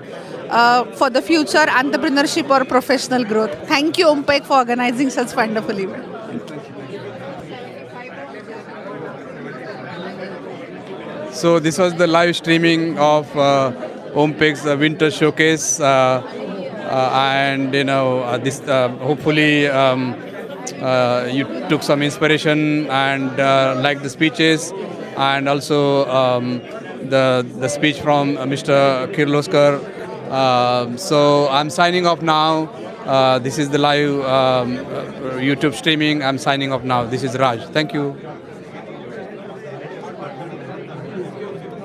for the future entrepreneurship और प्रोफेशनल ग्रोथ. थँक यू ओमपेक for organizing such wonderful event. So this was the live streaming of OMPEG's Winter Showcase, and this hopefully you took some inspiration and liked the speeches, and also the speech from Mr. Kirloskar. So I'm signing off now. This is the live YouTube streaming. I'm signing off now. This is Raj. Thank you.